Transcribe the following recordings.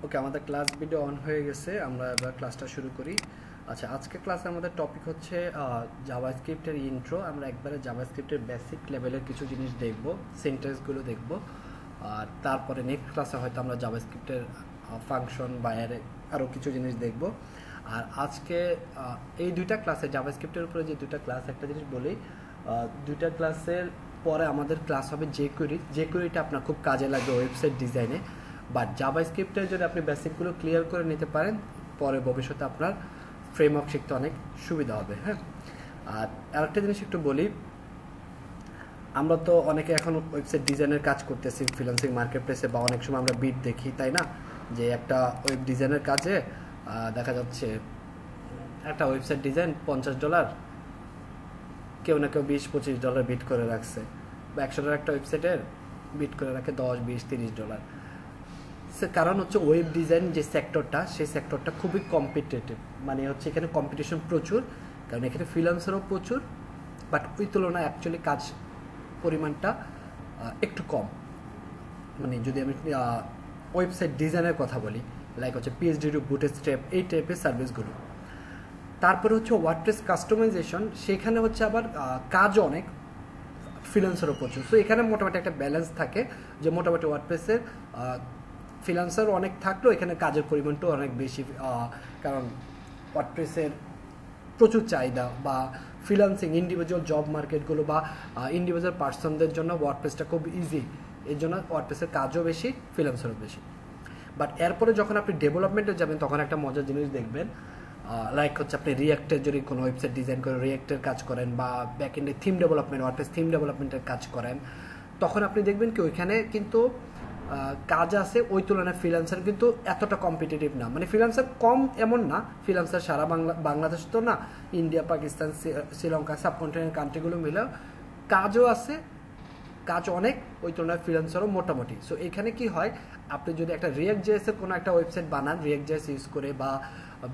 ওকে, আমাদের class video on হয়ে গেছে। আমরা এবার ক্লাসটা শুরু করি। আচ্ছা, আজকে ক্লাসে আমাদের টপিক হচ্ছে জাভাস্ক্রিপ্টের ইন্ট্রো। আমরা একবারে জাভাস্ক্রিপ্টের বেসিক লেভেলের কিছু জিনিস দেখব, সিনট্যাক্সগুলো দেখব। আর তারপরে নেক্সট ক্লাসে হয়তো আমরা জাভাস্ক্রিপ্টের ফাংশন বা আরও কিছু জিনিস দেখব। আর আজকে এই দুইটা ক্লাসে জাভাস্ক্রিপ্টের উপরে যে দুইটা ক্লাস, একটা জিনিস বলি, দুইটা ক্লাসের পরে আমাদের ক্লাস হবে জেকুইরিটা আপনার খুব কাজে লাগবে ওয়েবসাইট ডিজাইনে। বাট জাভাস্ক্রিপ্টের যদি আপনি বেসিকগুলো ক্লিয়ার করে নিতে পারেন, পরে ভবিষ্যতে আপনার ফ্রেমওয়ার্ক শিখতে অনেক সুবিধা হবে। হ্যাঁ, আর আরেকটা জিনিস একটু বলি, আমরা তো অনেকে এখন ওয়েবসাইট ডিজাইনের কাজ করতেছি ফ্রিল্যান্সিং মার্কেট প্লেসে, বা অনেক সময় আমরা বিট দেখি, তাই না? যে একটা ওয়েব ডিজাইনের কাজে দেখা যাচ্ছে একটা ওয়েবসাইট ডিজাইন $50, কেউ না কেউ $20-25 বিট করে রাখছে, বা $100 একটা ওয়েবসাইটের বিট করে রাখে $10-20-30। কারণ হচ্ছে ওয়েব ডিজাইন যে সেক্টরটা, সেই সেক্টরটা খুবই কম্পিটিটিভ। মানে হচ্ছে এখানে কম্পিটিশন প্রচুর, কারণ এখানে ফ্রিল্যান্সারও প্রচুর, বাট ওই তুলনায় অ্যাকচুয়ালি কাজ পরিমাণটা একটু কম। মানে যদি আমি ওয়েবসাইট ডিজাইনের কথা বলি, লাইক হচ্ছে পিএইচডি টু বুটস্ট্র্যাপ, এই টাইপের সার্ভিসগুলো। তারপরে হচ্ছে ওয়ার্ডপ্রেস কাস্টমাইজেশন, সেখানে হচ্ছে আবার কাজও অনেক, ফ্রিল্যান্সারও প্রচুর। সো এখানে মোটামুটি একটা ব্যালেন্স থাকে, যে মোটামুটি ওয়ার্ডপ্রেসের ফ্রিল্যান্সার অনেক থাকলেও এখানে কাজের পরিমাণটাও অনেক বেশি, কারণ ওয়ার্ডপ্রেসের প্রচুর চাহিদা, বা ফ্রিল্যান্সিং ইন্ডিভিজুয়াল জব মার্কেটগুলো বা ইন্ডিভিজুয়াল পার্সনদের জন্য ওয়ার্ডপ্রেসটা খুব ইজি। এর জন্য ওয়ার্ডপ্রেসের কাজও বেশি, ফ্রিল্যান্সারও বেশি। বাট এরপরে যখন আপনি ডেভেলপমেন্টে যাবেন, তখন একটা মজার জিনিস দেখবেন, লাইক হচ্ছে আপনি রিয়াক্টের যদি কোনো ওয়েবসাইট ডিজাইন করে রিয়াক্টের কাজ করেন, বা ব্যাকএন্ডে থিম ডেভেলপমেন্ট, ওয়ার্ডপ্রেস থিম ডেভেলপমেন্টের কাজ করেন, তখন আপনি দেখবেন কি ওইখানে কিন্তু কাজ আছে, ওই তুলনায় ফ্রিল্যান্সার কিন্তু এতটা কম্পিটিটিভ না। মানে ফ্রিল্যান্সার কম এমন না, ফ্রিল্যান্সার সারা বাংলাদেশ তো না, ইন্ডিয়া, পাকিস্তান, শ্রীলঙ্কা, সাবকন্টিনেন্ট কান্ট্রিগুলো মিলে কাজও আছে, কাজ অনেক, ওই তুলনায় ফ্রিল্যান্সারও মোটামুটি। সো এখানে কি হয়, আপনি যদি একটা রিয়াক্ট জেএসের কোনো একটা ওয়েবসাইট বানান, রিয়াক্ট জেএস ইউজ করে, বা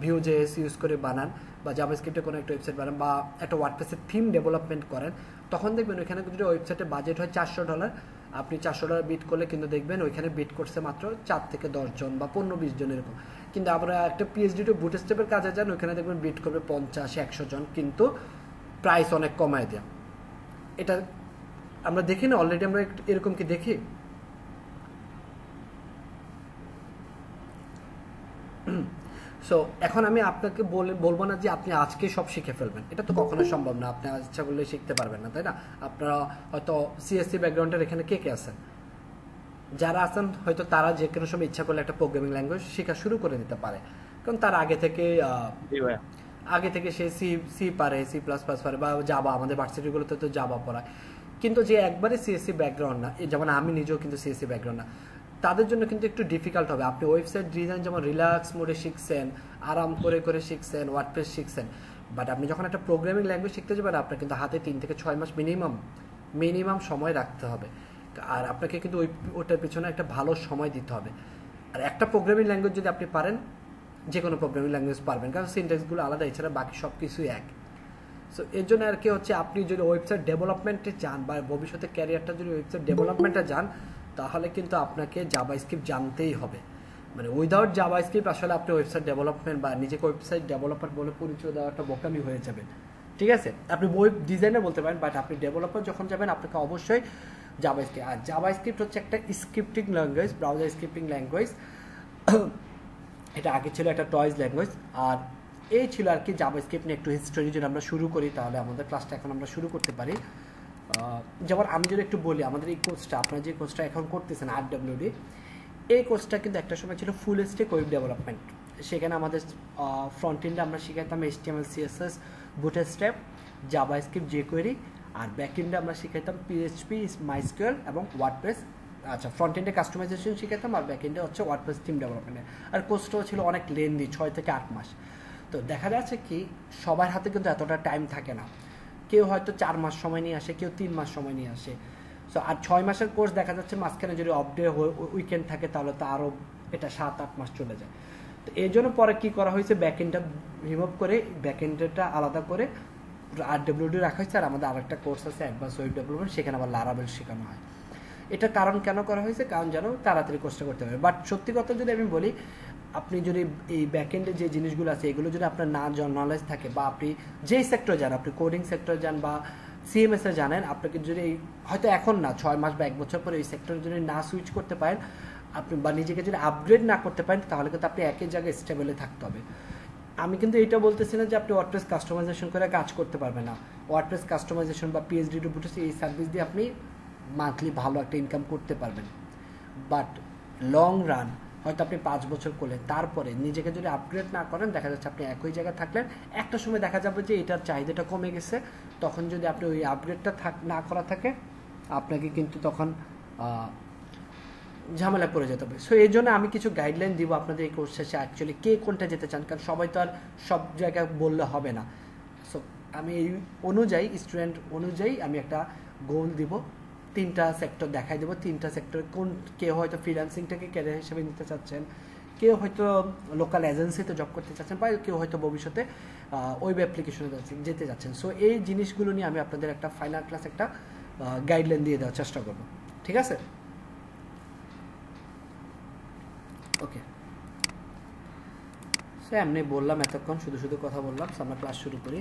ভিউ জেএস ইউজ করে বানান, বা জাভাস্ক্রিপ্টে কোনো একটা ওয়েবসাইট বানান, বা একটা ওয়ার্ডপ্রেসের থিম ডেভেলপমেন্ট করেন, তখন দেখবেন ওইখানে যদি ওয়েবসাইটের বাজেট হয় $400, আপনি $400 বিট করলে কিন্তু দেখবেন ওইখানে বিট করছে মাত্র 4 থেকে 10 জন বা 15-20 জন এরকম। কিন্তু আমরা একটা পিএইচডি টু বুটস্ট্র্যাপের কাজে যান, ওইখানে দেখবেন বিট করবে 50-100 জন, কিন্তু প্রাইস অনেক কমায় দেয়া। এটা আমরা দেখি না, অলরেডি আমরা এরকম কি দেখি? সো এখন আমি আপনাকে বলবো না যে আপনি আজকে সব শিখে ফেলবেন, এটা তো কখনো সম্ভব না। আপনি ইচ্ছা করলে শিখতে পারবেন না, তাই না? আপনারা হয়তো সিএসসি ব্যাকগ্রাউন্ডের এখানে কে কে আছেন? যারা আছেন হয়তো তারা যে কোনো সময় ইচ্ছা করলে একটা প্রোগ্রামিং ল্যাঙ্গুয়েজ শেখা শুরু করে দিতে পারে, কারণ তার আগে থেকে সে সি সি পারে, C++ পারে, বা জাভা, আমাদের ভার্সিটিগুলোতে তো জাভা পড়ায়। কিন্তু যে একবারে সিএসসি ব্যাকগ্রাউন্ড না, যেমন আমি নিজেও কিন্তু সিএসসি ব্যাকগ্রাউন্ড না, তাদের জন্য কিন্তু একটু ডিফিকাল্ট হবে। আপনি ওয়েবসাইট ডিজাইন যেমন রিল্যাক্স মোডে শিখছেন, আরাম করে করে শিখছেন, ওয়ার্ডপ্রেস শিখছেন, বাট আপনি যখন একটা প্রোগ্রামিং ল্যাঙ্গুয়েজ শিখতে যাবেন, আপনার কিন্তু হাতে 3 থেকে 6 মাস মিনিমাম সময় রাখতে হবে। আর আপনাকে কিন্তু ওটার পিছনে একটা ভালো সময় দিতে হবে। আর একটা প্রোগ্রামিং ল্যাঙ্গুয়েজ যদি আপনি পারেন, যে কোনো প্রোগ্রামিং ল্যাঙ্গুয়েজ পারবেন, কারণ সিনট্যাক্সগুলো আলাদা, এছাড়া বাকি সব কিছুই এক। সো এর জন্য আর কি হচ্ছে, আপনি যদি ওয়েবসাইট ডেভেলপমেন্টে যান, বা ভবিষ্যতে ক্যারিয়ারটা যদি ওয়েবসাইট ডেভেলপমেন্টে যান, তাহলে কিন্তু আপনাকে জাভাস্ক্রিপ্ট জানতেই হবে। মানে উইদাউট জাভাস্ক্রিপ্ট আসলে আপনি ওয়েবসাইট ডেভেলপমেন্ট বা নিজেকে ওয়েবসাইট ডেভেলপার বলে পরিচয় দেওয়া একটা বোকামি হয়ে যাবে। ঠিক আছে, আপনি ওয়েব ডিজাইনার বলতে পারেন, বাট আপনি ডেভেলপার যখন যাবেন, আপনাকে অবশ্যই জাভাস্ক্রিপ্ট। আর জাভাস্ক্রিপ্ট হচ্ছে একটা scripting language, browser scripting language. এটা আগে ছিল একটা টয়েস ল্যাঙ্গুয়েজ। আর এই ছিল আর কি জাভাস্ক্রিপ্ট নিয়ে একটু হিস্টোরি। যদি আমরা শুরু করি, তাহলে আমাদের ক্লাসটা এখন আমরা শুরু করতে পারি। যেমন আমি যদি একটু বলি, আমাদের এই কোর্সটা, আপনারা যে কোর্সটা এখন করতেছেন RWD, এই কোর্সটা কিন্তু একটা সময় ছিল ফুল স্ট্যাক ওয়েব ডেভেলপমেন্ট। সেখানে আমাদের ফ্রন্ট এন্ডে আমরা শিখাইতাম HTML, CSS, bootstrap, JavaScript, jQuery, আর ব্যাক এন্ডে আমরা শিখাইতাম PHP, MySQL এবং ওয়ার্ডপ্রেস। আচ্ছা, ফ্রন্ট এন্ডে কাস্টমাইজেশন শিখাইতাম, আর ব্যাক এন্ডে হচ্ছে ওয়ার্ডপ্রেস থিম ডেভেলপমেন্ট। আর কোর্সটাও ছিল অনেক লেন্দি, 6 থেকে 8 মাস। তো দেখা যাচ্ছে কি, সবার হাতে কিন্তু এতটা টাইম থাকে না। কেউ হয়তো 4 মাস সময় নিয়ে আসে, কেউ 3 মাস সময় নিয়ে আসে। সো আর 6 মাসের কোর্স দেখা যাচ্ছে, মাঝখানে যদি অফ ডে উইকেন্ড থাকে, তাহলে তো আরও এটা 7-8 মাস চলে যায়। তো এই জন্য পরে কী করা হয়েছে, ব্যাকএন্ডটা রিমুভ করে ব্যাকএন্ডটা আলাদা করে RWD রাখা হয়েছে। আর আমাদের আরেকটা কোর্স আছে অ্যাডভান্স ওয়েব ডেভেলপমেন্ট, সেখানে আবার লারাভেল শেখানো হয়। এটা কারণ কেন করা হয়েছে, কারণ যেন তাড়াতাড়ি কোর্সটা করতে পারে। বাট সত্যি কথা যদি আমি বলি, আপনি যদি এই ব্যাকএন্ডে যে জিনিসগুলো আছে এগুলো যদি আপনার না নলেজ থাকে, বা আপনি যেই সেক্টর যান, আপনি কোডিং সেক্টর যান বা সিএমএস এ জানেন, আপনাকে যদি হয়তো এখন না 6 মাস বা 1 বছর পরে এই সেক্টরে যদি না সুইচ করতে পারেন আপনি, বা নিজেকে যদি আপগ্রেড না করতে পারেন, তাহলে কিন্তু আপনি একই জায়গায় স্টেবলে থাকতে হবে। আমি কিন্তু এটা বলতেছি না যে আপনি ওয়ার্ডপ্রেস কাস্টমাইজেশন করে কাজ করতে পারবেন না। ওয়ার্ডপ্রেস কাস্টমাইজেশন বা পিএইচডি রোবোটিক্স এই সার্ভিস দিয়ে আপনি মান্থলি ভালো একটা ইনকাম করতে পারবেন। বাট লং রান হয়তো আপনি 5 বছর করলেন, তারপরে নিজেকে যদি আপগ্রেড না করেন, দেখা যাচ্ছে আপনি একই জায়গায় থাকলেন, একটা সময় দেখা যাবে যে এটার চাহিদাটা কমে গেছে, তখন যদি আপনি ওই আপগ্রেডটা না করা থাকে আপনাকে কিন্তু তখন ঝামেলা পড়ে যেতে হবে। সো এই জন্য আমি কিছু গাইডলাইন দিব আপনাদের এই কোর্স শেষে, অ্যাকচুয়ালি কে কোনটা যেতে চান, কারণ সবাই তো আর সব জায়গায় বললে হবে না। সো আমি এই অনুযায়ী, স্টুডেন্ট অনুযায়ী আমি একটা গোল দিব, 3টা সেক্টর দেখাই দেবো। 3টা সেক্টর কোন, কেউ হয়তো ফ্রিল্যান্সিংটাকে ক্যারিয়ার হিসেবে নিতে চাচ্ছেন, কেউ হয়তো লোকাল এজেন্সিতে জব করতে চাচ্ছেন, বা কেউ হয়তো ভবিষ্যতে ওয়েব অ্যাপ্লিকেশনে যেতে যাচ্ছেন। সো এই জিনিসগুলো নিয়ে আমি আপনাদের একটা ফাইনাল ক্লাস, একটা গাইডলাইন দিয়ে দেওয়ার চেষ্টা করব, ঠিক আছে? ওকে, সো এমনি বললাম, এতক্ষণ শুধু শুধু কথা বললাম। আমরা ক্লাস শুরু করি।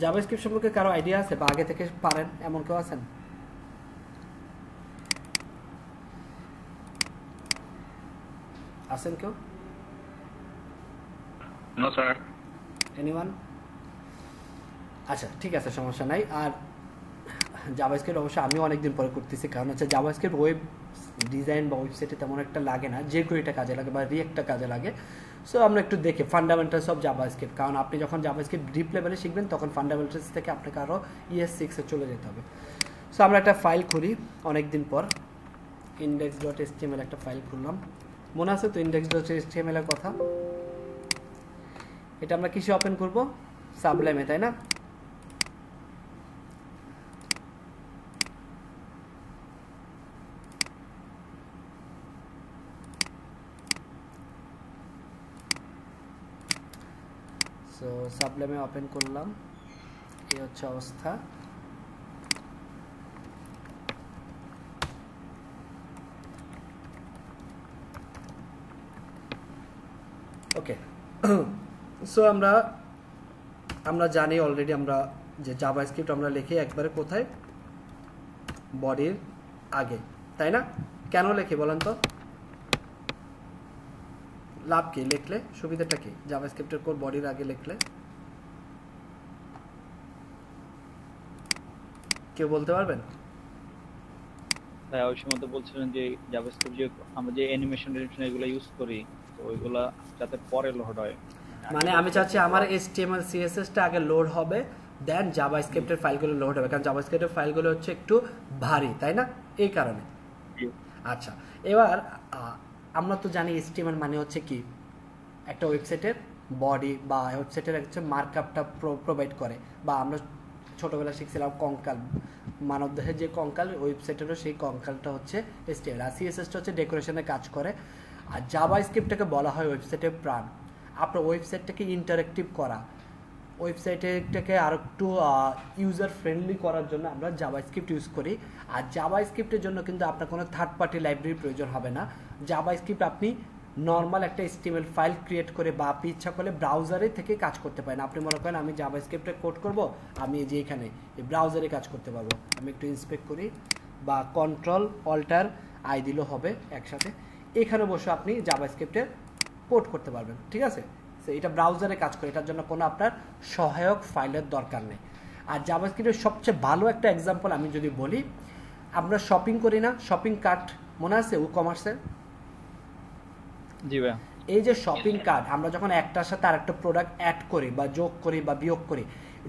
জাভাস্ক্রিপ্ট সম্পর্কে কারো আইডিয়া আছে বা আগে থেকে পারেন এমন কেউ আছেন? আছেন কেউ? No sir. এনিওয়ান? আচ্ছা, ঠিক আছে, সমস্যা নাই। আর জাভাস্ক্রিপ্ট অবশ্যই আমি অনেকদিন পরে করতেছি, কারণ হচ্ছে জাভাস্ক্রিপ্ট ওয়েব ডিজাইন বা ওয়েবসাইটে তেমন একটা লাগে না, যে কোয়েটা কাজে লাগে বা রিয়েক্টটা কাজে লাগে। সো আমরা একটু দেখি ফান্ডামেন্টালস অফ জাভাস্ক্রিপ্ট, কারণ আপনি যখন জাভাস্ক্রিপ্ট ডিপ লেভেলে শিখবেন তখন ফান্ডামেন্টালস থেকে আপনাকে আরও ES6-এ চলে যেতে হবে। সো আমরা একটা ফাইল খুলি অনেকদিন পর, index.html একটা ফাইল খুললাম। মনে আছে তো index.html এর কথা? এটা আমরা কিসে ওপেন করব? সাবলাইমে, তাই না? সো সাবলাইমে ওপেন করলাম, এই হচ্ছে অবস্থা। ওকে, সো আমরা জানি অলরেডি আমরা যে জাভাস্ক্রিপ্ট আমরা লিখি একবারে কোথায়, বডির আগে, তাই না? কেন লিখি বলেন তো? লাভ কি লিখলে, সুবিধাটা কি জাভাস্ক্রিপ্টের কোড বডির আগে লিখলে? কেউ বলতে পারবেন? হ্যাঁ, ওই সময় তো বলছিলেন যে জাভাস্ক্রিপ্ট যে আমরা যে অ্যানিমেশন এগুলো ইউজ করি, তো ওইগুলা যাতে পরে লোড হয়। মানে আমি চাচ্ছি আমার HTML CSS টা আগে লোড হবে, দেন জাভাস্ক্রিপ্টের ফাইলগুলো লোড হবে, কারণ জাভাস্ক্রিপ্টের ফাইলগুলো হচ্ছে একটু ভারী, তাই না? এই কারণে। আচ্ছা, এবার আমরা তো জানি HTML মানে হচ্ছে কি, একটা ওয়েবসাইটের বডি বা ওয়েবসাইটের হচ্ছে মার্কআপটা প্রোভাইড করে, বা আমরা ছোটবেলা শিখছিলাম কঙ্কাল, মানবদেহের যে কঙ্কাল, ওয়েবসাইটেরও সেই কঙ্কালটা হচ্ছে HTML, আর CSSটা হচ্ছে ডেকোরেশনের কাজ করে। আর জাভাস্ক্রিপ্টটাকে বলা হয় ওয়েবসাইটের প্রাণ। আপনার ওয়েবসাইটটাকে ইন্টারেক্টিভ করা, ওয়েবসাইটটাকে আর একটু ইউজার ফ্রেন্ডলি করার জন্য আমরা জাভাস্ক্রিপ্ট ইউজ করি। আর জাভাস্ক্রিপ্টের জন্য কিন্তু আপনার কোনো থার্ড পার্টি লাইব্রেরির প্রয়োজন হবে না। জাভাস্ক্রিপ্ট আপনি নর্মাল একটা HTML ফাইল ক্রিয়েট করে, বা আপনি ইচ্ছা করলে ব্রাউজারে থেকে কাজ করতে পারেন। আপনি মনে করেন আমি জাভাস্ক্রিপ্টে কোড করব, আমি যে এখানে এই ব্রাউজারে কাজ করতে পারবো। আমি একটু ইন্সপেক্ট করি, বা Ctrl-Alt-I দিলেও হবে একসাথে। এখানে বসে আপনি জাভাস্ক্রিপ্টে কোড করতে পারবেন, ঠিক আছে? এটা ব্রাউজারে কাজ করে, এটার জন্য কোনো আপনার সহায়ক ফাইলের দরকার নেই। আর জাভাস্ক্রিপ্টের সবচেয়ে ভালো একটা এক্সাম্পল আমি যদি বলি, আমরা শপিং করি না, শপিং কার্ট মনে আছে ই কমার্সের? জি ভাই। এই যে শপিং কার্ট, আমরা যখন একটার সাথে আরেকটা প্রোডাক্ট অ্যাড করি বা যোগ করি বা বিয়োগ করি,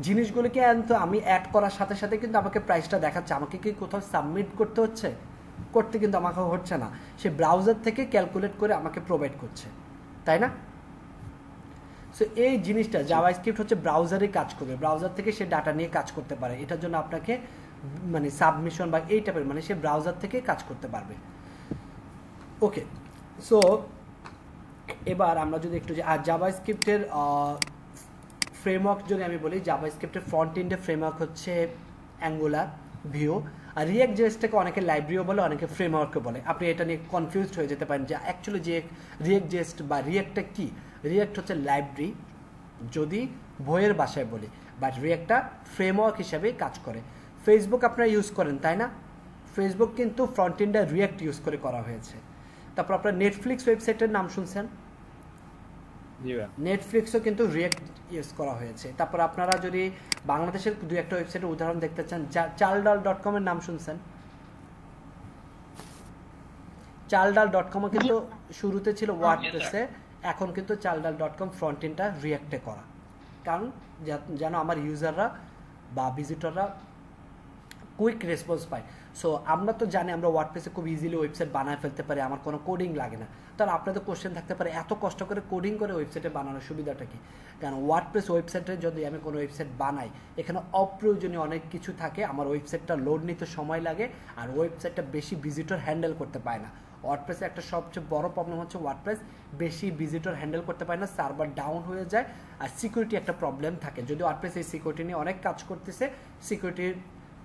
জিনিসগুলোকে তো আমি অ্যাড করার সাথে সাথে কিন্তু আমাকে প্রাইসটা দেখাচ্ছে, আমাকে কি কোথাও সাবমিট করতে হচ্ছে? করতে কিন্তু আমাকে হচ্ছে না, সে ব্রাউজার থেকে ক্যালকুলেট করে আমাকে প্রোভাইড করছে, তাই না? সো এই জিনিসটা জাভাস্ক্রিপ্ট হচ্ছে ব্রাউজারে কাজ করবে, ব্রাউজার থেকে সে ডাটা নিয়ে কাজ করতে পারে। এটার জন্য আপনাকে মানে সাবমিশন বা এই টাইপের, মানে সে ব্রাউজার থেকে কাজ করতে পারবে। ওকে, সো এবার আমরা যদি একটু আর জাভাস্ক্রিপ্টের ফ্রেমওয়ার্ক যদি আমি বলি, জাভাস্ক্রিপ্টের ফ্রন্ট এন্ডের ফ্রেমওয়ার্ক হচ্ছে অ্যাঙ্গুলার, ভিউ, আর রিয়েক্ট জেএসটাকে অনেকে লাইব্রেরিও বলে, অনেকে ফ্রেমওয়ার্কও বলে। আপনি এটা নিয়ে কনফিউজড হয়ে যেতে পারেন যে অ্যাকচুয়ালি যে রিয়েক্ট জেএস বা রিয়েক্টটা কি। রিয়েক্ট হচ্ছে লাইব্রেরি যদি বইয়ের ভাষায় বলি, বাট রিয়েক্টটা ফ্রেমওয়ার্ক হিসাবে কাজ করে। ফেসবুক আপনারা ইউজ করেন তাই না? ফেসবুক কিন্তু ফ্রন্ট এন্ডে রিয়েক্ট ইউজ করে করা হয়েছে। তারপর আপনারা নেটফ্লিক্স ওয়েবসাইটের নাম শুনছেন, নেটফ্লিক্সও কিন্তু রিয়েক্ট ইউজ করা হয়েছে। তারপর আপনারা যদি বাংলাদেশের দুই একটা ওয়েবসাইটের উদাহরণ দেখতে চান, চালডাল.com এর নাম শুনছেন? চালডাল.com কিন্তু শুরুতে ছিল ওয়ার্ডপ্রেসে, এখন কিন্তু চালডাল.com ফ্রন্ট এন্ডটা রিয়েক্টে করা, কারণ যেন আমার ইউজাররা বা ভিজিটররা কুইক রেসপন্স পায়। সো আমরা তো জানি আমরা ওয়ার্ডপ্রেসে খুব ইজিলি ওয়েবসাইট বানায় ফেলতে পারি, আমার কোনো কোডিং লাগে না। তাহলে আপনাদের কোশ্চেন থাকতে পারে এত কষ্ট করে কোডিং করে ওয়েবসাইটে বানানোর সুবিধাটা কি? কারণ ওয়ার্ডপ্রেস ওয়েবসাইটে যদি আমি কোনো ওয়েবসাইট বানাই, এখানে অপ্রয়োজনীয় অনেক কিছু থাকে, আমার ওয়েবসাইটটা লোড নিতে সময় লাগে, আর ওয়েবসাইটটা বেশি ভিজিটর হ্যান্ডেল করতে পারে না। ওয়ার্ডপ্রেসে একটা সবচেয়ে বড় প্রবলেম হচ্ছে ওয়ার্ডপ্রেস বেশি ভিজিটর হ্যান্ডেল করতে পারে না, সার্ভার ডাউন হয়ে যায়, আর সিকিউরিটি একটা প্রবলেম থাকে। যদি ওয়ার্ডপ্রেস এই সিকিউরিটি নিয়ে অনেক কাজ করতেছে, সিকিউরিটির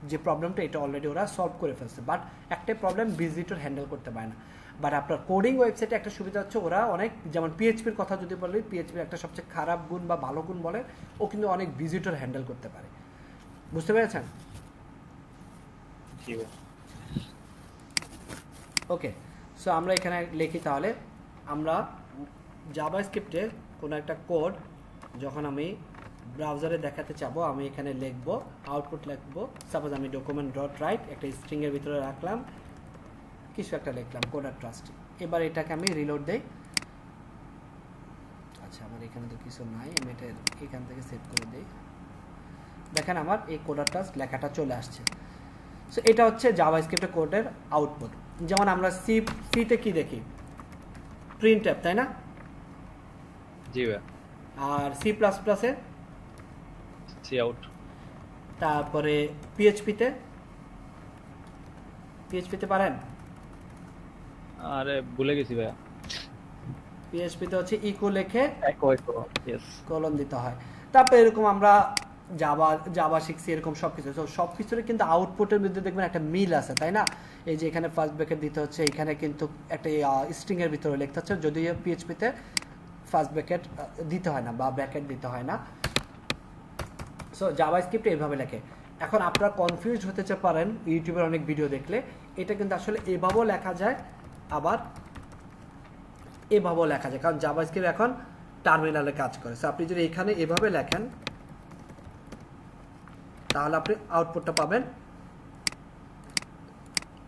যে প্রবলেমটা এটা অলরেডি ওরা সলভ করে ফেলছে, বাট একটাই প্রবলেম ভিজিটর হ্যান্ডেল করতে পারে না। বাট আপনার কোডিং ওয়েবসাইটে একটা সুবিধা হচ্ছে ওরা অনেক, যেমন পিএইচপির কথা যদি বলি, পিএইচপির একটা সবচেয়ে খারাপ গুণ বা ভালো গুণ বলে, ও কিন্তু অনেক ভিজিটর হ্যান্ডেল করতে পারে। বুঝতে পেরেছেন? ওকে, সো আমরা এখানে লিখি, তাহলে আমরা জাভাস্ক্রিপ্টে কোনো একটা কোড যখন আমি ব্রাউজারে দেখাতে চাবো, আমি এখানে লিখবো, আউটপুট লিখবো। সাপোজ আমি ডকুমেন্ট ডট রাইট একটা স্ট্রিংয়ের ভিতরে রাখলাম, কিছু একটা লিখলাম কোডার ট্রাস্ট। এবার এটাকে আমি রিলোড দেই। আচ্ছা, আমার এখানে তো কিছু নাই, আমি এটা এখান থেকে সেভ করে দিই। দেখেন আমার এই কোডার ট্রাস্ট লেখাটা চলে আসছে। সো এটা হচ্ছে জাভাস্ক্রিপ্টের কোডের আউটপুট। যেমন আমরা সিতে কি দেখি, প্রিন্টএফ, তাই না? জি ভাই। আর সি প্লাস প্লাসে সি আউট। তারপরে পিএইচপিতে পারেন? আরে ভুলে গেছি ভাইয়া। পিএইচপিতে হচ্ছে ইকো লিখে কলন দিতে হয়। তারপরে এরকম আমরা জাভা শিখছি, এরকম সবকিছু। তো সবকিছুর কিন্তু আউটপুটের মধ্যে দেখবেন একটা মিল আছে, তাই না? এই যে এখানে ফার্স্ট ব্র্যাকেট দিতে হচ্ছে, এখানে কিন্তু একটা স্ট্রিং এর ভিতরে লিখতে হচ্ছে, যদিও পিএইচপিতে ফার্স্ট ব্র্যাকেট দিতে হয় না বা ব্র্যাকেট দিতে হয় না। সো জাভাস্ক্রিপ্ট এইভাবে লেখে। এখন আপনারা কনফিউজ হতে পারেন ইউটিউবের অনেক ভিডিও দেখলে, এটা কিন্তু আসলে এভাবেও লেখা যায়, আবার এভাবেও লেখা যায়, কারণ জাভাস্ক্রিপ্ট এখন টার্মিনালে কাজ করে। সো আপনি যদি এখানে এভাবে লেখেন তাহলে আপনি আউটপুটটা পাবেন।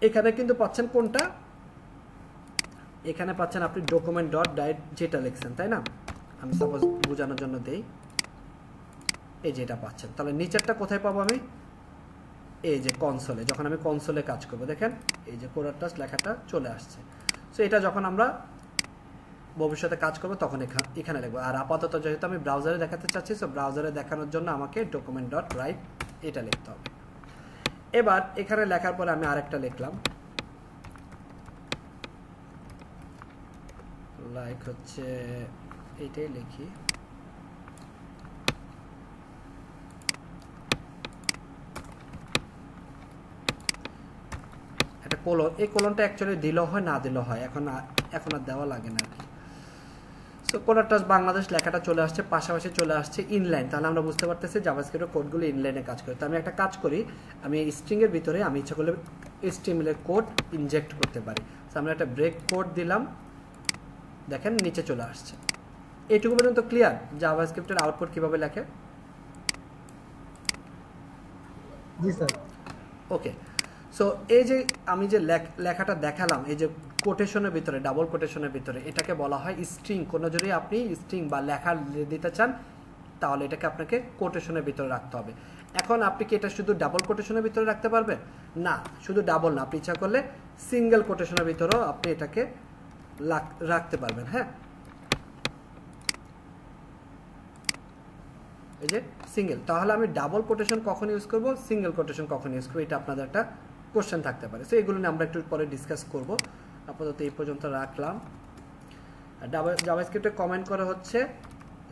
এখানে কিন্তু পাচ্ছেন কোনটা, এখানে পাচ্ছেন আপনি ডকুমেন্ট ডট রাইট যেটা লিখছেন, তাই না? আমি সাপোজ বোঝানোর জন্য দেই, এই যেটা পাচ্ছেন। তাহলে নিচেরটা কোথায় পাবো আমি? এই যে কনসোলে, যখন আমি কনসোলে কাজ করবো, দেখেন এই যে কোডার ট্রাস্ট লেখাটা চলে আসছে। সো এটা যখন আমরা ভবিষ্যতে কাজ করবো তখন এখানে লিখবো। আর আপাতত যেহেতু আমি ব্রাউজারে দেখাতে চাচ্ছি, সো ব্রাউজারে দেখানোর জন্য আমাকে ডকুমেন্ট ডট রাইট এটা লিখতে হবে। এবার এখানে লেখার পরে আমি আরেকটা লিখলাম, লাইক হচ্ছে এইটাই লিখি, একটা কোলন। এই কোলনটা অ্যাকচুয়ালি দিলেও হয়, না দিলেও হয়, এখন আর দেওয়া লাগে না আর কি। সো কোডার ট্রাস্ট বাংলাদেশ লেখাটা চলে আসছে, পাশাপাশি চলে আসছে ইনলাইন। তাহলে আমরা বুঝতে পারতেছি জাভাস্ক্রিপ্টের কোডগুলো ইনলাইনে কাজ করে। তো আমি একটা কাজ করি, আমি স্ট্রিং এর ভিতরে আমি ইচ্ছা করলে HTML এর কোড ইনজেক্ট করতে পারি। সো আমরা একটা ব্রেক কোড দিলাম, দেখেন নিচে চলে আসছে। এইটুকু পর্যন্ত ক্লিয়ার জাভাস্ক্রিপ্টের আউটপুট কিভাবে লেখে? জি স্যার। ওকে, সো এই যে আমি যে লেখাটা দেখালাম, এই যে কোটেশনের ভিতরে, ডাবল কোটেশনের ভিতরে, এটাকে বলা হয় স্ট্রিং। কোনো যদি আপনি স্ট্রিং বা লেখা দিতে চান তাহলে এটাকে আপনাকে কোটেশনের ভিতরে রাখতে হবে। এখন আপনি কি এটা শুধু ডাবল কোটেশনের ভিতরে রাখতে পারবেন? না, শুধু ডাবল না, আপনি ইচ্ছা করলে সিঙ্গেল কোটেশনের ভিতরেও আপনি এটাকে রাখতে পারবেন। হ্যাঁ, এই যে সিঙ্গেল। তাহলে আমি ডাবল কোটেশন কখন ইউজ করব, সিঙ্গেল কোটেশন কখন ইউজ করবো, এটা আপনাদের একটা কোশ্চেন থাকতে পারে। সো এগুলো নিয়ে আমরা একটু পরে ডিসকাস করব। আপাতত এই পর্যন্ত রাখলাম। জাভাস্ক্রিপ্টে কমেন্ট করা হচ্ছে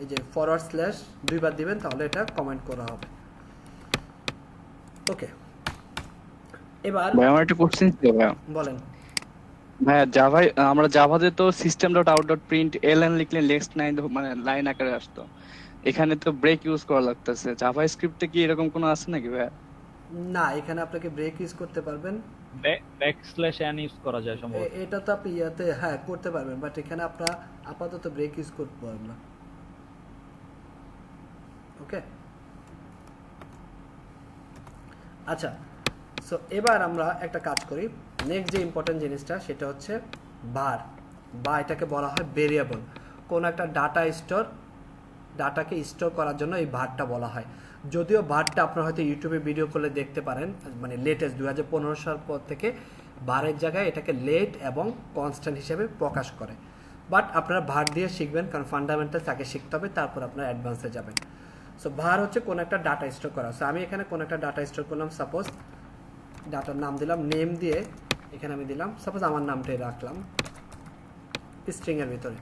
এই যে ফরওয়ার্ড স্ল্যাশ দুইবার দিবেন, তাহলে এটা কমেন্ট করা হবে। ওকে, এবার ভাই আমার একটা কোশ্চেন ছিল ভাই। বলেন। ভাইয়া জাভায় আমরা জাভাতে তো system dot out dot print LN লিখলে নেক্সট লাইন মানে লাইন আকারে আসতো, এখানে তো ব্রেক ইউজ করা লাগতেছে। জাভা স্ক্রিপ্টে কি এরকম কোনো আছে নাকি ভাইয়া? না, এখানে আপনাকে ব্রেক ইউজ করতে পারবেন। ব্যাকস্ল্যাশ এন ইউজ করা যায় সম্ভবত। এটা তো আপনি ইয়াতে হ্যাঁ করতে পারবেন, বাট এখানে আপনার আপাতত ব্রেক ইউজ করতে পারবেন না। ওকে, আচ্ছা। সো এবার আমরা একটা কাজ করি। নেক্সট যে ইম্পর্টেন্ট জিনিসটা সেটা হচ্ছে বার, বা এটাকে বলা হয় ভেরিয়েবল। কোন একটা ডাটাকে স্টোর করার জন্য এই ভারটা বলা হয়। যদিও ভারটা আপনারা হয়তো ইউটিউবে ভিডিও করলে দেখতে পারেন, মানে লেটেস্ট 2015 সাল পর থেকে ভারের জায়গায় এটাকে লেট এবং কনস্ট্যান্ট হিসেবে প্রকাশ করে। বাট আপনারা ভার দিয়ে শিখবেন, কারণ ফান্ডামেন্টাল তাকে শিখতে হবে, তারপর আপনারা অ্যাডভান্সে যাবেন। সো ভার হচ্ছে কোন একটা ডাটা স্টোর করা। সো আমি এখানে কোন একটা ডাটা স্টোর করলাম, সাপোজ ডাটার নাম দিলাম নেম দিয়ে, এখানে আমি দিলাম সাপোজ আমার নামটাই রাখলাম স্ট্রিং এর ভিতরে।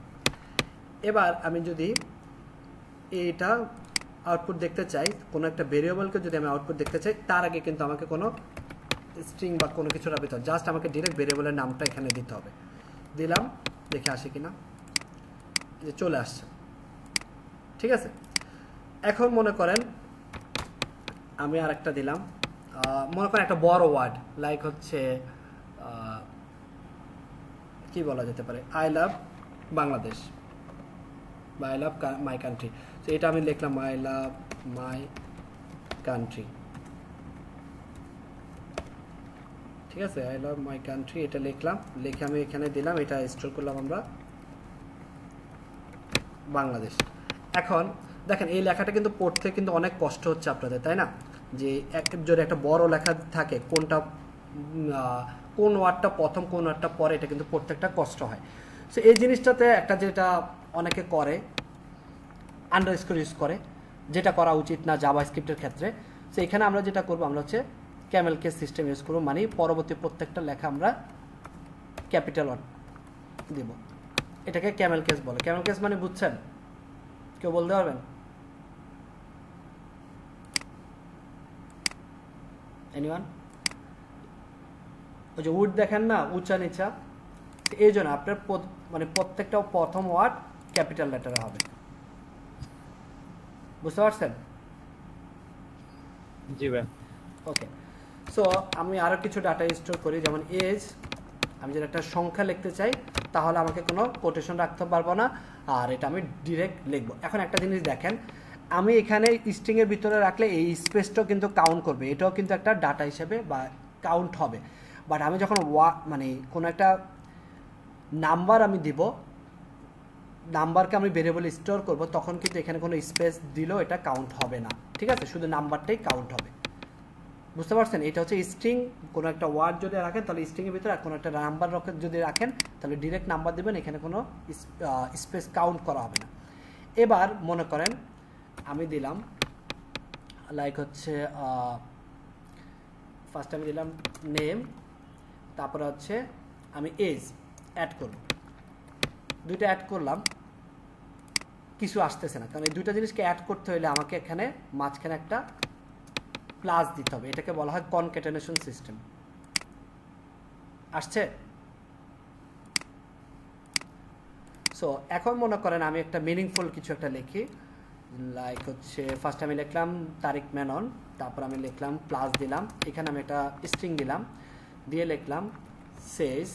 এবার আমি যদি এইটা আউটপুট দেখতে চাই, কোনো একটা ভেরিয়েবলকে যদি আমি আউটপুট দেখতে চাই, তার আগে কিন্তু আমাকে কোনো স্ট্রিং বা কোনো কিছুর ভিতর জাস্ট আমাকে ডিরেক্ট ভেরিয়েবলের নামটা এখানে দিতে হবে। দিলাম, দেখে আসে কিনা, যে চলে আসছে। ঠিক আছে, এখন মনে করেন আমি আর একটা দিলাম, মনে করেন একটা বড় ওয়ার্ড লাইক হচ্ছে কি বলা যেতে পারে, আই লাভ বাংলাদেশ বা আই লাভ মাই কান্ট্রি। তো এটা আমি লিখলাম আই লাভ মাই কান্ট্রি। ঠিক আছে, আই লাভ মাই কান্ট্রি এটা লিখলাম, লিখে আমি এখানে দিলাম, এটা স্টোর করলাম আমরা বাংলাদেশ। এখন দেখেন এই লেখাটা কিন্তু পড়তে কিন্তু অনেক কষ্ট হচ্ছে আপনাদের, তাই না? যে যদি একটা বড় লেখা থাকে, কোনটা কোন ওয়ার্ডটা প্রথম কোন ওয়ার্ডটা পরে, এটা কিন্তু প্রত্যেকটা কষ্ট হয়। সো এই জিনিসটাতে একটা যেটা অনেকে করে, আন্ডারস্কোর ইউজ করে, যেটা করা উচিত না জাভাস্ক্রিপ্টের ক্ষেত্রে। সো এখানে আমরা যেটা করবো, আমরা হচ্ছে ক্যামেল কেস সিস্টেম ইউজ করবো, মানে পরবর্তী প্রত্যেকটা লেখা আমরা ক্যাপিটাল ওয়ার্ড দিব। এটাকে ক্যামেল কেস বলে। ক্যামেল কেস মানে বুঝছেন? কেউ বলতে পারবেন? এনিওয়ান? ওই যে উড দেখেন না, উঁচা নিচা, এই জন্য আপনার মানে প্রত্যেকটা প্রথম ওয়ার্ড ক্যাপিটাল লেটারে হবে। বুঝতে পারছেন? জি ভাই। ওকে, সো আমি আরো কিছু ডাটা স্টোর করি, যেমন এজ। আমি যদি একটা সংখ্যা লিখতে চাই, তাহলে আমাকে কোনো কোটেশন রাখতে পারবো না, আর এটা আমি ডিরেক্ট লিখবো। এখন একটা জিনিস দেখেন, আমি এখানে স্ট্রিং এর ভিতরে রাখলে এই স্পেসটাও কিন্তু কাউন্ট করবে, এটাও কিন্তু একটা ডাটা হিসেবে বা কাউন্ট হবে। বাট আমি যখন মানে কোনো একটা নাম্বার আমি দিব, নাম্বারকে আমি ভেরিয়েবল স্টোর করব, তখন কিন্তু এখানে কোনো স্পেস দিলেও এটা কাউন্ট হবে না। ঠিক আছে, শুধু নাম্বারটাই কাউন্ট হবে। বুঝতে পারছেন? এটা হচ্ছে স্ট্রিং। কোনো একটা ওয়ার্ড যদি রাখেন, তাহলে স্ট্রিংয়ের ভিতরে কোনো একটা নাম্বার যদি রাখেন, তাহলে ডিরেক্ট নাম্বার দেবেন, এখানে কোনো স্পেস কাউন্ট করা হবে না। এবার মনে করেন আমি দিলাম লাইক হচ্ছে ফার্স্ট আমি দিলাম নেম, তারপরে হচ্ছে আমি এজ অ্যাড করব, দুইটা অ্যাড করলাম, কিছু আসতেছে না, কারণ এই দুইটা জিনিসকে অ্যাড করতে হলে আমাকে এখানে মাঝখানে একটা প্লাস দিতে হবে। এটাকে বলা হয় কনক্যাটেনেশন সিস্টেম। আসছে? সো এখন মনে করেন আমি একটা মিনিংফুল কিছু একটা লিখি, লাইক হচ্ছে ফার্স্ট আমি লিখলাম তারিক মেনন, তারপর আমি লিখলাম প্লাস দিলাম, এখানে আমি একটা স্ট্রিং দিলাম, দিয়ে লিখলাম সেজ।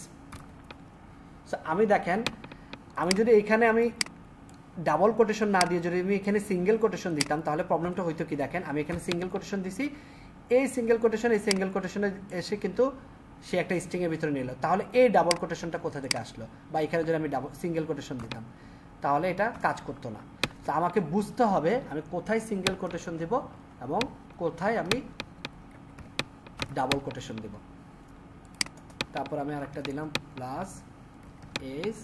সো আমি দেখেন, আমি যদি এখানে আমি ডাবল কোটেশন না দিয়ে যদি আমি এখানে সিঙ্গেল কোটেশন দিতাম, তাহলে প্রবলেমটা হইতো কি দেখেন, আমি এখানে সিঙ্গেল কোটেশন দিছি, এই সিঙ্গেল কোটেশনে এসে কিন্তু সে একটা স্ট্রিং এর ভিতরে নিল, তাহলে এই ডাবল কোটেশনটা কোথা থেকে আসলো? বা এখানে যদি আমি সিঙ্গেল কোটেশন দিতাম, তাহলে এটা কাজ করতো না। তো আমাকে বুঝতে হবে আমি কোথায় সিঙ্গেল কোটেশন দিব এবং কোথায় আমি ডাবল কোটেশন দিব। তারপর আমি আরেকটা দিলাম plus age,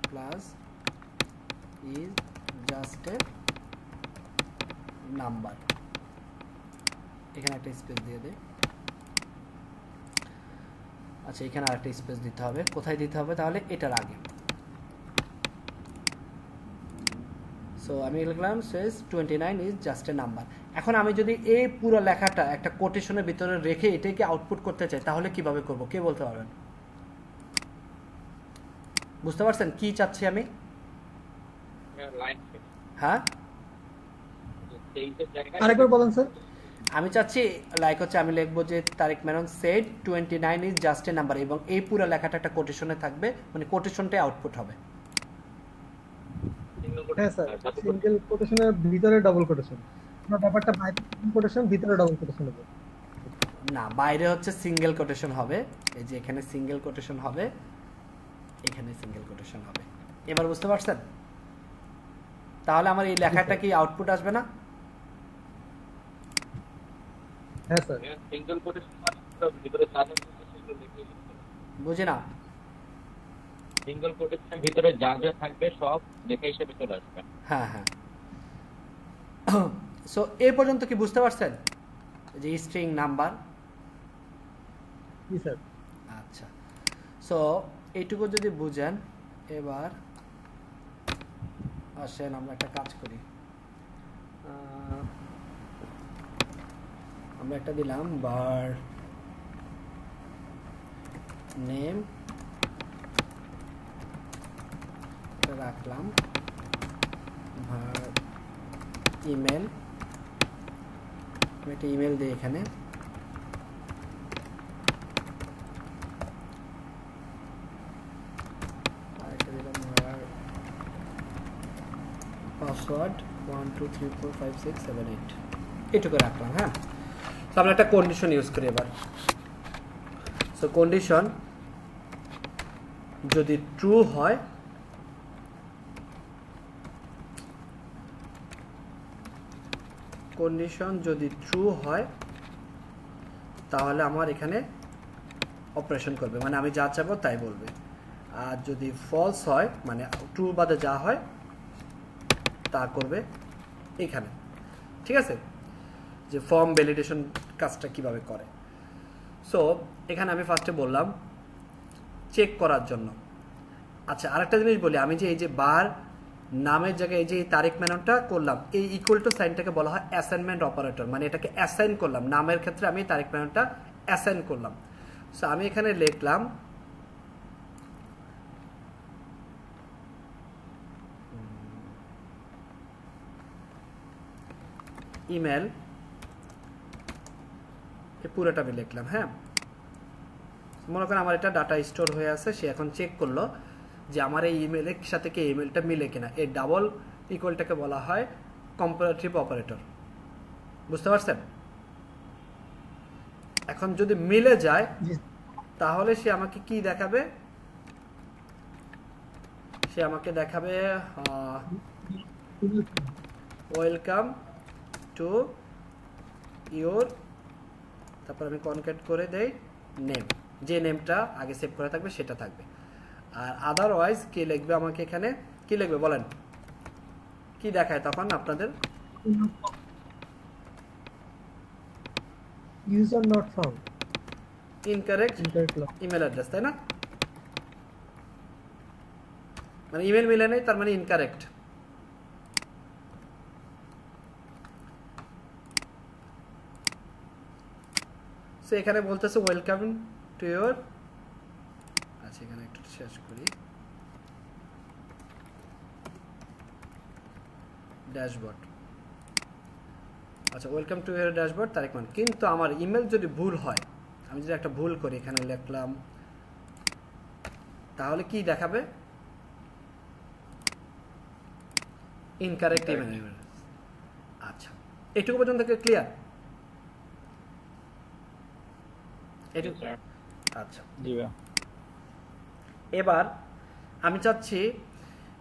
plus is just a number, এখানে একটা স্পেস দিয়ে দে। আচ্ছা এখানে আরেকটা স্পেস দিতে হবে, কোথায় দিতে হবে তাহলে এটার আগে। সো আমি লিখলাম says 29 is just a number। এখন আমি যদি এই পুরো লেখাটা একটা কোটেশনের ভিতরে রেখে এটাকে আউটপুট করতে চাই তাহলে কিভাবে করব, কে বলতে পারবেন? বুঝতে পারছেন কি চাচ্ছি আমি? হ্যাঁ আরেকবার বলেন স্যার। আমি চাচ্ছি লাইক হচ্ছে আমি লিখবো যে Tariq Menon said 29 is just a number, এবং এই পুরো লেখাটা একটা কোটেশনে থাকবে, মানে কোটেশনটাই আউটপুট হবে। হ্যাঁ স্যার, সিঙ্গেল কোটেশনের ভিতরে ডাবল কোটেশন, আমরা ব্যাপারটা বাইরে কোটেশন ভিতরে ডাবল কোটেশন হবে না, বাইরে হচ্ছে সিঙ্গেল কোটেশন হবে, এই যে এখানে সিঙ্গেল কোটেশন হবে, এখানে সিঙ্গেল কোটেশন হবে। এবার বুঝতে পারছেন? তাহলে আমার এই লেখাটা কি আউটপুট আসবে না? হ্যাঁ স্যার। সিঙ্গেল কোটেশন মানে ভিতরে বুঝে না, সিঙ্গেল কোটেশনের ভিতরে যা যা থাকবে সব লেখা হিসেবে চলে আসবে। হ্যাঁ হ্যাঁ। সো এই পর্যন্ত কি বুঝতে পারছেন যে স্ট্রিং নাম্বার? জি স্যার। আচ্ছা, সো এইটুকু যদি বুঝেন, এবার আসেন আমরা একটা কাজ করি। আমরা একটা দিলাম বার নেম, রাখলাম বার ইমেল, আমি একটা ইমেল দিই এখানে, আরেকটা দিলাম বার পাসওয়ার্ড 12345678, এটুকু রাখলাম। হ্যাঁ, তো আমরা একটা কন্ডিশন ইউজ করি এবার। সো কন্ডিশন যদি ট্রু হয় তাহলে আমার এখানে অপারেশন করবে, মানে আমি যা চাইবো তাই বলবে। আর যদি ফলস হয়, মানে ট্রু বাদে যা হয় তা করবে এখানে। ঠিক আছে, যে ফর্ম ভ্যালিডেশন কাজটা কিভাবে করে। সো এখানে আমি ফার্স্টে বললাম চেক করার জন্য। আচ্ছা, আরেকটা জিনিস বলি, আমি যে এই যে বার নামের জায়গায় এই যে তারিখ মেননটা করলাম, এই ইকুয়াল টু সাইনটাকে বলা হয় অ্যাসাইনমেন্ট অপারেটর, মানে এটাকে অ্যাসাইন করলাম। নামের ক্ষেত্রে আমি তারিখ মেননটা অ্যাসাইন করলাম। সো আমি এখানে লিখলাম ইমেল, এই পুরোটা আমি লিখলাম। হ্যাঁ, মনে করেন আমার এটা ডাটা স্টোর হয়ে আছে, সে এখন চেক করলো যে আমার এই ইমেলের সাথে কি ইমেলটা মিলে কিনা। এই ডাবল ইকুয়ালটাকে বলা হয় কম্পারেটিভ অপারেটর। বুঝতে পারছেন? এখন যদি মিলে যায় তাহলে সে আমাকে কি দেখাবে? সে আমাকে দেখাবে ওয়েলকাম টু ইউর, তারপর আমি কনক্যাট করে দেই নেম, যে নেমটা আগে সেভ করা থাকবে সেটা থাকবে। আর আদারওয়াইজ কি লিখবে আমাকে এখানে? কি লিখবে বলেন? কি দেখায় তখন আপনাদের? User not found, incorrect email address, তাই না? মানে ইমেল মিলে নেই, তার মানে ইনকারেক্ট। সো এখানে বলতেছে ওয়েলকাম টু ইউর, আচ্ছা এখানে একটু শেষ করি, ড্যাশবোর্ড। আচ্ছা, ওয়েলকাম টু ইউর ড্যাশবোর্ড তারিখ মান। কিন্তু আমার ইমেল যদি ভুল হয়, আমি যদি একটা ভুল করি, এখানে লিখলাম, তাহলে কি দেখাবে? Incorrect email. আচ্ছা, এটুকু পর্যন্ত ক্লিয়ার? আচ্ছা, এবার আমি চাচ্ছি,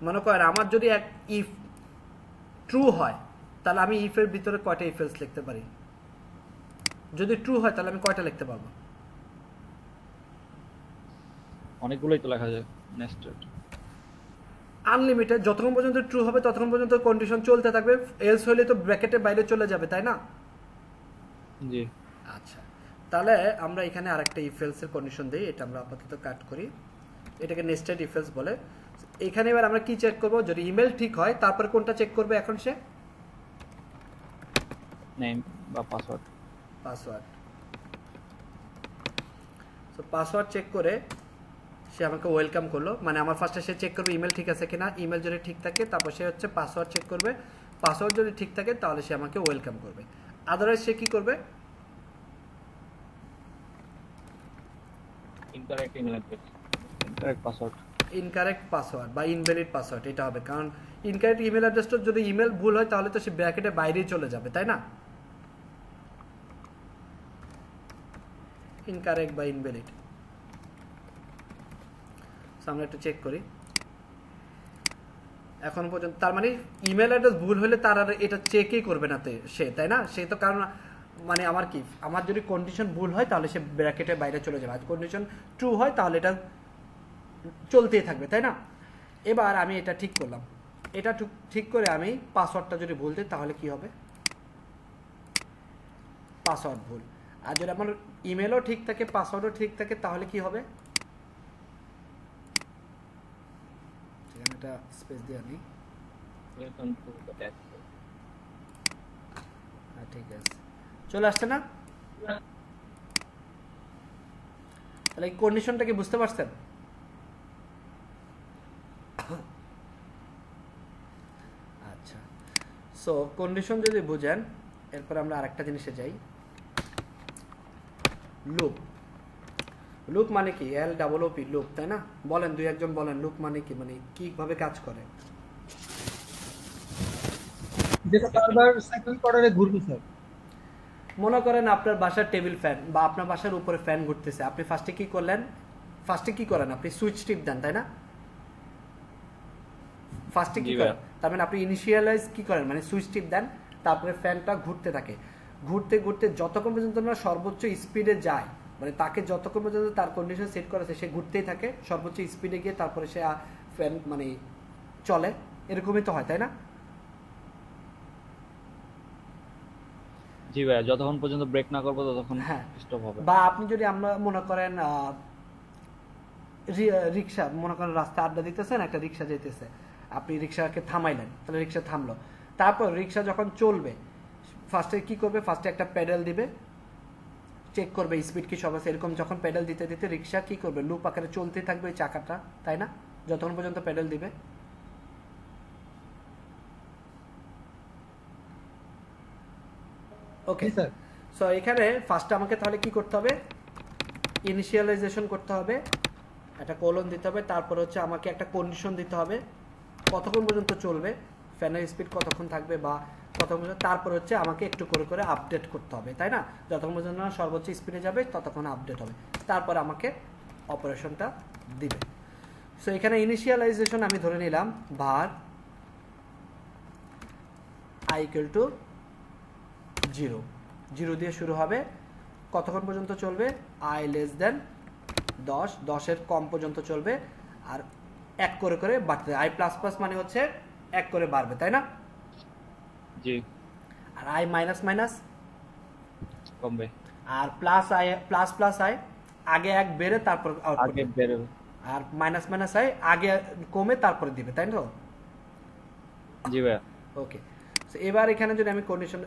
মনে করেন আমার যদি এক ইফ ট্রু হয় তাহলে আমি ইফের ভিতরে কয়টা ইফ এলস লিখতে পারি? যদি ট্রু হয় তাহলে আমি কয়টা লিখতে পারবো? অনেকগুলোই তো লেখা যায়, নেস্টেড, আনলিমিটেড। যতক্ষণ পর্যন্ত ট্রু হবে ততক্ষণ পর্যন্ত কন্ডিশন চলতে থাকবে, এলস হলে তো ব্র্যাকেটের বাইরে চলে যাবে, তাই না? জি। আচ্ছা, তাহলে আমরা এখানে আরেকটা ইফ এলস এর কন্ডিশন দেই, এটা আমরা আপাতত কাট করি, এটাকে নেস্টেড ইফ এলস বলে। এখানে এবার আমরা কি চেক করব, যদি ইমেল ঠিক হয় তারপরে কোনটা চেক করবে এখন সে, নেম বা পাসওয়ার্ড। সো পাসওয়ার্ড চেক করে সে আমাকে ওয়েলকাম করলো, মানে আমার ফার্স্টে সে চেক করবে ইমেল ঠিক আছে কিনা, ইমেল যদি ঠিক থাকে তারপর সে হচ্ছে পাসওয়ার্ড চেক করবে, পাসওয়ার্ড যদি ঠিক থাকে তাহলে সে আমাকে ওয়েলকাম করবে। আদারওয়াইজ সে কি করবে, incorrect email address, incorrect password, incorrect password বা ইনভ্যালিড পাসওয়ার্ড এটা হবে, কারণ ইনকারেক্ট ইমেল অ্যাড্রেসটা যদি ইমেল ভুল হয় তাহলে তো সে ব্র্যাকেটের বাইরেই চলে যাবে, তাই না? ইনকারেক্ট বা ইনভ্যালিড। আমরা একটু চেক করি এখন পর্যন্ত, তার মানে ইমেল অ্যাড্রেস ভুল হলে তার আর এটা চেকই করবে না সে, তাই না? সে তো কারণ মানে আমার কি, আমার যদি কন্ডিশন ভুল হয় তাহলে সে ব্র্যাকেটের বাইরে চলে যাবে, আর কন্ডিশন ট্রু হয় তাহলে এটা চলতেই থাকবে, তাই না? এবার আমি এটা ঠিক করলাম, এটা ঠিক করে আমি পাসওয়ার্ডটা যদি ভুল দিই তাহলে কি হবে, পাসওয়ার্ড ভুল। আর যদি আমার ইমেলও ঠিক থাকে পাসওয়ার্ডও ঠিক থাকে তাহলে কি হবে, সেখানে একটা স্পেস দিয়ে আনি, ঠিক আছে চলে আসছে না? তাহলে এই কন্ডিশনটা কি বুঝতে পারছেন? আচ্ছা, সো কন্ডিশন যদি বুঝেন এরপর আমরা আরেকটা জিনিসে যাই, লুপ। লুপ মানে কি, LOOP লুপ, তাই না? বলেন দুই একজন বলেন লুপ মানে কি, মানে কিভাবে কাজ করে? যেটা বারবার সাইকেল অর্ডারে ঘুরবে স্যার। মনে করেন আপনার বাসার টেবিল ফ্যান বা আপনার বাসার উপরে ফ্যান ঘুরতেছে, আপনি ফার্স্টে কি করলেন, ফার্স্টে কি করেন, আপনি সুইচ টিপ দেন, তাই না? ফার্স্টে কি করেন, তার মানে আপনি ইনিশিয়ালাইজ কি করেন, মানে সুইচ টিপ দেন, তারপরে ফ্যানটা ঘুরতে থাকে, ঘুরতে ঘুরতে যতক্ষণ পর্যন্ত না সর্বোচ্চ স্পিডে যায়, মানে তাকে যতক্ষণ পর্যন্ত তার কন্ডিশন সেট করা আছে সে ঘুরতেই থাকে সর্বোচ্চ স্পিডে গিয়ে, তারপরে সে ফ্যান মানে চলে, এরকমই তো হয়, তাই না? জি ভাই, যতক্ষণ পর্যন্ত ব্রেক না করবো ততক্ষণ হ্যাঁ, স্টপ হবে। বা আপনি যদি আমরা মনে করেন রিক্সা, মনে করেন রাস্তা আড্ডা দিতেছেন, একটা রিক্সা যেতেছে, আপনি রিক্সাকে থামাইলেন, তাহলে রিক্সা থামলো, তারপর রিক্সা যখন চলবে ফার্স্টে কি করবে, ফার্স্টে একটা প্যাডেল দিবে, চেক করবে স্পিড কি সব আছে, এরকম যখন প্যাডেল দিতে দিতে রিক্সা কি করবে, লুপ আকারে চলতে থাকবে ওই চাকাটা, তাই না? যতক্ষণ পর্যন্ত প্যাডেল দিবে। ওকে স্যার, সো এখানে ফার্স্টে আমাকে তাহলে কি করতে হবে, ইনিশিয়ালাইজেশন করতে হবে, একটা কোলন দিতে হবে, তারপর হচ্ছে আমাকে একটা কন্ডিশন দিতে হবে কতক্ষণ পর্যন্ত চলবে, ফ্যানের স্পিড কতক্ষণ থাকবে বা কতক্ষণ পর্যন্ত, তারপর হচ্ছে আমাকে একটু করে করে আপডেট করতে হবে, তাই না? যতক্ষণ পর্যন্ত না সর্বোচ্চ স্পিডে যাবে ততক্ষণ আপডেট হবে, তারপর আমাকে অপারেশনটা দিবে। সো এখানে ইনিশিয়ালাইজেশন আমি ধরে নিলাম var i equal to 0, 0 দিয়ে শুরু হবে, কতক্ষণ পর্যন্ত চলবে, i less than 10, 10-এর কম পর্যন্ত চলবে, আর এক করে করে বাড়তে, i প্লাস প্লাস মানে হচ্ছে এক করে বাড়বে, তাই না? জি। আর i মাইনাস মাইনাস কমবে, আর plus i plus plus i আগে এক বেড়ে তারপর আউটপুট, আগে বেরোবে, আর মাইনাস মাইনাস i আগে কমে তারপরে দিবে, তাই না? জি ভাই। ওকে, সো এবার এখানে যদি আমি কন্ডিশন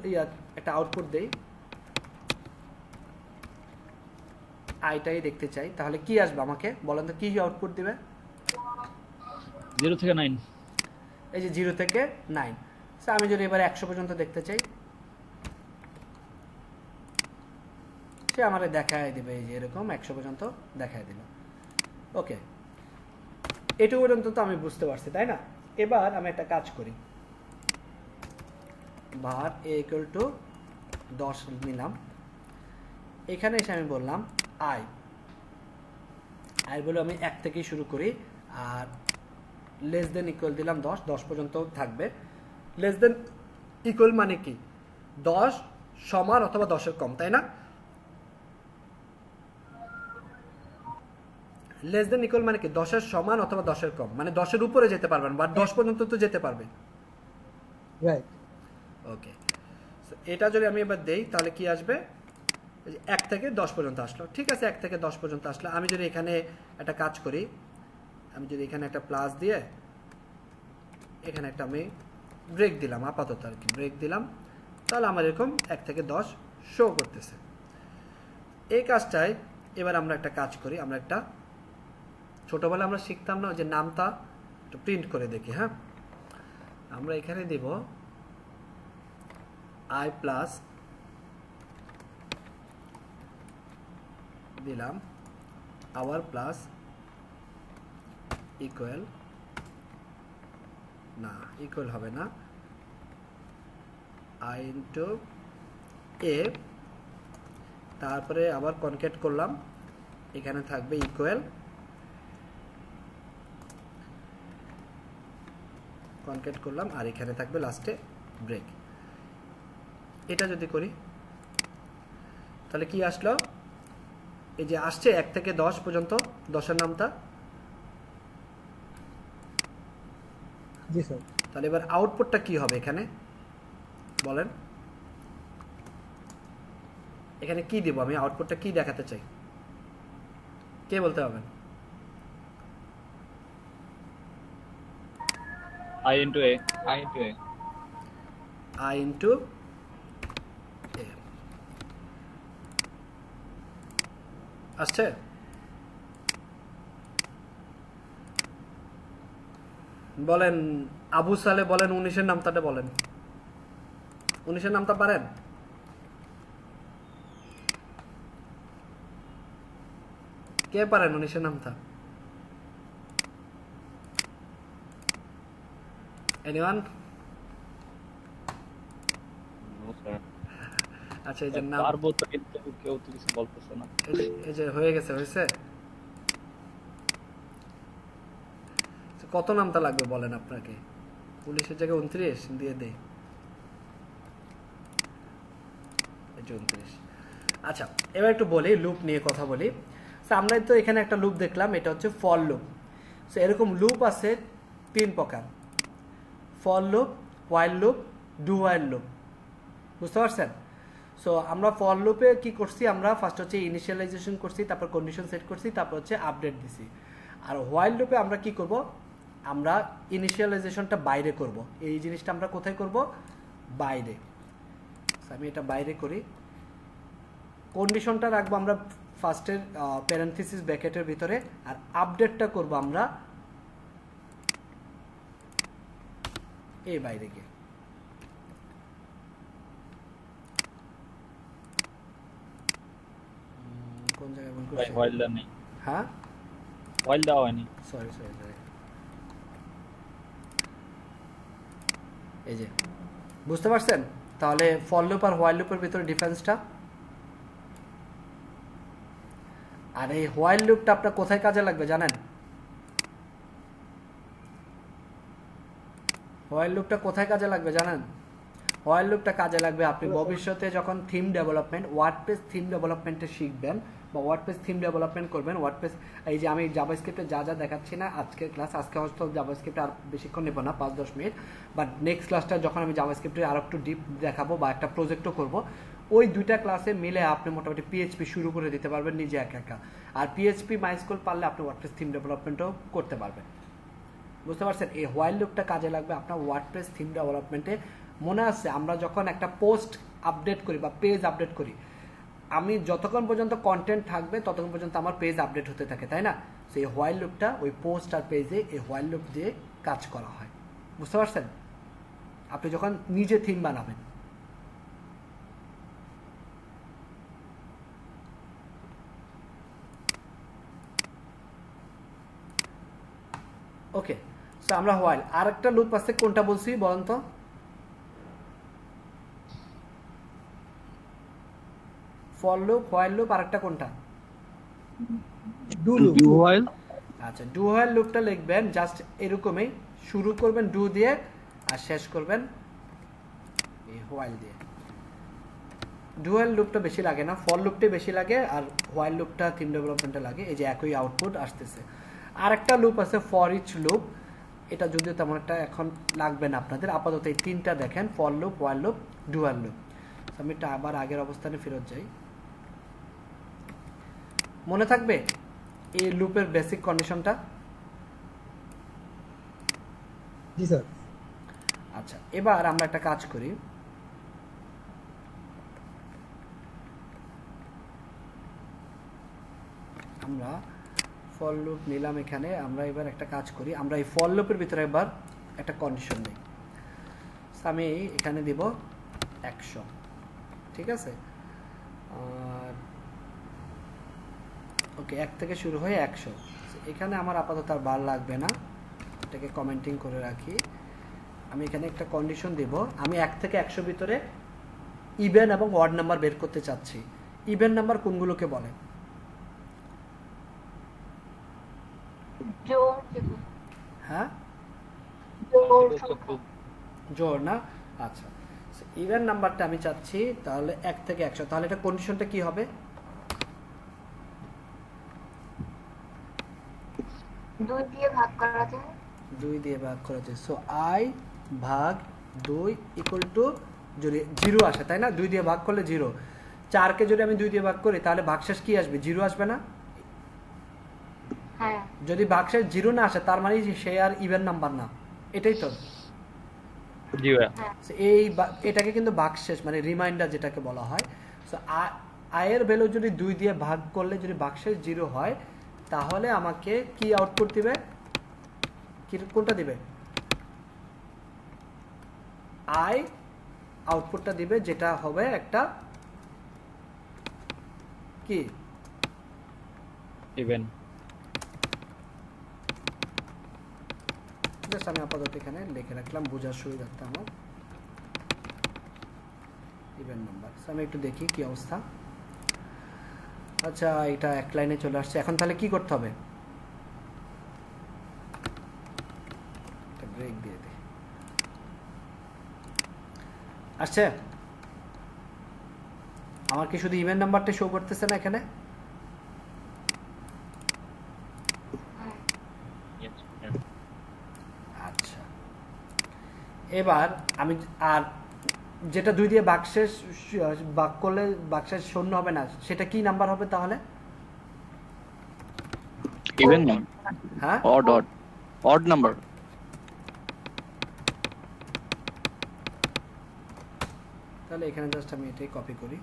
একটা আউটপুট দেই, আইটাই দেখতে চাই, তাহলে কি আসবে আমাকে বলেন তো, কি আউটপুট দিবে? 0 থেকে 9, এই যে 0 থেকে 9। সো আমি যদি এবার 100 পর্যন্ত দেখতে চাই, সে আমারে দেখায় দিবে, এই যে এরকম 100 পর্যন্ত দেখায় দিল। ওকে, এটুকু পর্যন্ত তো আমি বুঝতে পারছি, তাই না? এবার আমি একটা কাজ করি, var a equal to 10 নিলাম, এখানে এসে আমি বললাম i বলে আমি 1 থেকেই শুরু করি, আর লেস দেন ইকুয়াল দিলাম 10, 10 পর্যন্ত থাকবে। লেস দেন ইকুয়াল মানে কি, 10 সমান অথবা 10-এর কম, তাই না? লেস দেন ইকুয়াল মানে কি, 10-এর সমান অথবা 10-এর কম, মানে 10-এর উপরে যেতে পারবেন বা 10 পর্যন্ত তো যেতে পারবে, রাইট। ওকে, এটা যদি আমি এবার দেই তাহলে কি আসবে, 1 থেকে 10 পর্যন্ত আসলো, ঠিক আছে 1 থেকে 10 পর্যন্ত আসলো। আমি যদি এখানে একটা কাজ করি, আমি যদি এখানে একটা প্লাস দিয়ে এখানে একটা আমি ব্রেক দিলাম, আপাতত আর কি ব্রেক দিলাম, তাহলে আমার এরকম 1 থেকে 10 শো করতেছে। এই কাজটাই এবার আমরা একটা কাজ করি, আমরা একটা ছোটবেলা আমরা শিখতাম না যে নামটা একটু প্রিন্ট করে দেখি। হ্যাঁ, আমরা এখানে দেব i প্লাস দিলাম আওয়ার প্লাস ইকুয়াল, না ইকুয়াল হবে না, i ইন্টু এ, তারপরে আবার কনকেট করলাম, এখানে থাকবে ইকুয়াল, কনকেট করলাম, আর এখানে থাকবে লাস্টে ব্রেক। এটা যদি করি তাহলে কি আসলো, এই যে আসছে 1 থেকে 10 পর্যন্ত 10 এর নামটা। জি স্যার। তাহলে এবার আউটপুটটা কি হবে এখানে বলেন, এখানে কি দিব আমি, আউটপুটটা কি দেখাতে চাই, কে বলতে পারবেন? I into A. i into A আসছে। বলেন আবু সালে, বলেন 19-এর নামটাটা বলেন, 19-এর নামটা পারেন? কে পারেন 19-এর নামটা? এনিওয়ান? No, sir. আচ্ছা, এই যে নাম, পারবো তো, কিন্তু কেউ তো কিছু বলতেছে না। এই যে হয়ে গেছে, হয়েছে। কত নামটা লাগবে বলেন আপনাকে? 19-এর জায়গায় 29 দিয়ে দেই, 29। আচ্ছা, এবার একটু বলি লুপ নিয়ে কথা বলি। আমরা তো এখানে একটা লুপ দেখলাম, এটা হচ্ছে ফর লুপ। সো এরকম লুপ আছে 3 প্রকার, for loop, while loop, do while loop, বুঝতে পারছেন? সো আমরা ফর লুপে কি করছি, আমরা ফার্স্ট হচ্ছে ইনিশিয়ালাইজেশন করছি, তারপর কন্ডিশন সেট করছি, তারপর হচ্ছে আপডেট দিছি। আর হোয়াইল লুপে আমরা কি করব, আমরা ইনিশিয়ালাইজেশনটা বাইরে করব। এই জিনিসটা আমরা কোথায় করব, বাইরে। আমি এটা বাইরে করি, কন্ডিশনটা রাখবো আমরা ফার্স্টের প্যারেনথিসিস ব্র্যাকেটের ভিতরে, আর আপডেটটা করব আমরা এই বাইরে গিয়ে। কোন জায়গায় ভুল ভাই করছি? হোয়াইল দেওয়া নেই, হ্যাঁ, হোয়াইল দেওয়া হয়নি। সরি, এই যে বুঝতে পারছেন? তাহলে ফর লুপ আর হোয়াইল লুপের ভিতরে ডিফারেন্সটা। আর এই হোয়াইল লুপটা আপনার কোথায় কাজে লাগবে জানেন? হোয়াইল লুপটা কোথায় কাজে লাগবে জানেন? হোয়াইল লুপটা কাজে লাগবে আপনি ভবিষ্যতে যখন থিম ডেভেলপমেন্ট, ওয়ার্ডপ্রেস থিম ডেভেলপমেন্টে শিখবেন বা ওয়ার্ডপ্রেস থিম ডেভেলপমেন্ট করবেন। ওয়ার্ডপ্রেস, এই যে আমি জাভাস্ক্রিপ্টে যা যা দেখাচ্ছি না আজকের ক্লাস, আজকে হয়তো জাভাস্ক্রিপ্টে আর বেশিক্ষণ নেব না, 5-10 মিনিট, বাট নেক্সট ক্লাসটা যখন আমি জাভাস্ক্রিপ্টে আরো একটু ডিপ দেখাবো বা একটা প্রজেক্টও করব, ওই 2টা ক্লাসে মিলে আপনি মোটামুটি পিএইচপি শুরু করে দিতে পারবেন নিজে একা একা। আর পিএইচপি মাইস্কুল পারলে আপনি ওয়ার্ডপ্রেস থিম ডেভেলপমেন্টও করতে পারবেন, বুঝতে পারছেন? এই হোয়াইল লুপটা কাজে লাগবে আপনার ওয়ার্ডপ্রেস থিম ডেভেলপমেন্টে। মনে আছে আমরা যখন একটা পোস্ট আপডেট করি বা পেজ আপডেট করি, আমি যতক্ষণ পর্যন্ত কন্টেন্ট থাকবে ততক্ষণ পর্যন্ত আমার পেজ আপডেট হতে থাকে, তাই না? সেই হোয়াইল লুপটা ওই পোস্ট আর পেজে এই হোয়াইল লুপ দিয়ে কাজ করা হয়, বুঝতে পারছেন? আপনি যখন নিজে থিম বানাবেন, ওকে। সো আমরা হোয়াইল, আর একটা লুপ আছে, কোনটা বলছি বলেন তো? ফর লুপ, হোয়াইল লুপ, আর একটা কোনটা? Do loop. Do while. আচ্ছা, ডু হোয়াইল লুপটা লিখবেন জাস্ট এরকমই, শুরু করবেন ডু দিয়ে আর শেষ করবেন এই হোয়াইল দিয়ে। ডু হোয়াইল লুপটা বেশি লাগে না, ফর লুপটাই বেশি লাগে, আর হোয়াইল লুপটা থিম ডেভেলপমেন্টে লাগে। এই যে একই আউটপুট আসতেছে। আর একটা লুপ আছে ফর ইচ লুপ, এটা যদিও তেমন একটা এখন লাগবে না আপনাদের, আপাতত এই 3টা দেখেন, for loop, while loop, do while loop. আমি এটা আবার আগের অবস্থানে ফেরত যাই। মনে থাকবে এই লুপের বেসিক কন্ডিশনটা? জি স্যার। আচ্ছা, এবার আমরা একটা কাজ করি, আমরা ফর লুপ নিলাম এখানে। আমরা এবার একটা কাজ করি, আমরা এই ফর লুপের ভিতরে এবার একটা কন্ডিশন দিই। আমি এখানে দিব 100, ঠিক আছে? আর ওকে, 1 থেকে শুরু হয়ে 100। এখানে আমার আপাতত আর বার লাগবে না, এটাকে কমেন্টিং করে রাখি। আমি এখানে একটা কন্ডিশন দেব, আমি 1 থেকে 100 ভিতরে ইভেন এবং অড নাম্বার বের করতে চাচ্ছি। ইভেন নাম্বার কোনগুলোকে বলে? হ্যাঁ, জোড় না? আচ্ছা, ইভেন নাম্বারটা আমি চাচ্ছি তাহলে 1 থেকে 100। তাহলে এটা কন্ডিশনটা কি হবে? 2 দিয়ে ভাগ করা যায়। 2 দিয়ে ভাগ করা যায়। সো i ভাগ 2 ইকুয়াল টু, যদি 0 আসে, তাই না? 2 দিয়ে ভাগ করলে 0। 4 কে যদি আমি 2 দিয়ে ভাগ করি তাহলে ভাগশেষ কি আসবে? 0 আসবে না? হ্যাঁ। যদি ভাগশেষ 0 না আসে তার মানে সে আর ইভেন নাম্বার না, এটাই তো। জি ভাই। এটাকে কিন্তু ভাগশেষ মানে রিমাইন্ডার যেটাকে বলা হয়। সো i এর ভ্যালু যদি 2 দিয়ে ভাগ করলে যদি ভাগশেষ 0 হয় তাহলে আমাকে কি আউটপুট দিবে? কোনটা দিবে? i আউটপুটটা দিবে, যেটা হবে একটা কি ইভেন। জাস্ট আমি আপাতত এখানে লিখে রাখলাম বোঝার সুবিধার্থে আমার ইভেন নাম্বার। আমি একটু দেখি কি অবস্থা। আচ্ছা, এটা এক লাইনে চলে আসছে। এখন তাহলে কি করতে হবে? একটা ব্রেক দিয়ে দিই। আসছে? আমার কি শুধু ইভেন নাম্বারটা শো করতেছে না এখানে? আচ্ছা, এবার আমি আর যেটা 2 দিয়ে ভাগশেষ ভাগ করলে ভাগশেষ 0 হবে না, সেটা কি নাম্বার হবে তাহলে? ইভেন না, হ্যাঁ, অড নাম্বার। তাহলে এখানে জাস্ট আমি এটাই কপি করি।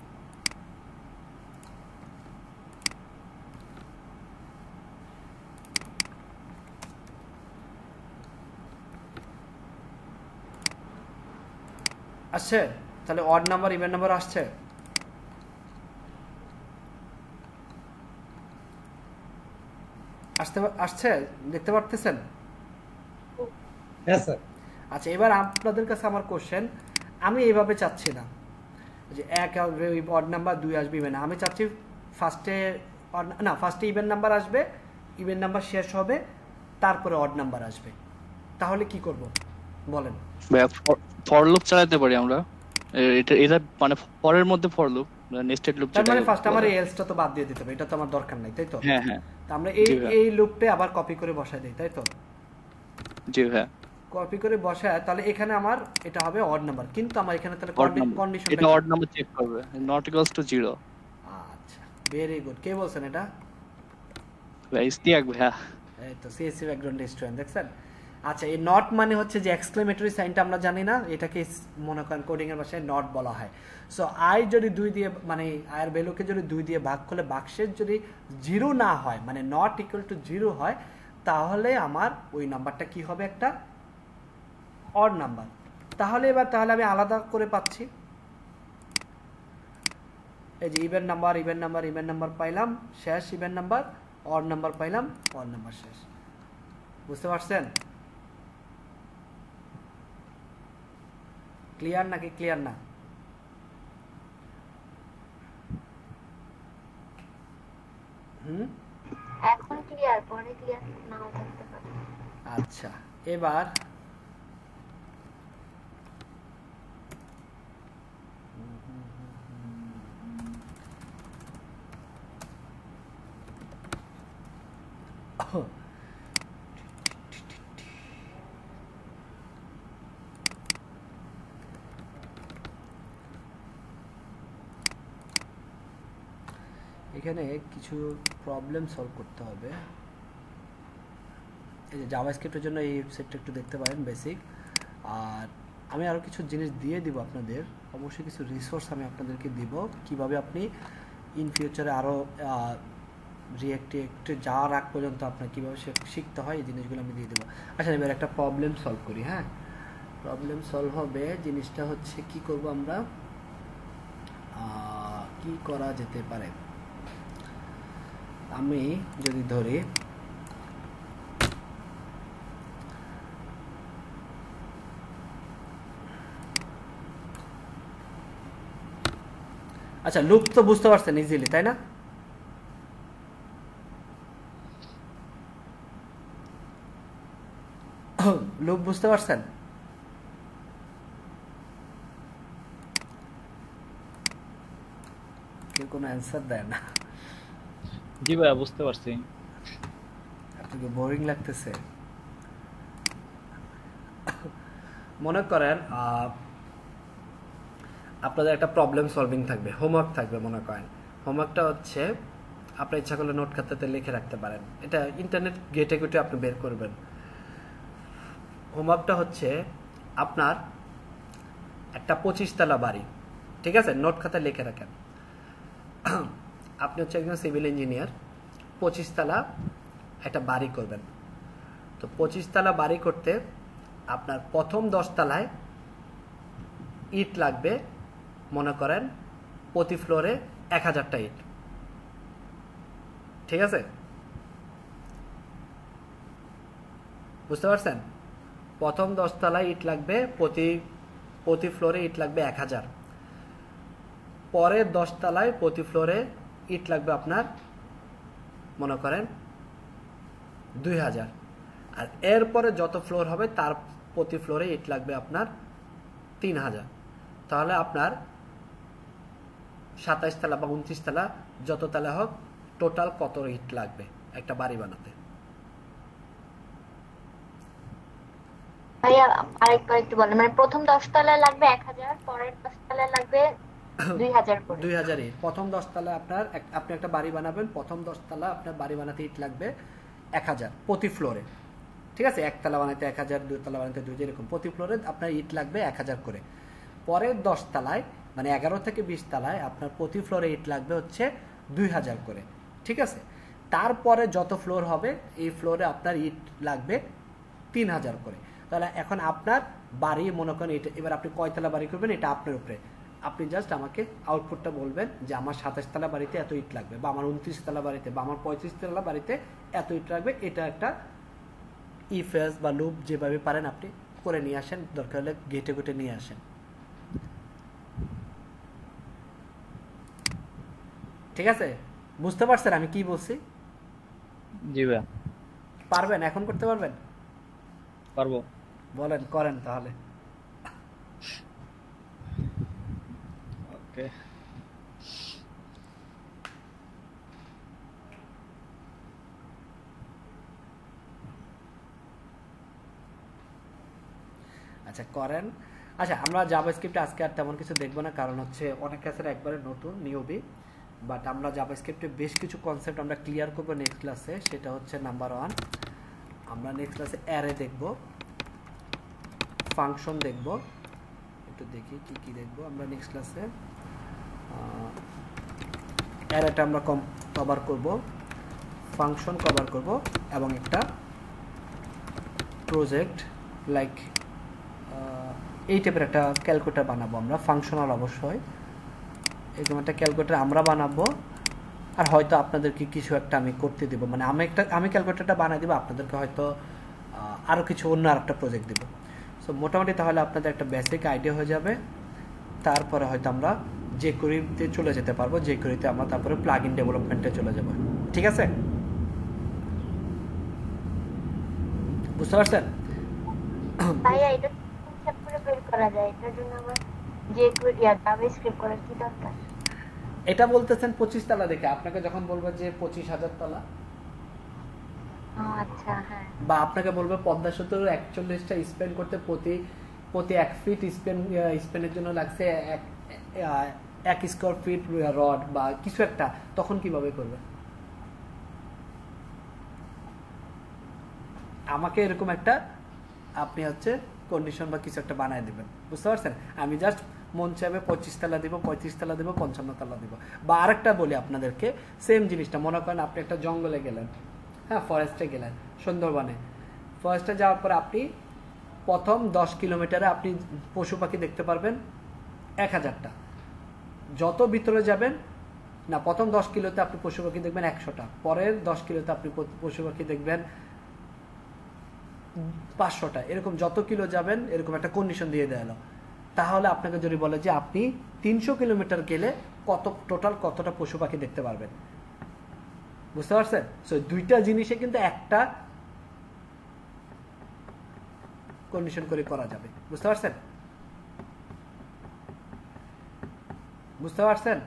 আসছে? তাহলে অড নাম্বার ইভেন নাম্বার আসছে? আসছে, দেখতে পারতেছেন? হ্যাঁ স্যার। আচ্ছা, এবার আপনাদের কাছে আমার কোশ্চেন, আমি এইভাবে চাচ্ছি না যে 1 আসবে অড নাম্বার, 2 আসবে ইভেন। আমি চাচ্ছি ফার্স্টে ইভেন নাম্বার আসবে, ইভেন নাম্বার শেষ হবে, তারপরে অড নাম্বার আসবে। তাহলে কি করব বলেন? ফর লুপ চালাতে পারি আমরা। এটা মানে ফরের মধ্যে ফর লুপ, নেস্টেড লুপ। তার মানে ফার্স্ট আমার এই এলসটা তো বাদ দিয়ে দিতে হবে, এটা তো আমার দরকার নাই, তাই তো? হ্যাঁ হ্যাঁ, তো আমরা এই লুপটা আবার কপি করে বসাই দেই, তাই তো? জি হ্যাঁ, কপি করে বসায় তাহলে এখানে আমার এটা হবে অড নাম্বার, কিন্তু আমার এখানে তাহলে কন্ডিশন এটা অড নাম্বার চেক করবে, নট ইকুয়ালস টু 0। আচ্ছা, ভেরি গুড। কে বলছেন এটা? ইস্তিয়াক ভাই। এই তো সিএসসি ব্যাকগ্রাউন্ড স্টুডেন্ট, দেখছেন? আচ্ছা, এই নট মানে হচ্ছে যে এক্সক্লেমেটরি সাইনটা আমরা জানি না, এটাকে মনে করেন কোডিং এর ভাষায় নট বলা হয়। সো আই যদি 2 দিয়ে মানে আই এর ভ্যালুকে যদি 2 দিয়ে ভাগ করলে ভাগশেষ যদি 0 না হয়, মানে নট ইকুয়াল টু 0 হয়, তাহলে আমার ওই নাম্বারটা কি হবে? একটা অড নাম্বার। তাহলে আমি আলাদা করে পাচ্ছি, এই যে ইভেন নাম্বার পাইলাম শেষ, ইভেন নাম্বার, অড নাম্বার পাইলাম, অড নাম্বার শেষ। বুঝতে পারছেন? ক্লিয়ার নাকি ক্লিয়ার না? এখন ক্লিয়ার, পরে ক্লিয়ার নাও থাকতে পারে। আচ্ছা, এবার এখানে কিছু প্রবলেম সলভ করতে হবে। এই যে জাভাস্ক্রিপ্টের জন্য এই ওয়েবসাইটটা একটু দেখতে পারেন বেসিক। আর আমি আরও কিছু জিনিস দিয়ে দিব আপনাদের, অবশ্যই কিছু রিসোর্স আমি আপনাদেরকে দিব কিভাবে আপনি ইন ফিউচারে আরও রিয়েক্টে যাওয়ার আগ পর্যন্ত আপনার কীভাবে শিখতে হয় এই জিনিসগুলো আমি দিয়ে দেবো। আচ্ছা এবার একটা প্রবলেম সলভ করি। হ্যাঁ, প্রবলেম সলভ হবে, জিনিসটা হচ্ছে কি করব আমরা, কি করা যেতে পারে। আমি যদি ধরি আচ্ছা লুপ তো বুঝতে পারছেন ইজিলি, তাই না? লুপ বুঝতে পারছেন? কেউ কোনো অ্যান্সার দেয় না। জি ভাইয়া বুঝতে পারছি। আপনাকে বোরিং লাগতেছে? মনে করেন আপনাদের একটা প্রবলেম সলভিং থাকবে, হোমওয়ার্ক থাকবে। মনে করেন হোমওয়ার্কটা হচ্ছে আপনার ইচ্ছা করলে নোট খাতাতে লিখে রাখতে পারেন, এটা ইন্টারনেট ঘেটে ঘুটে আপনি বের করবেন। হোমওয়ার্কটা হচ্ছে আপনার একটা 25 তলা বাড়ি, ঠিক আছে? নোট খাতায় লিখে রাখেন আপনি হচ্ছে একজন সিভিল ইঞ্জিনিয়ার, 25 তলা একটা বাড়ি করবেন। তো 25 তলা বাড়ি করতে আপনার প্রথম 10 তলায় ইট লাগবে, মনে করেন প্রতি ফ্লোরে 1000টা ইট, ঠিক আছে? বুঝতে পারছেন? প্রথম 10 তলায় ইট লাগবে, প্রতি ফ্লোরে ইট লাগবে 1000। পরের 10 তলায় প্রতি ফ্লোরে ইট লাগবে আপনার মনে করেন 2000। আর এরপরে যত ফ্লোর হবে তার প্রতি ফ্লোরে ইট লাগবে আপনার 3000। তাহলে আপনার 27 তলা বা 29 তলা যত তলা হোক টোটাল কত ইট লাগবে একটা বাড়ি বানাতে? ভাইয়া আরেকবার একটু বলেন, মানে প্রথম 10 তলায় লাগবে 1000, পরের 10 তলায় লাগবে 2000 করে। 2000 ইট। প্রথম 10 তলা আপনি একটা বাড়ি বানাবেন, প্রথম 10 তলা আপনার বাড়ি বানাতে ইট লাগবে 1000 প্রতি ফ্লোরে, ঠিক আছে? একতলা বানাতে 1000, 2 তলা বানাতে 2000, এরকম প্রতি ফ্লোরে আপনার ইট লাগবে 1000 করে। পরের 10 তলায় মানে 11 থেকে 20 তলায় আপনার প্রতি ফ্লোরে ইট লাগবে হচ্ছে 2000 করে, ঠিক আছে? তারপরে যত ফ্লোর হবে এই ফ্লোরে আপনার ইট লাগবে 3000 করে। তাহলে এখন আপনার বাড়ি মনে করেন এটা, এবার আপনি কয়তলা বাড়ি করবেন এটা আপনার উপরে। আপনি জাস্ট আমাকে আউটপুটটা বলবেন যে আমার 27 তলা বাড়িতে এত ইট লাগবে, বা আমার 29 তলা বাড়িতে, বা আমার 35 তলা বাড়িতে এত ইট লাগবে। এটা একটা ইফ এলস বা লুপ যেভাবে পারেন আপনি করে নিয়ে আসেন, দরকার হলে ঘেটে ঘুটে নিয়ে আসেন, ঠিক আছে? বুঝতে পারছেন আমি কি বলছি? জি ভাইয়া পারবেন? এখন করতে পারবেন? পারবো। বলেন, করেন তাহলে। ওকে, আচ্ছা করেন। আচ্ছা আমরা জাভাস্ক্রিপ্টে আজকে আর তেমন কিছু দেখবো না, কারণ হচ্ছে অনেক ক্ষেত্রে একবারে নতুন নিউবি। বাট আমরা জাভাস্ক্রিপ্টে বেশ কিছু কনসেপ্ট আমরা ক্লিয়ার করবো নেক্সট ক্লাসে। সেটা হচ্ছে নাম্বার 1, আমরা নেক্সট ক্লাসে অ্যারে দেখব, ফাংশন দেখব, একটু দেখি কি কি দেখব আমরা নেক্সট ক্লাসে। অ্যারেটা আমরা কভার করব, ফাংশন কভার করব, এবং একটা প্রজেক্ট লাইক এই টাইপের একটা ক্যালকুলেটর বানাবো আমরা, ফাংশনাল অবশ্যই। এরকম একটা ক্যালকুলেটর আমরা বানাবো, আর হয়তো আপনাদেরকে কিছু একটা আমি করতে দেবো, মানে আমি ক্যালকুলেটরটা বানিয়ে দেবো, আপনাদেরকে হয়তো আরও কিছু অন্য আরেকটা প্রজেক্ট দেবো। সো মোটামুটি তাহলে আপনাদের একটা বেসিক আইডিয়া হয়ে যাবে। তারপরে হয়তো আমরা jQueryতে চলে যেতে পারবো, jQueryতে আমরা তারপরে প্লাগ ইন ডেভেলপমেন্টে চলে যাব, ঠিক আছে? বুঝতে পারছেন? ভাইয়া এটা হিসাব করে বের করা যায়, এটার জন্য আমার জাভাস্ক্রিপ্ট করার কি দরকার? এটা বলতেছেন 25 তলা দেখে, আপনাকে যখন বলবো যে 25,000 তলা, আচ্ছা হ্যাঁ, বা আপনাকে বলবো পদ্মা সেতুর 41টা স্পেন করতে প্রতি 1 ফিট স্পেনের জন্য লাগছে 1 স্কয়ার ফিট রড বা কিছু একটা, তখন কিভাবে করবে? আমাকে এরকম একটা আপনি হচ্ছে কন্ডিশন বা কিছু একটা বানায় দিবেন, বুঝতে পারছেন? আমি জাস্ট মন চাইবে 25 তলা দিব, 35 তলা দিব, 55 তলা দিব। বা আরেকটা বলি আপনাদেরকে, সেম জিনিসটা মনে করেন আপনি একটা জঙ্গলে গেলেন, হ্যাঁ, ফরেস্টে গেলেন, সুন্দরবনে। ফরেস্টে যাওয়ার পরে আপনি প্রথম 10 কিলোমিটারে আপনি পশু পাখি দেখতে পারবেন 1000টা। যত ভিতরে যাবেন না, প্রথম 10 কিলোতে আপনি পশু পাখি দেখবেন 100টা, পরের 10 কিলোতে আপনি পশু পাখি দেখবেন 500টা, এরকম যত কিলো যাবেন এরকম একটা কন্ডিশন দিয়ে দেওয়া হলো। তাহলে আপনাকে যদি বলে যে আপনি 300 কিলোমিটার গেলে টোটাল কতটা পশু পাখি দেখতে পারবেন, বুঝতে পারছেন? সো দুইটা জিনিসে কিন্তু একটা কন্ডিশন করে করা যাবে, বুঝতে পারছেন? বুঝতে পারছেন?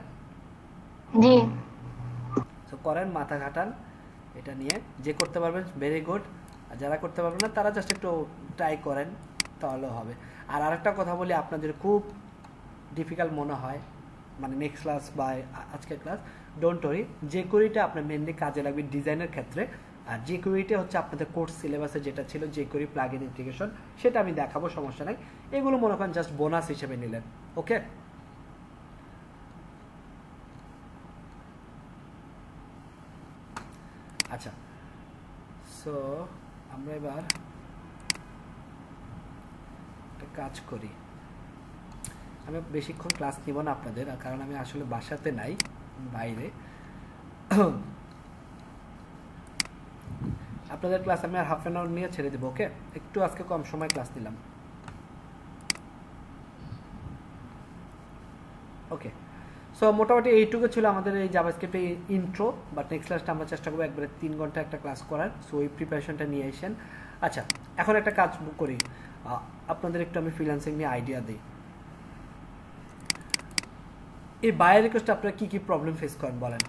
জি। তো করেন, মাথা ঘাটান এটা নিয়ে। যে করতে পারবেন ভেরি গুড, আর যারা করতে পারবেন না তারা জাস্ট একটু ট্রাই করেন, তাহলে হবে। আর আরেকটা কথা বলি, আপনাদের খুব ডিফিকাল্ট মনে হয় মানে নেক্সট ক্লাস বা আজকের ক্লাস, ডোন্ট ওয়ারি, যে কোয়েরিটা আপনার মেনলি কাজে লাগবে ডিজাইনের ক্ষেত্রে। আর যে কোয়েরিটা হচ্ছে আপনাদের কোর্স সিলেবাসে যেটা ছিল যে কোয়েরি প্লাগ ইন ইন্টিগ্রেশন, সেটা আমি দেখাবো, সমস্যা নাই। এগুলো মনে করেন জাস্ট বোনাস হিসেবে নিলেন, ওকে? আচ্ছা, সো আমরা এবার একটা কাজ করি। আমি বেশিক্ষণ ক্লাস নিব না আপনাদের, কারণ আমি আসলে বাসাতে নাই, বাইরে। আপনাদের ক্লাস আমি আর হাফ অ্যান আওয়ার নিয়ে ছেড়ে দেবো, ওকে? একটু আজকে কম সময় ক্লাস নিলাম, ওকে? সো মোটামুটি এইটুকু ছিল আমাদের এই জাভাস্ক্রিপ্টের ইন্ট্রো। বাট নেক্সট ক্লাসটা আমরা চেষ্টা করবো একবারে 3 ঘন্টা একটা ক্লাস করার। সো ওই প্রিপারেশনটা নিয়ে আসেন। আচ্ছা, এখন একটা কাজ করি, আপনাদের একটু আমি ফ্রিল্যান্সিং নিয়ে আইডিয়া দিই। এই বায়ার রিকোয়েস্টে আপনারা কি কি প্রবলেম ফেস করেন বলেন?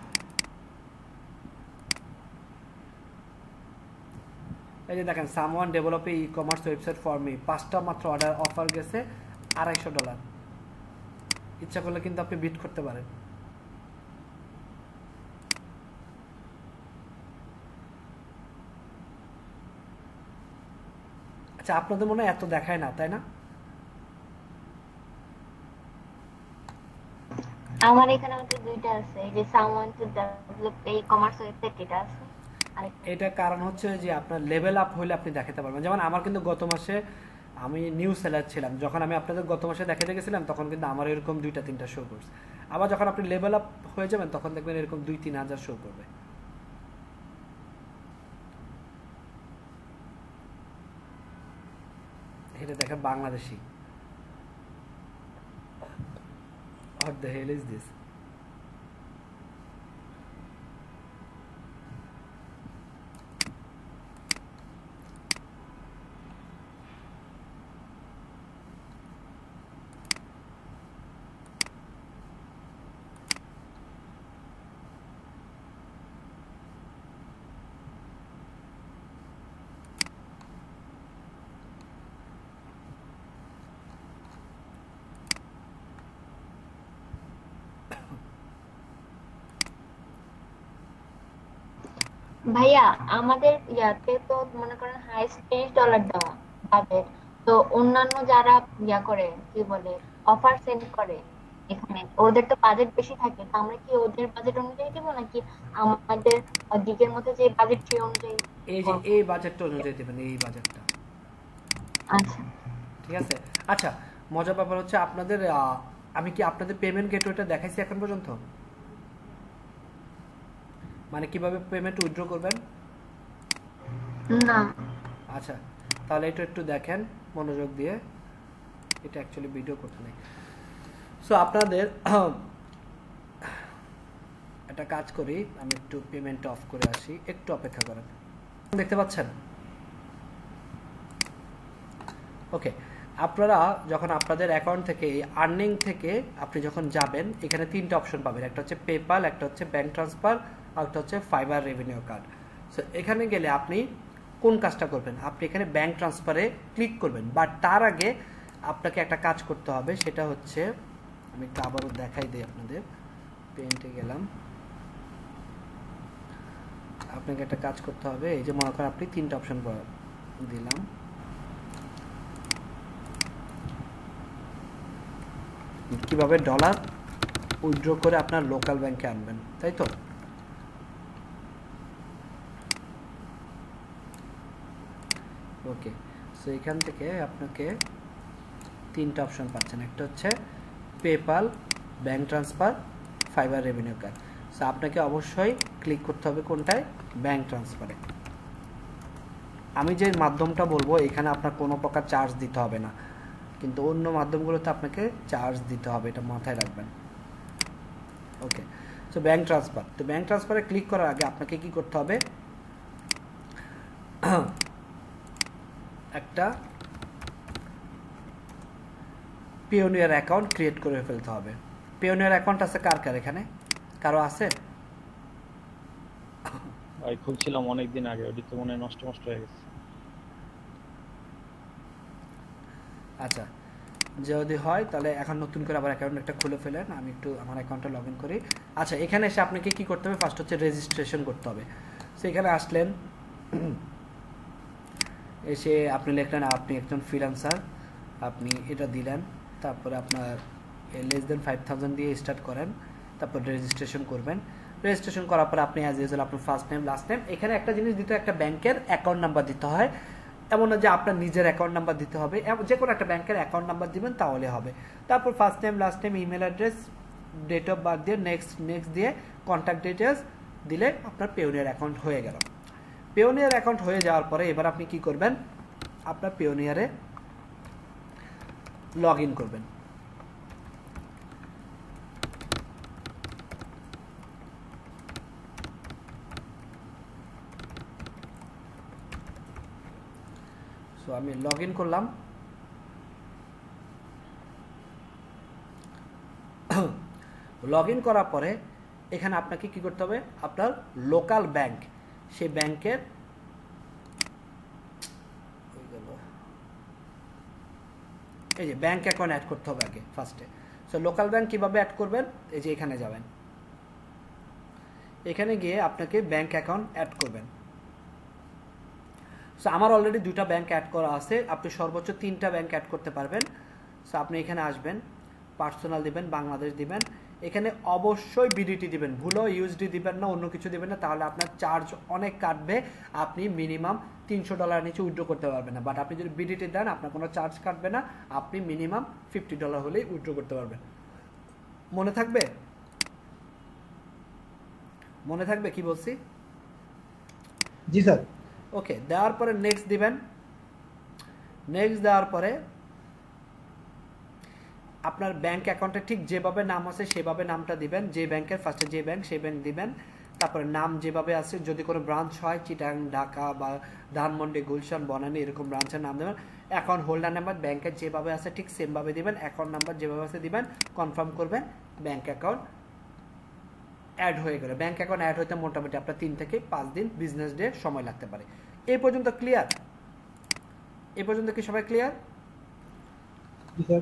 এই যে দেখেন, someone develop e commerce website for me, 5টা মাত্র অর্ডার অফার গেছে $250। ইচ্ছা করলে কিন্তু আপনি বিট করতে পারেন। আচ্ছা, আপনাদের মনে হয় এত দেখায় না, তাই না? আমার এখানে হচ্ছে দুইটা আছে, এই যে সামওয়ান টু ডেভেলপ এই কমার্স ওয়েবসাইট, এটা আছে। আর এটা কারণ হচ্ছে যে আপনার লেভেল আপ হলে আপনি দেখাতে পারবেন। যেমন আমার কিন্তু গত মাসে আমি নিউ সেলার ছিলাম, যখন আমি আপনাদের গত মাসে দেখাতে গেছিলাম তখন কিন্তু আমার এরকম 2-3টা শো করছে। আবার যখন আপনি লেভেল আপ হয়ে যাবেন তখন দেখবেন এরকম 2-3 হাজার শো করবে। এটা দেখেন Bangladeshi, what the hell is this? ভাইয়া আমাদের ইয়াতে তো মনে করেন হাইস্ট $30 দেওয়া বাজেট, তো অন্যান্য যারা ইয়া করে কি বলে অফার সেন্ড করে এখানে, ওদের তো বাজেট বেশি থাকে, তো আমরা কি ওদের বাজেট অনুযায়ী দিব নাকি আমাদের দিকের মধ্যে যে বাজেট সেই অনুযায়ী? এই যে এই বাজেটটা অনুযায়ী দেবেন, এই বাজেটটা, আচ্ছা ঠিক আছে? আচ্ছা, মজার ব্যাপার হচ্ছে আপনাদের আমি কি আপনাদের পেমেন্ট গেটওয়েটা দেখাইছি এখন পর্যন্ত? মানে কিভাবে পেমেন্ট উইথড্র করবেন? না। আচ্ছা, তাহলে এটা একটু দেখেন মনোযোগ দিয়ে, এটা অ্যাকচুয়ালি ভিডিও করতে নেই। সো আপনাদের একটা কাজ করি, আমি একটু পেমেন্ট অফ করে আসি, একটু অপেক্ষা করেন। দেখতে পাচ্ছেন? ওকে, আপনারা যখন আপনাদের অ্যাকাউন্ট থেকে আর্নিং থেকে আপনি যখন যাবেন, এখানে 3টা অপশন পাবেন, একটা হচ্ছে পেপাল, একটা হচ্ছে ব্যাংক ট্রান্সফার, আর একটা হচ্ছে ফাইবার রেভিনিউ কার্ড। সো এখানে গেলে আপনি কোন কাজটা করবেন? আপনি এখানে ব্যাংক ট্রান্সফারে ক্লিক করবেন, বাট তার আগে আপনাকে একটা কাজ করতে হবে, সেটা হচ্ছে আমি একটু আবারও দেখাই দিই আপনাদের। পেন্টে গেলাম, আপনাকে একটা কাজ করতে হবে। এই যে মনে করেন আপনি 3টা অপশন দিলাম, কিভাবে ডলার উইথড্র করে আপনার লোকাল ব্যাংকে আনবেন, তাই তো? ওকে, সো এখান থেকে আপনাকে 3টা অপশন পাচ্ছেন। একটা হচ্ছে PayPal, bank transfer, fibre revenue card. So আপনাকে অবশ্যই ক্লিক করতে হবে কোনটায়? ব্যাংক ট্রান্সফারে। আমি যে মাধ্যমটা বলবো এখানে আপনার কোনো প্রকার চার্জ দিতে হবে না, কিন্তু অন্য মাধ্যমগুলোতে আপনাকে চার্জ দিতে হবে, এটা মাথায় রাখবেন। ওকে, সো ব্যাংক ট্রান্সফার। তো ব্যাংক ট্রান্সফারে ক্লিক করার আগে আপনাকে কি করতে হবে? একটা পিওনিয়ার অ্যাকাউন্ট ক্রিয়েট করে ফেলতে হবে। পিওনিয়ার অ্যাকাউন্ট আছে কার কার এখানে? কারো আছে? ভাই খুলছিলাম অনেকদিন আগে, ওটি তো মনে হয় নষ্ট হয়ে গেছে। আচ্ছা, যদি হয় তাহলে এখন নতুন করে আবার অ্যাকাউন্ট একটা খুলে ফেলেন। আমি একটু আমার অ্যাকাউন্টটা লগ ইন করি। আচ্ছা, এখানে এসে আপনাকে কি করতে হবে? ফার্স্ট হচ্ছে রেজিস্ট্রেশন করতে হবে। সো এখানে আসলেন, এসে আপনি লিখলেন আপনি একজন ফ্রিল্যান্সার, আপনি এটা দিলেন। তারপরে আপনার <5,000 দিয়ে স্টার্ট করেন, তারপর রেজিস্ট্রেশন করবেন। রেজিস্ট্রেশন করার পর আপনি অ্যাজ ইউজুয়াল আপনার ফার্স্ট নেম, লাস্ট নেম। এখানে একটা জিনিস দিতে, একটা ব্যাংকের অ্যাকাউন্ট নাম্বার দিতে হয়। এমন না যে আপনার নিজের অ্যাকাউন্ট নাম্বার দিতে হবে, যে কোনো একটা ব্যাংকের অ্যাকাউন্ট নাম্বার দিবেন তাহলে হবে। তারপর first name, last name, email address, date of birth দিয়ে নেক্সট দিয়ে কন্ট্যাক্ট ডিটেলস দিলে আপনার পেওনিয়ার অ্যাকাউন্ট হয়ে গেল। পেওনিয়ার অ্যাকাউন্ট হয়ে যাওয়ার পরে এবার আপনি কি করবেন? আপনার পেওনিয়ারে লগ ইন করবেন। সো আমি লগ ইন করলাম। লগ ইন করার পরে এখানে আপনাকে কি করতে হবে? আপনার লোকাল ব্যাংক, সেই ব্যাংকের এই যে ব্যাংক অ্যাকাউন্ট অ্যাড করতে হবে আগে ফার্স্টে। সো লোকাল ব্যাংক কিভাবে অ্যাড করবেন? এই যে এখানে যাবেন, এখানে গিয়ে আপনাকে ব্যাংক অ্যাকাউন্ট অ্যাড করবেন। সো আমার অলরেডি 2টা ব্যাংক অ্যাড করা আছে, আপনি সর্বোচ্চ 3টা ব্যাংক অ্যাড করতে পারবেন। সো আপনি এখানে আসবেন, পার্সোনাল দিবেন, বাংলাদেশ দিবেন। এখানে অবশ্যই বিডিটি দিবেন, ভুলও ইউএসডি দিবেন না, অন্য কিছু দিবেন না, তাহলে আপনার চার্জ অনেক কাটবে। আপনি মিনিমাম $300 নিচে উইথড্র করতে পারবেন না। বাট আপনি যদি বিডিটি দেন আপনার কোনো চার্জ কাটবে না, আপনি মিনিমাম $50 হলেই উইথড্র করতে পারবেন। মনে থাকবে? মনে থাকবে কি বলছি? জি স্যার। ওকে, দেওয়ার পরে নেক্সট দিবেন। নেক্সট দেওয়ার পরে আপনার ব্যাংক অ্যাকাউন্টে ঠিক যেভাবে নাম আছে সেভাবে নামটা দিবেন। যে ব্যাংকের ফার্স্টে যে ব্যাংক, সেই ব্যাংক দিবেন। তারপরে নাম যেভাবে আছে, যদি কোনো ব্রাঞ্চ হয় চিটাং, ঢাকা বা ধানমন্ডি, গুলশান, বনানী এরকম ব্রাঞ্চের নাম দেবেন। অ্যাকাউন্ট হোল্ডার নাম্বার ব্যাংকের যেভাবে আছে ঠিক সেমভাবে দিবেন। অ্যাকাউন্ট নাম্বার যেভাবে আছে দিবেন, কনফার্ম করবেন। ব্যাংক অ্যাকাউন্ট অ্যাড হয়ে গেলে, ব্যাংক অ্যাকাউন্ট অ্যাড হতে মোটামুটি আপনার 3 থেকে 5 দিন বিজনেস ডে সময় লাগতে পারে। এই পর্যন্ত ক্লিয়ার? এই পর্যন্ত কি সবাই ক্লিয়ার? জি স্যার।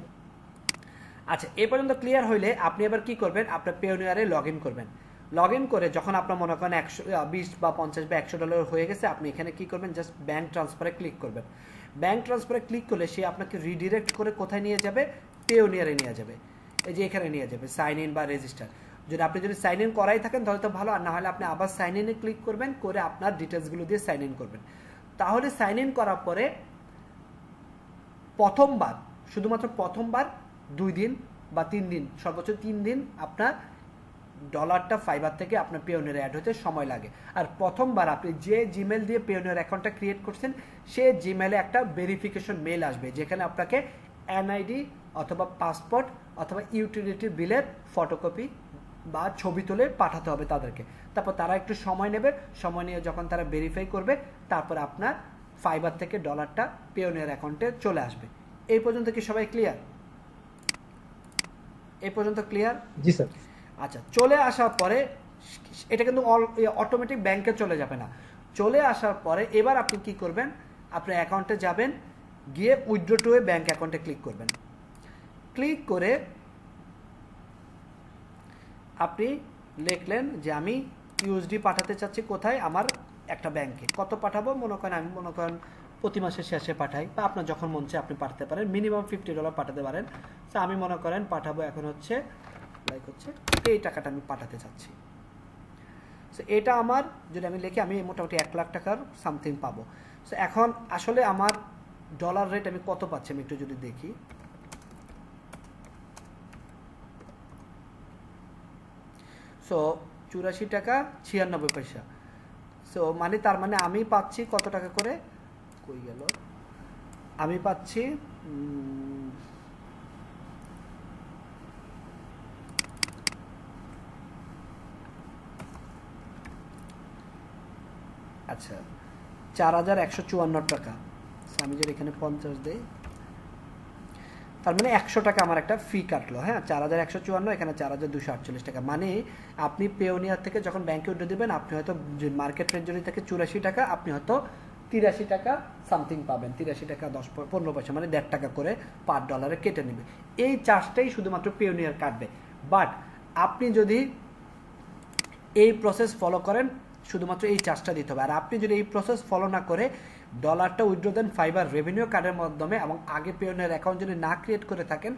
আচ্ছা, এই পর্যন্ত ক্লিয়ার হইলে আপনি এবার কি করবেন? আপনার পেওনিয়ারে লগ ইন করবেন। লগ ইন করে যখন আপনার মনে করেন 120 বা 50 বা $100 হয়ে গেছে, আপনি এখানে কি করবেন? জাস্ট ব্যাংক ট্রান্সফারে ক্লিক করবেন। ব্যাংক ট্রান্সফারে ক্লিক করলে সে আপনাকে রিডিরেক্ট করে কোথায় নিয়ে যাবে? পেওনিয়ারে নিয়ে যাবে। এই যে এখানে নিয়ে যাবে, সাইন ইন বা রেজিস্টার। আপনি যদি সাইন ইন করাই থাকেন তাহলে তো ভালো, আর না হলে আপনি আবার সাইন ইনে ক্লিক করবেন, করে আপনার ডিটেলসগুলো দিয়ে সাইন ইন করবেন। তাহলে সাইন ইন করার পরে প্রথমবার, শুধুমাত্র প্রথমবার 2 দিন বা 3 দিন, সর্বোচ্চ 3 দিন আপনার ডলারটা ফাইবার থেকে আপনার পেওনিয়ারে অ্যাড হতে সময় লাগে। আর প্রথমবার আপনি যে জিমেল দিয়ে পেওনিয়ার অ্যাকাউন্টটা ক্রিয়েট করছেন সে জিমেলে একটা ভেরিফিকেশন মেল আসবে, যেখানে আপনাকে এনআইডি অথবা পাসপোর্ট অথবা ইউটিলিটি বিলের ফটোকপি বা ছবি তুলে পাঠাতে হবে তাদেরকে। তারপর তারা একটু সময় নেবে, সময় নিয়ে যখন তারা ভেরিফাই করবে তারপর আপনার ফাইবার থেকে ডলারটা পেওনিয়ার অ্যাকাউন্টে চলে আসবে। এই পর্যন্ত কি সবাই ক্লিয়ার? এই পর্যন্ত ক্লিয়ার? জি স্যার। আচ্ছা, চলে আসার পরে এটা কিন্তু অটোমেটিক ব্যাংকে চলে যাবে না। চলে আসার পরে এবার আপনি কি করবেন? আপনার অ্যাকাউন্টে যাবেন, গিয়ে উইথড্র টু এ ব্যাংক অ্যাকাউন্টে ক্লিক করবেন। ক্লিক করে আপনি লিখলেন যে আমি ইউএসডি পাঠাতে চাচ্ছি কোথায়, আমার একটা ব্যাংকে। কত পাঠাবো, মনে করেন আমি মনে করেন প্রতি মাসের শেষে পাঠাই, বা আপনার যখন মন চায় আপনি পাঠাতে পারেন, মিনিমাম $50 পাঠাতে পারেন। তো আমি মনে করেন পাঠাবো এখন হচ্ছে লাইক হচ্ছে এই টাকাটা আমি পাঠাতে চাচ্ছি। সো এটা আমার যদি আমি লিখি, আমি মোটামুটি 1 লাখ টাকার সামথিং পাবো। সো এখন আসলে আমার ডলার রেট আমি কত পাচ্ছি আমি একটু যদি দেখি। সো 84 টাকা 96 পয়সা। সো মানে তার মানে আমি পাচ্ছি কত টাকা করে, কই গেল, আমি পাচ্ছি আচ্ছা 4154 টাকা। আমি যদি এখানে 50 দেই, তার মানে 100 টাকা আমার একটা ফি কাটলো। হ্যাঁ, 4154, এখানে 4248 টাকা। মানে আপনি পেওনিয়ার থেকে যখন ব্যাংকে উঠে দেবেন, আপনি হয়তো মার্কেট রেট যদি থাকে 84 টাকা, আপনি হয়তো 83 টাকা সামথিং পাবেন, 83 টাকা 15 পয়সা, মানে 1.5 টাকা করে পার ডলারে কেটে নেবে। এই চার্জটাই শুধুমাত্র পেওনিয়ার কাটবে। বাট আপনি যদি এই প্রসেস ফলো করেন, শুধুমাত্র এই চার্জটা দিতে হবে। আর আপনি যদি এই প্রসেস ফলো না করে ডলারটা উইথড্র দেন ফাইবার রেভিনিউ কার্ডের মাধ্যমে, এবং আগে পেওনিয়ার অ্যাকাউন্ট যদি না ক্রিয়েট করে থাকেন,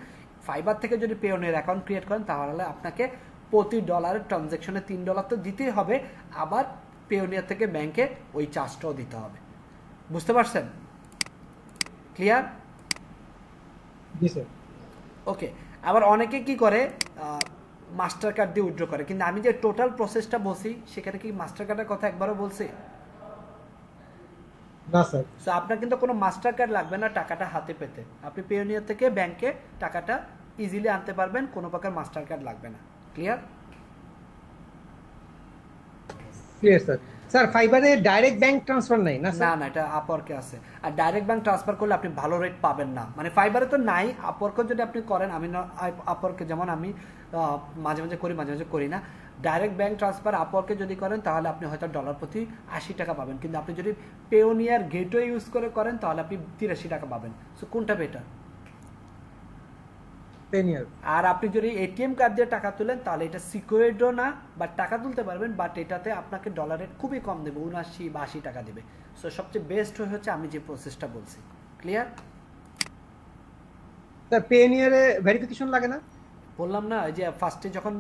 ফাইবার থেকে যদি পেওনিয়ার অ্যাকাউন্ট ক্রিয়েট করেন, তাহলে আপনাকে প্রতি ডলারের ট্রানজ্যাকশনে $3 তো দিতেই হবে, আবার পেওনিয়ার থেকে ব্যাংকে ওই চার্জটাও দিতে হবে। বুঝতে পারছেন? ক্লিয়ার? জি স্যার। ওকে। আবার অনেকে কি করে, মাস্টার কার্ড দিয়ে উইথড্র করে, কিন্তু আমি যে টোটাল প্রসেসটা বলছি সেখানে কি মাস্টার কার্ডের কথা একবারও বলছি না স্যার। সো আপনার কিন্তু কোনো মাস্টার কার্ড লাগবে না টাকাটা হাতে পেতে। আপনি পেওনিয়ার থেকে ব্যাংকে টাকাটা ইজিলি আনতে পারবেন, কোনো প্রকার মাস্টার কার্ড লাগবে না। ক্লিয়ার? Clear sir. স্যার ফাইবারে ডাইরেক্ট ব্যাংক ট্রান্সফার নাই না না স্যার? না, এটা আপওয়ার্কে আছে। আর ডাইরেক্ট ব্যাংক ট্রান্সফার করলে আপনি ভালো রেট পাবেন না, মানে ফাইবারে তো নাই, আপওয়ার্কে যদি আপনি করেন, আমি আপওয়ার্কে যেমন আমি মাঝে মাঝে করি, মাঝে মাঝে করি না। ডাইরেক্ট ব্যাংক ট্রান্সফার আপওয়ার্কে যদি করেন, তাহলে আপনি হয়তো ডলার প্রতি 80 টাকা পাবেন, কিন্তু আপনি যদি পেওনিয়ার গেটওয়ে ইউজ করে করেন, তাহলে আপনি 83 টাকা পাবেন। সো কোনটা বেটার? পেনিয়ার। আর আপনি যদি এটিএম কার্ড দিয়ে টাকা তুলেন, তাহলে এটা সিকিউরডও না, বা টাকা তুলতে পারবেন, বাট এটাতে আপনাকে ডলার রেট খুবই কম দেবে, 79 বা 80 টাকা দেবে। সো সবচেয়ে বেস্ট হচ্ছে আমি যে প্রসেসটা বলছি। ক্লিয়ার? স্যার পেনিয়ারে ভেরিফিকেশন লাগে না? বললাম না, যে ফার্স্টে যখন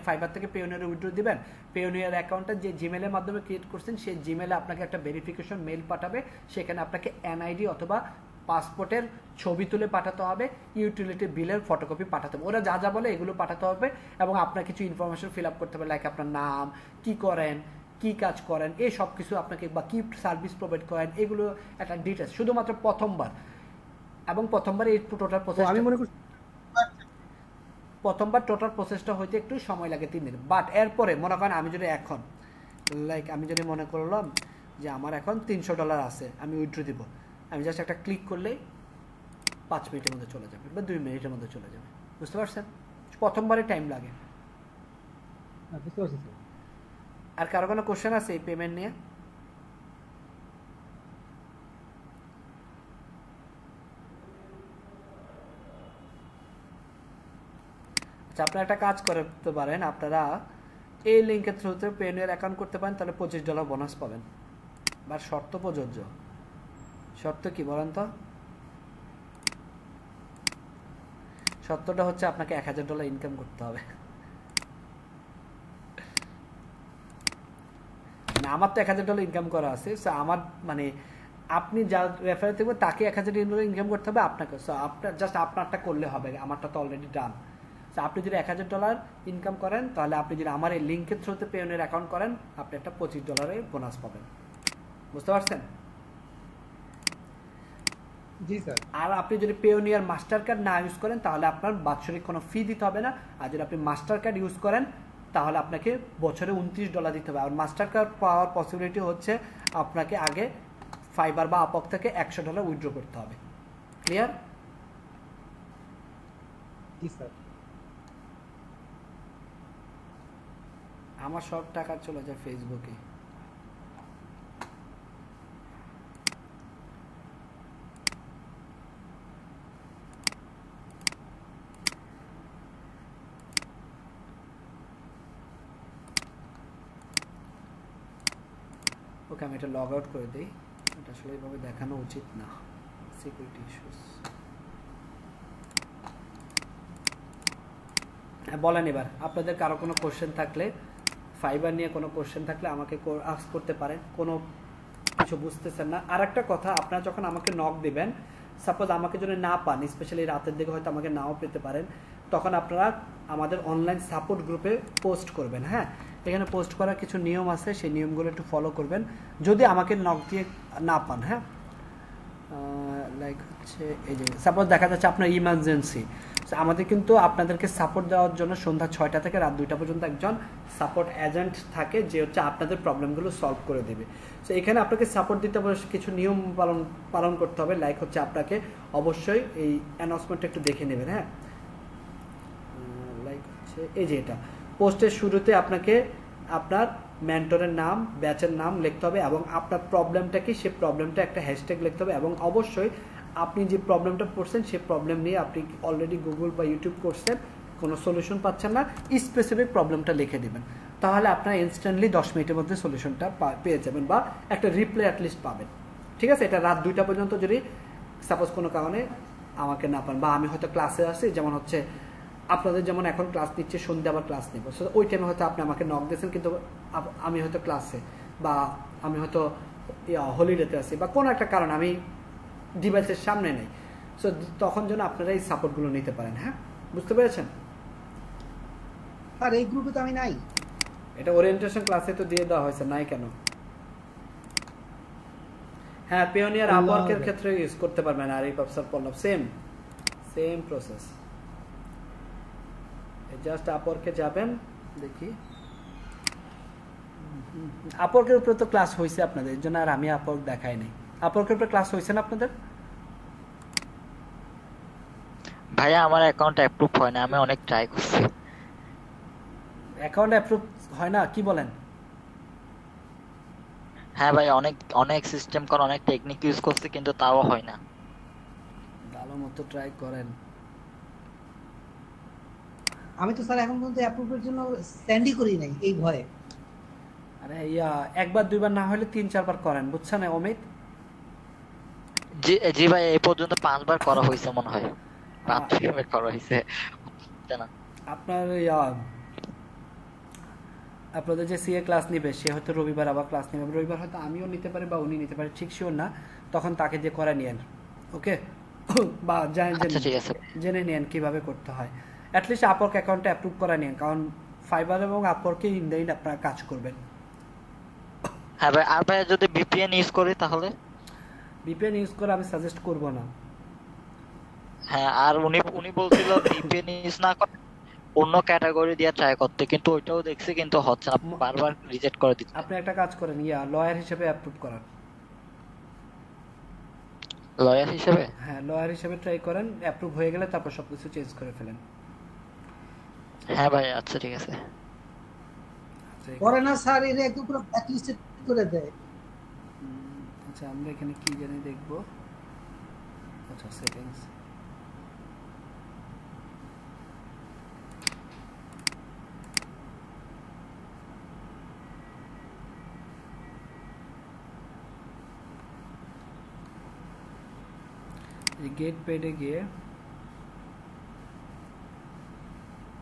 ফাইবার থেকে পেওনিয়ারে উইথড্র দিবেন, পেওনিয়ার অ্যাকাউন্টটা যে জিমেলের মাধ্যমে ক্রিয়েট করছেন, সেই জিমেলে আপনাকে একটা ভেরিফিকেশন মেল পাঠাবে। সেখানে আপনাকে এনআইডি অথবা পাসপোর্টের ছবি তুলে পাঠাতে হবে, ইউটিলিটি বিলের ফটোকপি পাঠাতে হবে। ওরা যা যা বলে এগুলো পাঠাতে হবে, এবং আপনার কিছু ইনফরমেশন ফিল আপ করতে হবে, লাইক আপনার নাম, কি করেন, কি কাজ করেন, এই সব কিছু আপনাকে, বা কি সার্ভিস প্রোভাইড করেন, এগুলো একটা ডিটেলস শুধুমাত্র প্রথমবার। এবং প্রথমবার এই টোটাল প্রসেস, আমি মনে করছি প্রথমবার টোটাল প্রসেসটা হইতে একটু সময় লাগে 3 দিন। বাট এরপরে মনে করেন আমি যদি এখন লাইক আমি যদি মনে করলাম যে আমার এখন $300 আছে, আমি উইথড্র দিব, আমি জাস্ট একটা ক্লিক করলেই 5 মিনিটের মধ্যে চলে যাবে, বা 2 মিনিটের মধ্যে চলে যাবে। বুঝতে পারছেন? প্রথমবারে টাইম লাগে। বুঝতে পারছি স্যার। আর কারো কোনো কোশ্চেন আছে এই পেমেন্ট নিয়ে? আচ্ছা, আপনারা একটা কাজ করতে পারেন, আপনারা এই লিঙ্কের থ্রুতে পেওনিয়ার অ্যাকাউন্ট করতে পারেন, তাহলে $25 বোনাস পাবেন। বা শর্ত প্রযোজ্য। শর্ত কি বলেন তো? শর্তটা হচ্ছে আপনাকে $1000 ইনকাম করতে হবে। মানে আমার তো $1000 ইনকাম করা আছে, সো আমার মানে আপনি যা রেফারেন্স দেবো তাকে $1000 ইনকাম করতে হবে আপনাকে। সো আপনার জাস্ট আপনারটা করলে হবে, আমারটা তো অলরেডি ডান। সো আপনি যদি $1000 ইনকাম করেন, তাহলে আপনি যদি আমার এই লিঙ্কের থ্রুতে পেওনিয়ার অ্যাকাউন্ট করেন, আপনি একটা $25 বোনাস পাবেন। বুঝতে পারছেন? জি স্যার। আর আপনি যদি পেওনিয়ার মাস্টার কার্ড না ইউজ করেন, তাহলে আপনার বাৎসরিক কোনো ফি দিতে হবে না। আর যদি আপনি মাস্টার কার্ড ইউজ করেন, তাহলে আপনাকে বছরে $29 দিতে হবে। আর মাস্টার কার্ড পাওয়ার পসিবিলিটি হচ্ছে আপনাকে আগে ফাইবার বা আপক থেকে $100 উইথড্র করতে হবে। ক্লিয়ার? জি স্যার। আমার সব টাকা চলে যায় ফেসবুকে। ওকে আমি এটা লগ আউট করে দিই, এটা আসলে এইভাবে দেখানো উচিত না, সিকিউরিটি ইস্যুস। বলেন এবার আপনাদের কারো কোনো কোশ্চেন থাকলে, ফাইবার নিয়ে কোনো কোশ্চেন থাকলে আমাকে আস্ক করতে পারেন, কোনো কিছু বুঝতেছেন না। আর একটা কথা, আপনারা যখন আমাকে নক দিবেন, সাপোজ আমাকে যদি না পান, স্পেশালি রাতের দিকে হয়তো আমাকে নাও পেতে পারেন, তখন আপনারা আমাদের অনলাইন সাপোর্ট গ্রুপে পোস্ট করবেন। হ্যাঁ, এখানে পোস্ট করার কিছু নিয়ম আছে, সেই নিয়মগুলো একটু ফলো করবেন যদি আমাকে নক দিয়ে না পান। হ্যাঁ, লাইক হচ্ছে এই যে সাপোজ দেখা যাচ্ছে আপনার ইমার্জেন্সি, আমাদের কিন্তু আপনাদেরকে সাপোর্ট দেওয়ার জন্য সন্ধ্যা 6টা থেকে রাত 2টা পর্যন্ত একজন সাপোর্ট এজেন্ট থাকে, যে হচ্ছে আপনাদের প্রবলেমগুলো সলভ করে দেবে। সো এখানে আপনাকে সাপোর্ট দিতে হবে, কিছু নিয়ম পালন করতে হবে। লাইক হচ্ছে আপনাকে অবশ্যই এই অ্যানাউন্সমেন্টটা একটু দেখে নেবেন। হ্যাঁ, লাইক হচ্ছে এই যে এটা পোস্টের শুরুতে আপনাকে আপনার মেন্টরের নাম, ব্যাচের নাম লিখতে হবে এবং আপনার প্রবলেমটা কি সেই প্রবলেমটা একটা হ্যাশট্যাগ লিখতে হবে, এবং অবশ্যই আপনি যে প্রবলেমটা পড়ছেন সেই প্রবলেম নিয়ে আপনি অলরেডি গুগল বা ইউটিউব করছেন, কোনো সলিউশন পাচ্ছেন না, স্পেসিফিক প্রবলেমটা লিখে দিবেন। তাহলে আপনারা ইনস্ট্যান্টলি 10 মিনিটের মধ্যে সলিউশনটা পেয়ে যাবেন বা একটা রিপ্লাই অ্যাটলিস্ট পাবেন। ঠিক আছে, এটা রাত 2টা পর্যন্ত যদি সাপোজ কোনো কারণে আমাকে না পান, বা আমি হয়তো ক্লাসে আসি, যেমন হচ্ছে আপনাদের যেমন এখন ক্লাস নিচ্ছে, সন্ধ্যে আবার ক্লাস নেব, সো ওই টাইমে হয়তো আপনি আমাকে নক দিয়েছেন, কিন্তু আমি হয়তো ক্লাসে বা আমি হয়তো হলিডেতে আছি বা কোনো একটা কারণ আমি ডিভাইসের সামনে নেই, সো তখন যেন আপনারা এই সাপোর্টগুলো নিতে পারেন। হ্যাঁ, বুঝতে পেরেছেন? আর এই গ্রুপে তো আমি নাই। এটা ওরিয়েন্টেশন ক্লাসে তো দিয়ে দেওয়া হয়েছে, নাই কেন? হ্যাঁ, পিওনিয়ার আপওয়ার্কের ক্ষেত্রে ইউজ করতে পারবেন, আর এই প্রফেসর পল্লব সেম প্রসেস। জাস্ট আপওয়ার্কে যাবেন, দেখি আপওয়ার্কের উপরে তো ক্লাস হয়েছে আপনাদের, এর জন্য আর আমি আপওয়ার্ক দেখাই নাই। আপওয়ার্কের উপরে ক্লাস হয়েছে না আপনাদের? ভাইয়া আমার অ্যাকাউন্ট অ্যাপ্রুভ হয় না, আমি অনেক ট্রাই করছি। অ্যাকাউন্ট অ্যাপ্রুভ হয় না? কি বলেন? হ্যাঁ ভাই, অনেক সিস্টেম কল, অনেক টেকনিক ইউজ করছি, কিন্তু তাও হয় না। ভালো মতো ট্রাই করেন। আমি তো স্যার এখন পর্যন্ত অ্যাপ্রুভের জন্য স্ট্যান্ডই করি নাই এই ভয়ে। আরে একবার দুইবার না হলে 3-4 বার করেন, বুঝছেন অমিত? জি ভাই, এই পর্যন্ত 5 বার করা হয়েছে মনে হয়, 5-6 বার করা হয়েছে না। আপনার আপনাদের যে সিএ ক্লাস নিবে, সে হয়তো রবিবার আবার ক্লাস নেবে, রবিবার হয়তো আমিও নিতে পারি বা উনি নিতে পারে, ঠিক শিওর না, তখন তাকে দিয়ে করে নিয়েন। ওকে, বা জেনে নিয়েন কিভাবে করতে হয়। অ্যাটলিস্ট আপওয়ার্ক অ্যাকাউন্টে অ্যাপ্রুভ করা নিন, কারণ ফাইবার এবং আপওয়ার্কে ইনডাইরেক্ট আপনারা কাজ করবেন। হ্যাঁ ভাই, আর ভাই যদি ভিপিএন ইউজ করি তাহলে? ভিপিএন ইউজ করে আমি সাজেস্ট করব না। হ্যাঁ, আর উনি বলছিল ভিপিএন ইউজ না করে অন্য ক্যাটাগরি দিয়ে ট্রাই করতে, কিন্তু ওইটাও দেখছি কিন্তু হচ্ছে না, বারবার রিজেক্ট করে দিচ্ছে। আপনি একটা কাজ করেন, লয়ার হিসেবে অ্যাপ্রুভ করান। লয়ার হিসেবে? হ্যাঁ, লয়ার হিসেবে ট্রাই করেন, অ্যাপ্রুভ হয়ে গেলে তারপর সবকিছু চেঞ্জ করে ফেলেন। হ্যাঁ ভাই, আচ্ছা ঠিক আছে। করে না স্যার, এর একদম পুরো ব্ল্যাকলিস্টেড করে দেয়। আচ্ছা, আমরা এখানে কি জানি দেখব। আচ্ছা, সেটিংস, গেট পেডে গিয়ে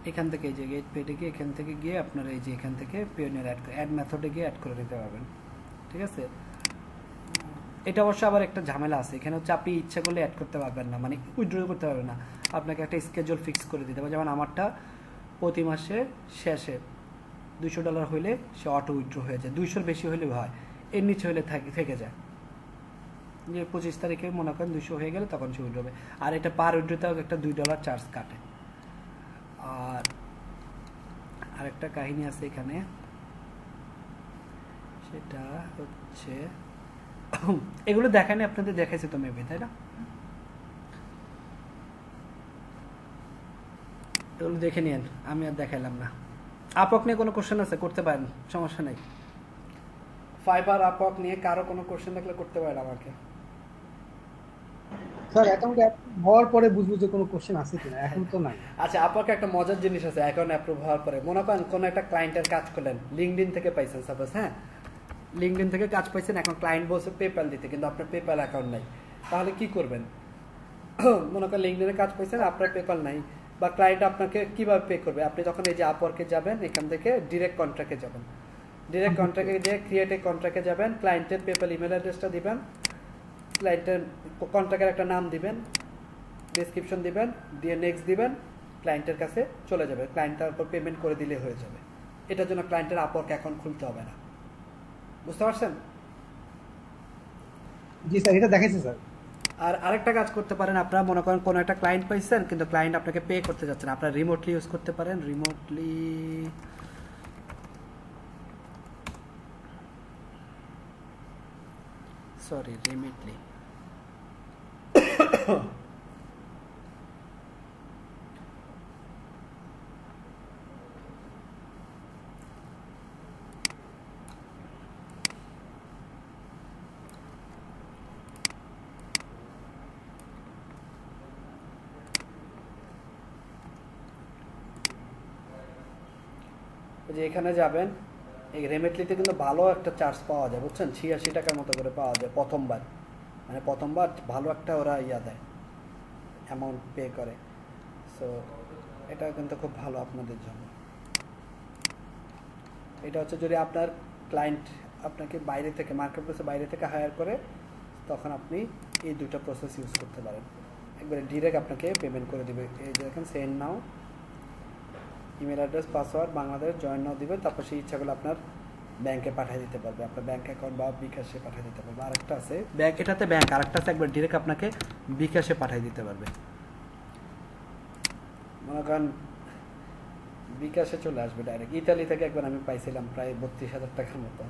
এখান থেকে, এই যে গেট পেডে গিয়ে এখান থেকে গিয়ে আপনারা এই যে এখান থেকে পিওনিয়ার অ্যাড মেথডে গিয়ে অ্যাড করে দিতে পারবেন। ঠিক আছে, এটা অবশ্য আবার একটা ঝামেলা আছে, এখানে হচ্ছে আপনি ইচ্ছা করলে অ্যাড করতে পারবেন না, মানে উইথড্র করতে পারবেন না, আপনাকে একটা স্কেজুয়াল ফিক্স করে দিতে হবে। যেমন আমারটা প্রতি মাসে শেষে $200 হইলে সে অটো উইথড্র হয়ে যায়, 200-র বেশি হলে হয়, এর নিচে হলে থেকে যায়, যে 25 তারিখে মনে করেন 200 হয়ে গেলে তখন সে উইথড্র হবে। আর এটা পার উইথড্রোতেও একটা $2 চার্জ কাটে। আর আরেকটা কাহিনী আছে এখানে, সেটা হচ্ছে এগুলো দেখায়নি আপনাদের, দেখাইছে তো মেবি, তাই না? এগুলো দেখে নিন, আমি আর দেখাইলাম না। আপওয়ার্ক নিয়ে কোনো কোশ্চেন আছে করতে পারেন, সমস্যা নেই। ফাইবার আপওয়ার্ক নিয়ে কারো কোনো কোশ্চেন থাকলে করতে পারেন আমাকে। স্যার অ্যাকাউন্ট হওয়ার পরে বুঝবো যে কোনো কোশ্চেন আছে কিনা, এখন তো নাই। আচ্ছা, আপনাকে একটা মজার জিনিস আছে, অ্যাকাউন্ট অ্যাপ্রুভ হওয়ার পরে মনে করেন কোনো একটা ক্লায়েন্টের কাজ করলেন, লিঙ্কডইন থেকে পাইছেন সাপোজ, হ্যাঁ, লিঙ্কডইন থেকে কাজ পাইছেন, এখন ক্লায়েন্ট বলছে পেপ্যাল দিতে, কিন্তু আপনার পেপ্যাল অ্যাকাউন্ট নাই, তাহলে কি করবেন? মনে করেন লিঙ্কডইনে কাজ পাইছেন, আপনার পেপ্যাল নাই, বা ক্লায়েন্ট আপনাকে কিভাবে পে করবে? আপনি যখন এই যে আপওয়ার্কে যাবেন, এখান থেকে ডিরেক্ট কন্ট্রাক্টে যাবেন, ডিরেক্ট কন্ট্রাক্টে গিয়ে ক্রিয়েট এ কন্ট্রাক্টে যাবেন, ক্লায়েন্টের পেপ্যাল ইমেল অ্যাড্রেসটা দিবেন, ক্লায়েন্টের কন্ট্রাক্টের একটা নাম দিবেন, ডেসক্রিপশন দিবেন, দিয়ে নেক্সট দিবেন, ক্লায়েন্টের কাছে চলে যাবে, ক্লায়েন্ট তারপর পেমেন্ট করে দিলে হয়ে যাবে। এটার জন্য ক্লায়েন্টের আপওয়ার্ক অ্যাকাউন্ট খুলতে হবে না। বুঝতে পারছেন? জি স্যার, এটা দেখাইছে স্যার। আর আরেকটা কাজ করতে পারেন, আপনারা মনে করেন কোনো একটা ক্লায়েন্ট পাইছেন, কিন্তু ক্লায়েন্ট আপনাকে পে করতে যাচ্ছেন, আপনারা রিমোটলি ইউজ করতে পারেন। রিমোটলি রিমিটলি যে এখানে যাবেন, এই রেমিটলিতে কিন্তু ভালো একটা চার্জ পাওয়া যায়, বুঝছেন? 86 টাকার মতো করে পাওয়া যায় প্রথমবার, মানে প্রথমবার ভালো একটা ওরা দেয়, অ্যামাউন্ট পে করে। সো এটা কিন্তু খুব ভালো আপনাদের জন্য। এটা হচ্ছে যদি আপনার ক্লায়েন্ট আপনাকে বাইরে থেকে, মার্কেট প্লেসে বাইরে থেকে হায়ার করে, তখন আপনি এই দুটো প্রসেস ইউজ করতে পারেন। একবারে ডিরেক্ট আপনাকে পেমেন্ট করে দেবে। এই যে দেখেন, send now, email address, password, Bangladesh, join now দিবে, তারপর সেই ইচ্ছাগুলো আপনার ব্যাংকে পাঠিয়ে দিতে পারবে, আপনার ব্যাংক অ্যাকাউন্ট বা বিকাশে পাঠিয়ে দিতে পারবে। আরেকটা আছে ব্যাংক, এটাতে ব্যাংক, আরেকটা আছে একবার ডিরেক্ট আপনাকে বিকাশে পাঠিয়ে দিতে পারবে। মনে করেন বিকাশে চলে আসবে ডাইরেক্ট। ইতালি থেকে একবার আমি পাইছিলাম প্রায় 32,000 টাকার মতো।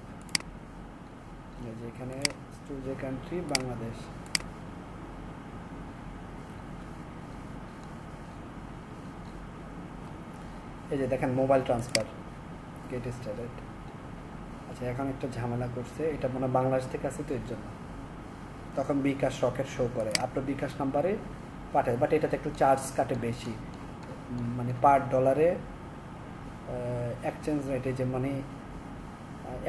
যেখানে চুজ এ কান্ট্রি, বাংলাদেশ। এই যে দেখেন, মোবাইল ট্রান্সফার, গেট স্টার্টেড। আচ্ছা, এখন একটা ঝামেলা করছে, এটা মনে বাংলাদেশ থেকে আছে তো এর জন্য, তখন বিকাশ রকেট শো করে, আপনার বিকাশ নাম্বারে পাঠায়, বাট এটাতে একটু চার্জ কাটে বেশি, মানে পার ডলারে এক্সচেঞ্জ রেটে যে মানে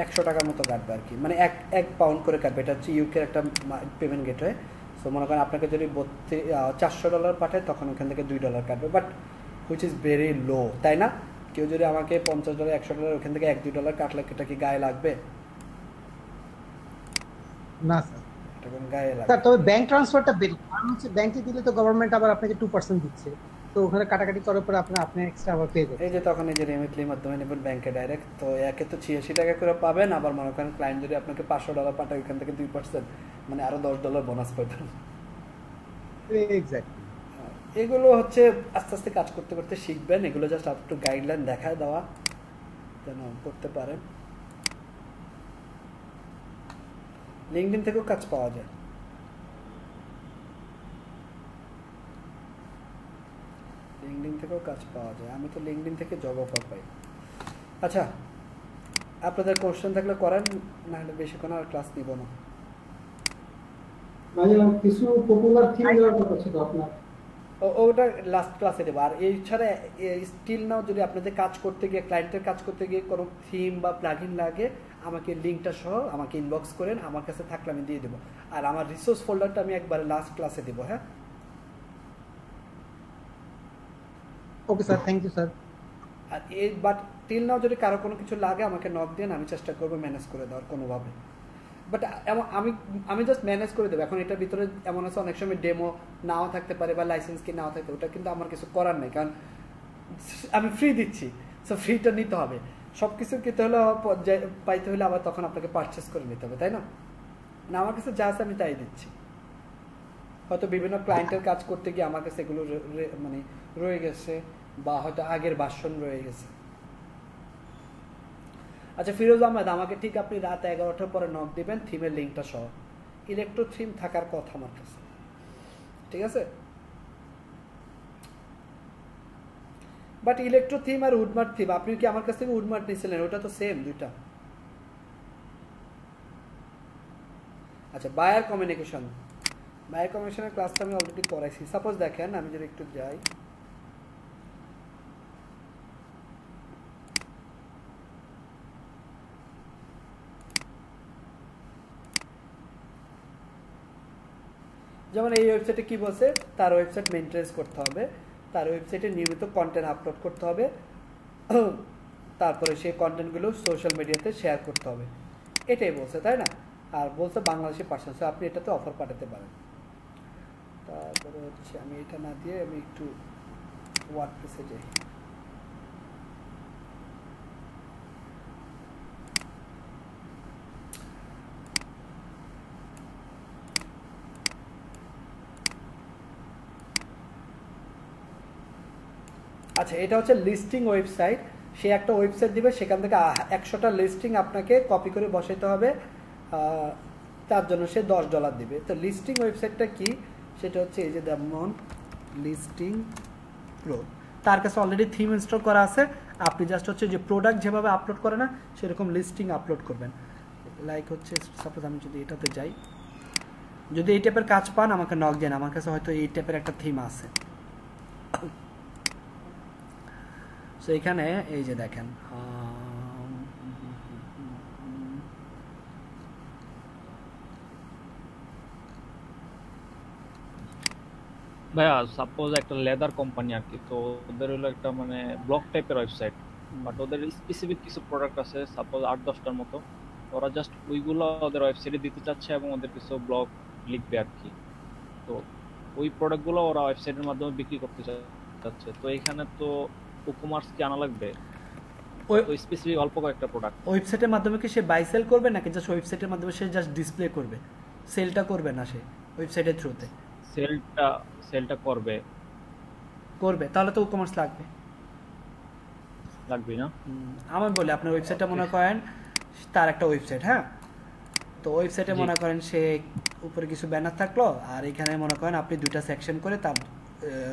100 টাকার মতো কাটবে আর কি, মানে এক পাউন্ড করে কাটবে। এটা হচ্ছে ইউকের একটা পেমেন্ট গেটওয়ে। সো মনে করেন আপনাকে যদি $400 পাঠায়, তখন ওখান থেকে $2 কাটবে, but which is very low, তাই না? কেউ যদি আমাকে $50, $100, ওখান থেকে $1-2 কাটলে এটা কি গায়ে লাগবে? না স্যার, এটা কোন গায়ে লাগবে? স্যার তবে ব্যাংক ট্রান্সফারটা বেরিয়ে, কারণ হচ্ছে ব্যাংকে দিলে তো গভর্নমেন্ট আবার আপনাকে 2% দিচ্ছে, তো ওখানে কাটাকাটি করার পরে আপনি এক্সট্রা আবার পেয়ে যাবেন। এই যে তখন এই যে রেমিটলির মাধ্যমে নেবেন ব্যাংকে ডাইরেক্ট, তো একে তো 86 টাকা করে পাবেন, আবার মনে করেন ক্লায়েন্ট যদি আপনাকে $500 পাঠায়, ওইখান থেকে 2%, মানে আরো $10 বোনাস পাবেন। এক্স্যাক্টলি। এগুলো হচ্ছে আস্তে আস্তে কাজ করতে করতে শিখবেন, এগুলো জাস্ট একটু গাইডলাইন দেখায় দেওয়া যেন করতে পারেন। লিঙ্কডইন থেকেও কাজ পাওয়া যায়। লিঙ্কডইন থেকেও কাজ পাওয়া যায়, আমি তো লিঙ্কডইন থেকে জব অফার পাই। আচ্ছা, আপনাদের কোশ্চেন থাকলে করেন, না হলে বেশিক্ষণ আর ক্লাস নিব না। কিছু পপুলার থিম দেওয়ার কথা ছিল আপনার। ওটা লাস্ট ক্লাসে দেবো। আর এই ছাড়া স্টিল নাও যদি আপনাদের কাজ করতে গিয়ে, ক্লায়েন্টের কাজ করতে গিয়ে কোনো থিম বা প্লাগইন লাগে, আমাকে লিঙ্কটা সহ আমাকে ইনবক্স করেন, আমার কাছে থাকলে আমি দিয়ে দেবো। আর আমার রিসোর্স ফোল্ডারটা আমি একবার লাস্ট ক্লাসে দেবো। হ্যাঁ, okay sir, thank you sir. আর এই বাট টিল নাও যদি কারো কোনো কিছু লাগে, আমাকে নক দেন, আমি চেষ্টা করবো ম্যানেজ করে দেওয়ার কোনোভাবে। বাট আমি জাস্ট ম্যানেজ করে দেবো। এখন এটার ভিতরে এমন আছে, অনেক সময় ডেমো নাও থাকতে পারে বা লাইসেন্স কি নাও থাকতে, ওটা কিন্তু আমার কিছু করার নেই, কারণ আমি ফ্রি দিচ্ছি, সো ফ্রিটা নিতে হবে। সব কিছু কিনতে হলে, পাইতে হলে আবার তখন আপনাকে পারচেস করে নিতে হবে, তাই না? না, আমার কাছে যা আছে আমি তাই দিচ্ছি। হয়তো বিভিন্ন ক্লায়েন্টের কাজ করতে গিয়ে আমার কাছে এগুলো মানে রয়ে গেছে, বা হয়তো আগের ভার্সন রয়ে গেছে। আচ্ছা, ফিরোজ আহমেদ, আমাকে ঠিক আপনি রাত 11টার পরে নক দিবেন থিমের লিঙ্কটা সহ। ইলেকট্রো থিম থাকার কথা আমার কাছে, ঠিক আছে? বাট ইলেকট্রো থিম আর উডমার্ট থিম, আপনি কি আমার কাছ থেকে উডমার্ট নিয়েছিলেন? ওটা তো সেম দুইটা। আচ্ছা, বায়ার কমিউনিকেশনের ক্লাসটা আমি অলরেডি করাইছি। সাপোজ দেখেন, আমি যদি একটু যাই, যেমন এই ওয়েবসাইটে কি বলছে, তার ওয়েবসাইট মেইনটেনেন্স করতে হবে, তার ওয়েবসাইটে নিয়মিত কন্টেন্ট আপলোড করতে হবে, তারপরে সেই কন্টেন্টগুলো সোশ্যাল মিডিয়াতে শেয়ার করতে হবে, এটাই বলছে, তাই না? আর বলছে বাংলাদেশি পার্সেন্ট, আপনি এটাতে অফার পাঠাতে পারেন। তারপরে হচ্ছে আমি এটা না দিয়ে আমি একটু ওয়ার্ডপ্রেসে যাই। আচ্ছা, এটা হচ্ছে লিস্টিং ওয়েবসাইট। সে একটা ওয়েবসাইট দিবে, সেখান থেকে 100টা লিস্টিং আপনাকে কপি করে বসাইতে হবে, তার জন্য সে $10 দিবে। তো লিস্টিং ওয়েবসাইটটা কি, সেটা হচ্ছে এই যে যেমন লিস্টিং প্রো, তার কাছে অলরেডি থিম ইনস্টল করা আছে। আপনি জাস্ট হচ্ছে যে প্রোডাক্ট যেভাবে আপলোড করে না, সেরকম লিস্টিং আপলোড করবেন। লাইক হচ্ছে সাপোজ আমি যদি এটাতে যাই, যদি এই টাইপের কাজ পান আমাকে নক দেন, আমার কাছে হয়তো এই টাইপের একটা থিম আছে। তো এখানে এই যে দেখেন, ভাইয়া সাপোজ একটা লেদার কোম্পানি আর কি, তো ওদের হলো একটা মানে ব্লগ টাইপের ওয়েবসাইট, বাট ওদের স্পেসিফিক কিছু প্রোডাক্ট আছে সাপোজ 8-10টার মতো, ওরা জাস্ট ওইগুলো ওদের ওয়েবসাইটে দিতে চাচ্ছে এবং ওদের কিছু ব্লগ লিখবে আর কি। তো ওই প্রোডাক্টগুলো ওরা ওয়েবসাইটের মাধ্যমে বিক্রি করতে চাচ্ছে। তো এখানে তো ই-কমার্স কি আনা লাগবে? ওই স্পেসিফিক অল্প কয়েকটা প্রোডাক্ট ওয়েবসাইটের মাধ্যমে কি সে বাই সেল করবে, নাকি জাস্ট ওয়েবসাইটের মাধ্যমে সে জাস্ট ডিসপ্লে করবে, সেলটা করবে না সে ওয়েবসাইটের থ্রুতে? সেলটা করবে, তাহলে তো ই-কমার্স লাগবে না? আমি বলি, আপনার ওয়েবসাইটটা মনে করেন তার একটা ওয়েবসাইট, হ্যাঁ, তো ওয়েবসাইটে মনে করেন সে উপরে কিছু ব্যানার থাকলো, আর এখানে মনে করেন আপনি 2টা সেকশন করে তার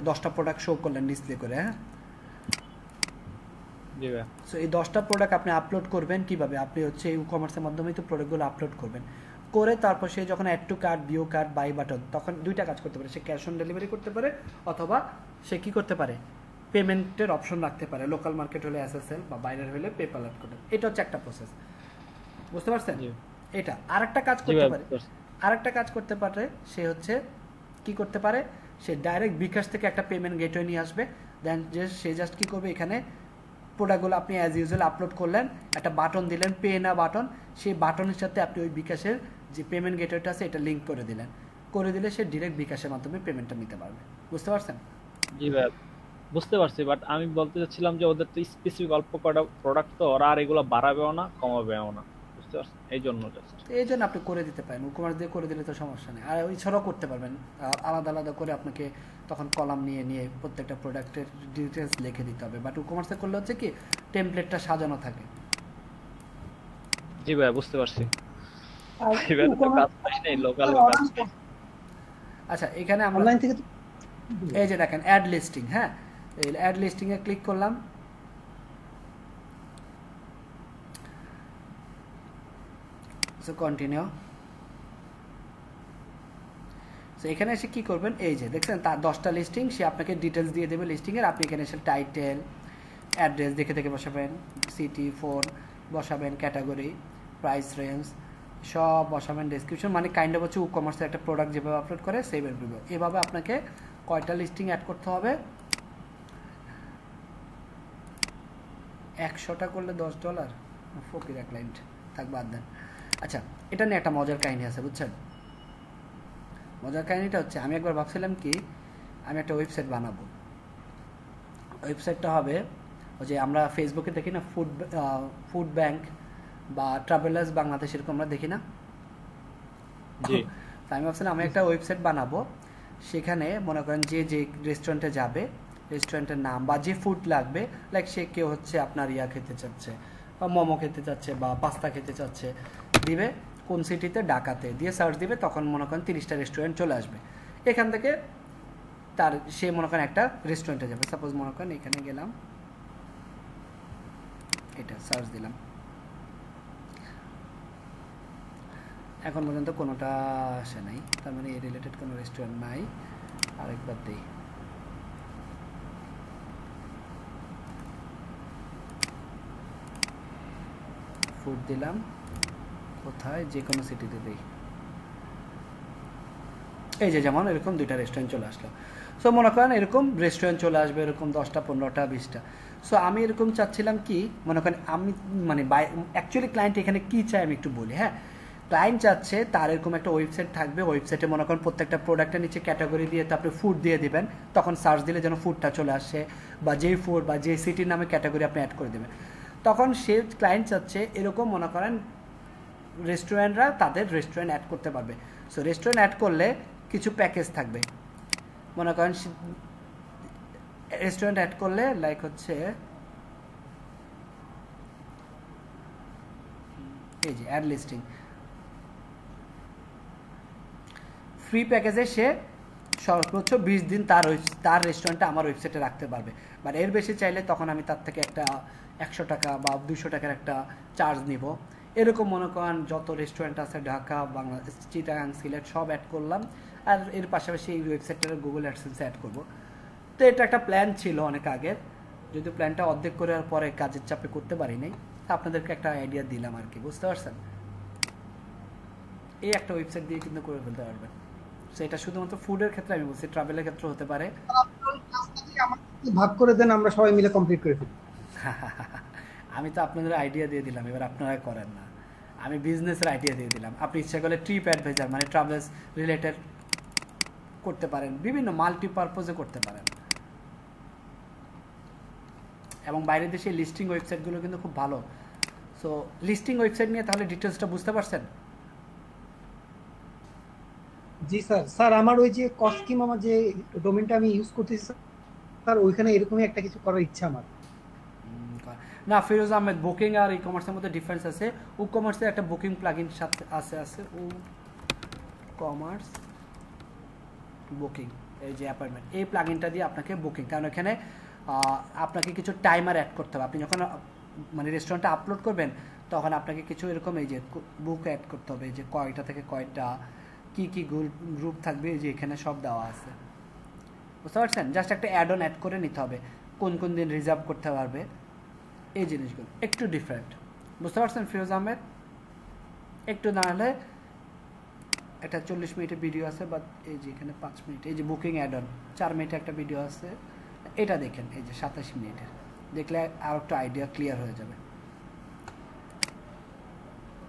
10টা প্রোডাক্ট শো করলেন ডিসপ্লে করে, হ্যাঁ। সো এই 10টা প্রোডাক্ট আপনি আপলোড করবেন কিভাবে? আপনি হচ্ছে ই-কমার্সের মাধ্যমেই তো প্রোডাক্টগুলো আপলোড করবেন, করে তারপর সে যখন add to cart, view cart, buy button, তখন 2টা কাজ করতে পারে। সে ক্যাশ অন ডেলিভারি করতে পারে, অথবা সে কি করতে পারে, পেমেন্টের অপশন রাখতে পারে। লোকাল মার্কেট হলে এসএসএল বা বাইরের হলে পেপ্যাল অ্যাড করতে। এটা হচ্ছে একটা প্রসেস, বুঝতে পারছেন? এটা আরেকটা কাজ করতে পারে, সে হচ্ছে কি করতে পারে, সে ডাইরেক্ট বিকাশ থেকে একটা পেমেন্ট গেটওয়ে নিয়ে আসবে, দেন সে জাস্ট কি করবে, এখানে প্রোডাক্টগুলো আপনি অ্যাজ ইউজুয়াল আপলোড করলেন, একটা বাটন দিলেন, পে না বাটন, সেই বাটনের সাথে আপনি ওই বিকাশের যে পেমেন্ট গেটওয়েটা আছে এটা লিঙ্ক করে দিলেন, করে দিলে সে ডিরেক্ট বিকাশের মাধ্যমে পেমেন্টটা নিতে পারবে। বুঝতে পারছেন? জি ভাই বুঝতে পারছি, বাট আমি বলতে চাচ্ছিলাম যে ওদের তো স্পেসিফিক অল্প কটা প্রোডাক্ট, তো ওরা আর এগুলো বাড়াবেও না কমাবেও না, বুঝতে পারছেন? এই জন্য আপনি করে দিতে পারেন, ই-কমার্স দিয়ে করে দিলে তো সমস্যা নেই। আর এছাড়াও করতে পারবেন আলাদা আলাদা করে, আপনাকে তখন কলাম নিয়ে প্রত্যেকটা প্রোডাক্টের ডিটেলস লিখে দিতে হবে। বাট ই-কমার্সে করলে হচ্ছে কি, টেমপ্লেটটা সাজানো থাকে। জি ভাই বুঝতে পারছি। আচ্ছা, এখানে আমরা অনলাইন থেকে এই যে দেখেন অ্যাড লিস্টিং, হ্যাঁ, এই অ্যাড লিস্টিং এ ক্লিক করলাম, সো কন্টিনিউ। সো এখানে এসে কি করবেন, এই যে দেখছেন তার 10টা লিস্টিং, সে আপনাকে ডিটেলস দিয়ে দেবে লিস্টিং এর। আপনি এখানে এসে টাইটেল, অ্যাড্রেস দেখে বসাবেন, সিটি, ফোন বসাবেন, ক্যাটাগরি, প্রাইস রেঞ্জ সব বসাবেন, ডেসক্রিপশন, মানে কাইন্ড অফ হচ্ছে ই-কমার্সের একটা প্রোডাক্ট যেভাবে আপলোড করে সেভ এন্ড রিভিউ। এভাবে আপনাকে কয়টা লিস্টিং অ্যাড করতে হবে, 100টা করলে $10, ফকির এক ক্লায়েন্ট, থাক বাদ দেন। আচ্ছা, এটা নিয়ে একটা মজার কাহিনী আছে, বুঝছেন? মজার কাহিনীটা হচ্ছে, আমি একবার ভাবছিলাম কি, আমি একটা ওয়েবসাইট বানাবো। ওয়েবসাইটটা হবে ওই যে আমরা ফেসবুকে দেখি না, ফুড ব্যাংক বা ট্রাভেলার্স বাংলাদেশ, এরকম আমরা দেখি না? আমি ভাবছিলাম আমি একটা ওয়েবসাইট বানাবো, সেখানে মনে করেন যে রেস্টুরেন্টে যাবে, রেস্টুরেন্টের নাম বা যে ফুড লাগবে, লাইক সে কেউ হচ্ছে আপনার ইয়া খেতে চাচ্ছে, বা মোমো খেতে চাচ্ছে বা পাস্তা খেতে চাচ্ছে, দিবে কোন সিটিতে, ঢাকাতে দিয়ে সার্চ দিবে, তখন মনে করেন 30টা রেস্টুরেন্ট চলে আসবে। এখান থেকে সে মনে করেন একটা রেস্টুরেন্টে যাবে, সাপোজ মনে করেন এখানে গেলাম, এটা সার্চ দিলাম, এখন পর্যন্ত কোনোটা আসে নাই, তার মানে এই রিলেটেড কোনো রেস্টুরেন্ট নাই। আরেকবার দিই, ফুড দিলাম, কোথায়, যে কোনো সিটিতে দিই, এই যে যেমন এরকম 2টা রেস্টুরেন্ট চলে আসলো। সো মনে করেন এরকম রেস্টুরেন্ট চলে আসবে এরকম 10টা 15টা 20টা। সো আমি এরকম চাচ্ছিলাম কি, মনে করেন আমি মানে অ্যাকচুয়ালি ক্লায়েন্ট এখানে কি চায় আমি একটু বলি। হ্যাঁ, ক্লায়েন্ট চাচ্ছে তার এরকম একটা ওয়েবসাইট থাকবে, ওয়েবসাইটে মনে করেন প্রত্যেকটা প্রোডাক্টের নিচে ক্যাটাগরি দিয়ে তো আপনি ফুড দিয়ে দিবেন, তখন সার্চ দিলে যেন ফুডটা চলে আসে, বা যেই ফুড বা যে সিটির নামে ক্যাটাগরি আপনি অ্যাড করে দেবেন। তখন সে ক্লায়েন্ট চাচ্ছে এরকম মনে করেন রেস্টুরেন্টরা তাদের রেস্টুরেন্ট অ্যাড করতে পারবে। সো রেস্টুরেন্ট অ্যাড করলে কিছু প্যাকেজ থাকবে, মনে করেন রেস্টুরেন্ট অ্যাড করলে লাইক হচ্ছে এই যে অ্যাড লিস্টিং ফ্রি প্যাকেজে সে সর্বোচ্চ 20 দিন তার রেস্টুরেন্টটা আমার ওয়েবসাইটে রাখতে পারবে। বাট এর বেশি চাইলে তখন আমি তার থেকে একটা 100 টাকা বা 200 টাকার একটা চার্জ নিব। এরকম মনে করেন যত রেস্টুরেন্ট আছে ঢাকা, বাংলাদেশ, চিটাগাং, সিলেট সব অ্যাড করলাম, আর এর পাশাপাশি এই ওয়েবসাইটটার গুগল অ্যাডসেন্সে অ্যাড করব। তো এটা একটা প্ল্যান ছিল অনেক আগের, যদি প্ল্যানটা অর্ধেক করার পরে কাজের চাপে করতে পারি নাই, আপনাদেরকে একটা আইডিয়া দিলাম আর কি, বুঝতে পারছেন? এই একটা ওয়েবসাইট দিয়ে কিন্তু করে ফেলতে পারবেন। সেটা শুধুমাত্র ফুডের ক্ষেত্রে আমি বলছি, ট্রাভেলের ক্ষেত্রে হতে পারে। ভাগ করে দেন, আমরা সবাই মিলে কমপ্লিট করে ফেলি। আমি তো আপনাদের আইডিয়া দিয়ে দিলাম, এবার আপনারা করেন না। আমি বিজনেসের আইডিয়া দিয়ে দিলাম। আপনি ইচ্ছা করলে ট্রিপ অ্যাডভাইজার মানে ট্রাভেলস রিলেটেড করতে পারেন, বিভিন্ন মাল্টিপারপোজে করতে পারেন। এবং বাইরের দেশে লিস্টিং ওয়েবসাইটগুলো কিন্তু খুব ভালো। সো লিস্টিং ওয়েবসাইট নিয়ে তাহলে ডিটেলসটা বুঝতে পারছেন? জি স্যার। স্যার আমার ওই যে কস্কিম, আমার যে ডোমেনটা আমি ইউজ করতেছি স্যার, ওইখানে এরকমই একটা কিছু করার ইচ্ছা আমার। না ফিরোজ আহমেদ, বুকিং আর ই কমার্সের মধ্যে ডিফারেন্স আছে। ও কমার্সের একটা বুকিং প্লাগইন সাথে আছে ও কমার্স বুকিং, এই যে অ্যাপয়েন্টমেন্ট, এই প্লাগইনটা দিয়ে আপনাকে বুকিং, কারণ এখানে আপনাকে কিছু টাইমার অ্যাড করতে হবে। আপনি যখন মানে রেস্টুরেন্টটা আপলোড করবেন তখন আপনাকে কিছু এরকম এই যে বুক অ্যাড করতে হবে, যে কয়টা থেকে কয়টা, কি কি গ্রুপ থাকবে, এই যে এখানে সব দেওয়া আছে, বুঝতে পারছেন? জাস্ট একটা অ্যাড অন অ্যাড করে নিতে হবে, কোন কোন দিন রিজার্ভ করতে পারবে, এই জিনিসগুলো একটু ডিফারেন্ট, বুঝতে পারছেন ফিরোজ আহমেদ? একটু না হলে একটা 40 মিনিটের ভিডিও আছে, বা এই যে এখানে 5 মিনিট, এই যে বুকিং অ্যাড অন 4 মিনিটের একটা ভিডিও আছে, এটা দেখেন, এই যে 27 মিনিটের, দেখলে আর একটা আইডিয়া ক্লিয়ার হয়ে যাবে।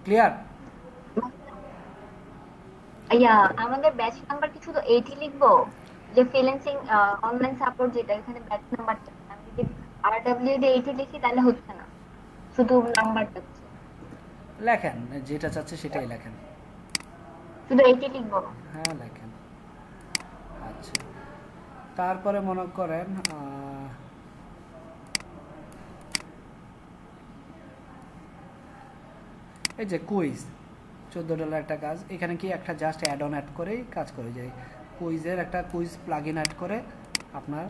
ক্লিয়ার? আমাদের ব্যাচ নাম্বার কি শুধু 80 লিখবো? যে ফ্রিল্যান্সিং অনলাইন সাপোর্ট যেটা, এখানে ব্যাচ নাম্বারটা আমি যদি RW দিয়ে 80 লিখি তাহলে হচ্ছে না, শুধু নাম্বারটা হচ্ছে। লেখেন, যেটা চাচ্ছে সেটাই লেখেন। শুধু 80 লিখবো? হ্যাঁ লেখেন। আচ্ছা, তারপরে মনে করেন এই যে কুইজ, $14 একটা কাজ, এখানে কি একটা জাস্ট অ্যাড অন অ্যাড করেই কাজ করে যায়, কুইজের একটা কুইজ প্লাগইন অ্যাড করে আপনার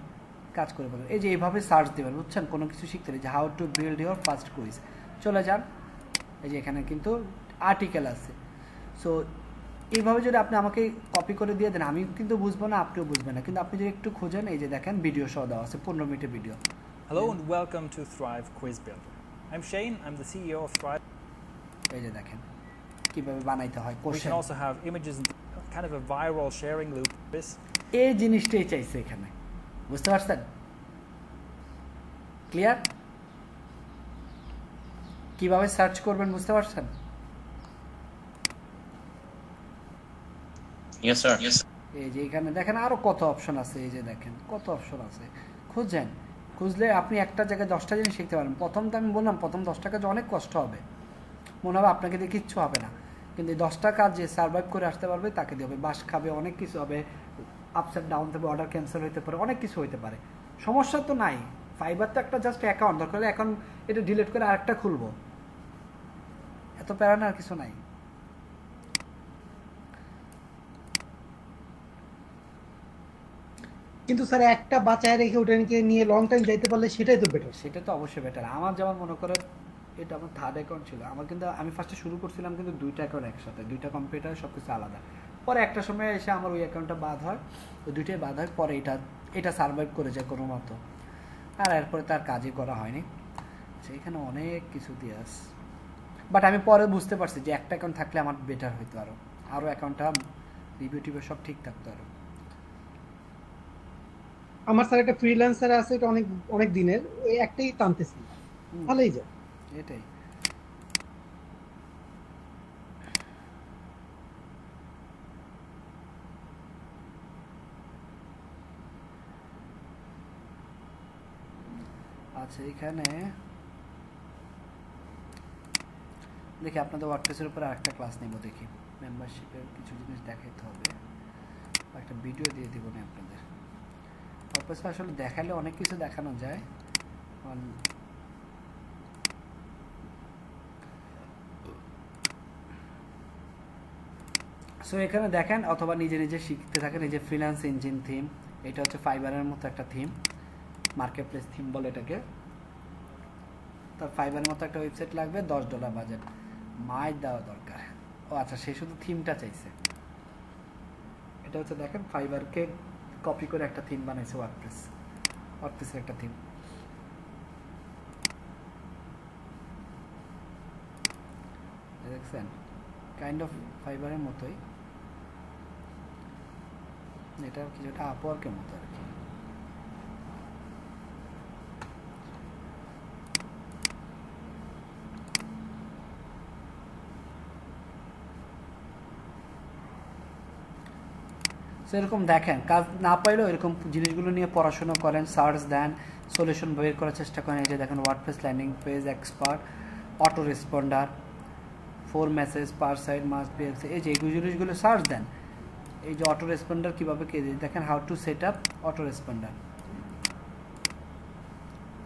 কাজ করে বলেন। এই যে এইভাবে সার্চ দেবেন, বুঝছেন? কোনো কিছু শিখতে যে how to build your first quiz, চলে যান, এই যে এখানে কিন্তু আর্টিকেল আছে। সো এইভাবে যদি আপনি আমাকে কপি করে দিয়ে দেন, আমি কিন্তু বুঝবো না, আপনিও বুঝবেন না, কিন্তু আপনি যদি একটু খোঁজেন, এই যে দেখেন ভিডিও সহ দেওয়া আছে, 15 মিনিটের video. Hello and welcome to Thrive Quiz Builder. I'm Shane, I'm the CEO of Thrive. এই যে দেখেন কিভাবে বানাইতে হয় We question. can also have images and kind of a viral sharing loop. এই জিনিসটাই চাইছে এখানে, বুঝতে পারছেন? ক্লিয়ার? কিভাবে সার্চ করবেন বুঝতে পারছেন? Yes sir. এই যে এখানে দেখেন আরো কত অপশন আছে, এই যে দেখেন কত অপশন আছে, খুঁজেন, খুঁজলে আপনি একটা জায়গায় 10টা জিনিস শিখতে পারেন। প্রথম তো আমি বললাম প্রথম 10টা কাজ অনেক কষ্ট হবে, মনে হবে আপনাকে দিয়ে কিচ্ছু হবে না, কিন্তু এই 10টা কাজ যে সার্ভাইভ করে আসতে পারবে তাকে দিয়ে হবে। বাস খাবে, অনেক কিছু হবে, আপস অ্যান্ড ডাউন হবে, অর্ডার ক্যান্সেল হতে পারে, অনেক কিছু হতে পারে, সমস্যা তো নাই। ফাইবার তো একটা জাস্ট অ্যাকাউন্ট, দরকার হলে এখন এটা ডিলিট করে আরেকটা খুলবো, এত প্যারা না, আর কিছু নাই। কিন্তু স্যার একটা বাঁচায় রেখে ওটাকে নিয়ে লং টাইম যাইতে পারলে সেটাই তো বেটার। সেটা তো অবশ্যই বেটার। আমার যেমন মনে করে এটা আমার থার্ড অ্যাকাউন্ট ছিল, আমার কিন্তু আমি ফার্স্টে শুরু করছিলাম কিন্তু 2টা অ্যাকাউন্ট একসাথে, 2টা কম্পিউটার, সব কিছু আলাদা। পরে একটা সময় এসে আমার ওই অ্যাকাউন্টটা বাদ হয়, ওই 2টাই বাদ হয়, পরে এটা সার্ভাইভ করে যায় কোনো মতো, আর এরপরে তার কাজই করা হয়নি। সেইখানে অনেক কিছু দিয়ে আস, বাট আমি পরে বুঝতে পারছি যে একটা অ্যাকাউন্ট থাকলে আমার বেটার হইতো, আরও অ্যাকাউন্টটা রিভিউ টিভিউ সব ঠিক থাকতো আরো। আমার স্যার একটা ফ্রিল্যান্সার আছে, এটা অনেক অনেক দিনের, ওই একটাই টানতেছি, ভালোই যায়। এটাই আচ্ছা। এখানে দেখি আপনাদের ওয়ার্কপ্লেসের উপর আরেকটা ক্লাস নেব, দেখি মেম্বারশিপের কিছু জিনিস দেখাইতে হবে, একটা ভিডিও দিয়ে দিব না আপনাদের। ওয়ার্কপ্লেসে আসলে দেখালে অনেক কিছু দেখানো যায়। সো এখানে দেখেন, অথবা নিজে নিজে শিখতে থাকেন। এই যে ফ্রিল্যান্স ইঞ্জিন থিম, এটা হচ্ছে ফাইবারের মতো একটা থিম, মার্কেট প্লেস থিম বলে এটাকে। তার ফাইবারের মতো একটা ওয়েবসাইট লাগবে, $10 বাজেট, মাই দেওয়া দরকার। ও আচ্ছা, সে শুধু থিমটা চাইছে। এটা হচ্ছে দেখেন ফাইবারকে কপি করে একটা থিম বানাইছে ওয়ার্কপ্লেসের একটা থিম। দেখছেন, কাইন্ড অফ ফাইবারের মতোই, এটা কিছুটা আপওয়ার্কের মতো আর কি। সেরকম দেখেন, কাজ না পাইলেও এরকম জিনিসগুলো নিয়ে পড়াশোনা করেন, সার্চ দেন, সলিউশন বের করার চেষ্টা করেন। এই যে দেখেন WordPress landing page expert, auto responder, 4 message per side must be, এই যে এই জিনিসগুলো সার্চ দেন। এই যে অটো রেসপন্ডার কীভাবে কে দেখেন, how to set up auto responder.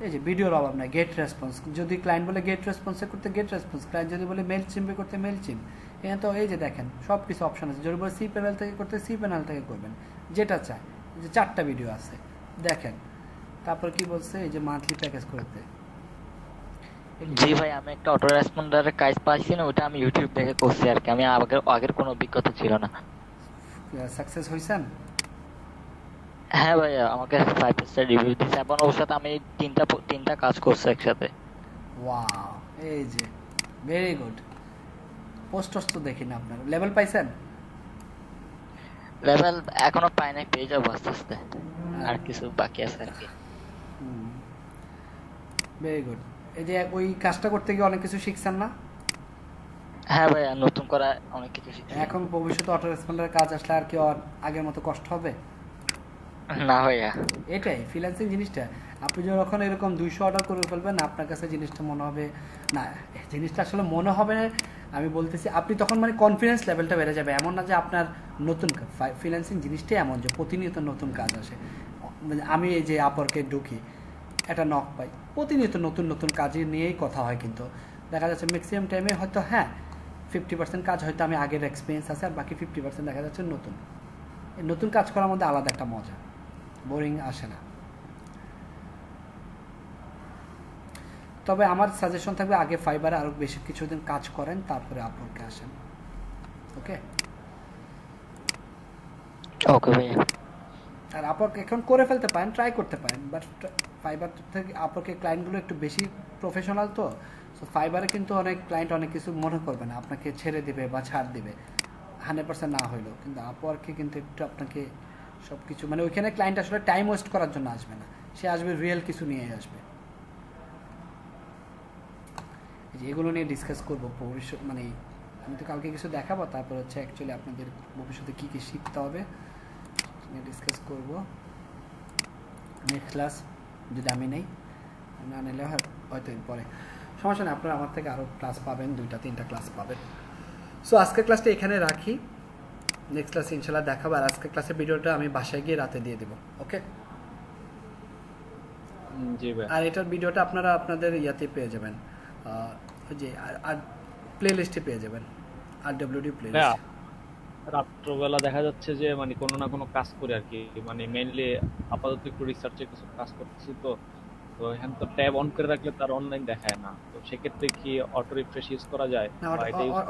এই যে ভিডিওর অভাব নাই, গেট রেসপন্স, যদি ক্লায়েন্ট বলে গেট রেসপন্সে করতে গেট রেসপন্স, ক্লায়েন্ট যদি বলে মেল চিম্পে করতে মেল চিম। এখানে তো এই যে দেখেন সব কিছু অপশান আছে। যদি বলে সি প্যানেল থেকে করতে সি প্যানেল থেকে করবেন, যেটা চায়। এই যে 4টা ভিডিও আছে দেখেন। তারপর কি বলছে, এই যে মান্থলি প্যাকেজ করতে। জি ভাই, আমি একটা অটো রেসপন্ডারের কাজ পাইছি না, ওটা আমি ইউটিউব দেখে করছি আর কি। আমি আগের কোনো অভিজ্ঞতা ছিল না। সাকসেস হইছেন? হ্যাঁ ভাইয়া, আমাকে 5 স্টার রিভিউ দিয়েছে এবং ওর সাথে আমি তিনটা কাজ করছি একসাথে। ওয়াও, এই যে ভেরি গুড। পোস্টস তো দেখি না আপনার, লেভেল পাইছেন? লেভেল এখনো পাই নাই, পেয়ে যাবো আস্তে আস্তে, আর কিছু বাকি আছে আর কি। Very good. এই যে ওই কাজটা করতে গিয়ে অনেক কিছু শিখছেন না? হ্যাঁ ভাইয়া, নতুন করা অনেক কিছু শিখছি। এখন ভবিষ্যতে অটো রেসপন্ডারের কাজ আসলে আর কি আগের মতো কষ্ট হবে না ভাইয়া। এটাই ফ্রিল্যান্সিং জিনিসটা। আপনি যখন এরকম 200 অর্ডার করে ফেলবেন, আপনার কাছে জিনিসটা মনে হবে না, জিনিসটা আসলে মনে হবে না। আমি বলতেছি আপনি তখন মানে কনফিডেন্স লেভেলটা বেড়ে যাবে। এমন না যে আপনার নতুন ফ্রিল্যান্সিং জিনিসটাই এমন যে প্রতিনিয়ত নতুন কাজ আসে। আমি এই যে আপওয়ার্কে ঢুকি, একটা নক পাই, প্রতিনিয়ত নতুন নতুন কাজে নিয়েই কথা হয়। কিন্তু দেখা যাচ্ছে ম্যাক্সিমাম টাইমে হয়তো 50% কাজ হয়তো আমি আগের এক্সপিরিয়েন্স আছে, আর বাকি 50% দেখা যাচ্ছে নতুন। এই নতুন কাজ করার মধ্যে আলাদা একটা মজা, বোরিং আসে না। তবে আমার সাজেশন থাকবে আগে ফাইবারে আরো বেশি কিছুদিন কাজ করেন, তারপরে আপওয়ার্কে আসেন। ওকে ওকে ভাইয়া। আর আপওয়ার্ক এখন করে ফেলতে পারেন, ট্রাই করতে পারেন, বাট ফাইবার থেকে আপওয়ার্কের ক্লায়েন্টগুলো একটু বেশি প্রফেশনাল তো। সো ফাইবারে কিন্তু অনেক ক্লায়েন্ট অনেক কিছু মনে করবে না, আপনাকে ছেড়ে দিবে বা ছাড় দিবে 100% না হইলেও। কিন্তু আপওয়ার্কে কিন্তু একটু আপনাকে সব কিছু মানে ওইখানে ক্লায়েন্ট আসলে টাইম ওয়েস্ট করার জন্য আসবে না, সে আসবে রিয়েল কিছু নিয়ে আসবে। এগুলো নিয়ে ডিসকাস করবো ভবিষ্যৎ, মানে আমি তো কালকে কিছু দেখাবো, তারপর হচ্ছে অ্যাকচুয়ালি আপনাদের ভবিষ্যতে কী কী শিখতে হবে নিয়ে ডিসকাস করবো নেক্সট ক্লাস। যদি আমি নেই, না নিলে হয়তো পরে সমস্যা নেই, আপনারা আমার থেকে আরও ক্লাস পাবেন, 2-3টা ক্লাস পাবেন। সো আজকের ক্লাসটা এখানে রাখি, নেক্সট ক্লাসে ইনশাল্লাহ দেখাবো। আর আজকের ক্লাসের ভিডিওটা আমি বাসায় গিয়ে রাতে দিয়ে দেবো। ওকে, জি ভাই। আর এটার ভিডিওটা আপনারা আপনাদের ইয়াতে পেয়ে যাবেন, ওই যে আর প্লে লিস্টে পেয়ে যাবেন, RWD প্লে লিস্ট। রাত্রবেলা দেখা যাচ্ছে যে মানে কোনো না কোনো কাজ করে আর কি, মানে মেইনলি আপাতত একটু রিসার্চে কিছু কাজ করতেছি তো এখানে তো ট্যাব অন করে রাখলে তার অনলাইন দেখায় না। তো সেক্ষেত্রে কি অটো রিফ্রেশ ইউজ করা যায়? না,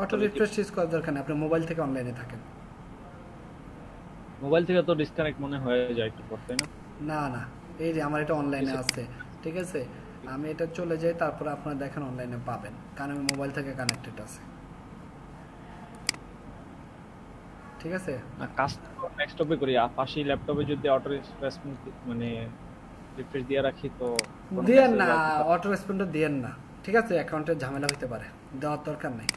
অটো রিফ্রেশ ইউজ করার দরকার নেই, আপনি মোবাইল থেকে অনলাইনে থাকেন। মোবাইল থেকে তো ডিসকানেক্ট মনে হয়ে যায় একটু পর, তাই না? না না, এই যে আমার এটা অনলাইনে আছে, ঠিক আছে, আমি এটা চলে যাই, তারপরে আপনারা দেখেন অনলাইনে পাবেন, কারণ আমি মোবাইল থেকে কানেক্টেড আছে। ঠিক আছে? না কাজ নেক্সট টপে করি পাশে ল্যাপটপে যদি অটো রেসপন্স মানে রিফ্রেশ দিয়ে রাখি তো কোনো দিয়েন message না, আসবে অটো রেসপন্ডও দিয়েন না, ঠিক আছে? অ্যাকাউন্টের ঝামেলা হতে পারে, দেওয়ার দরকার নাই,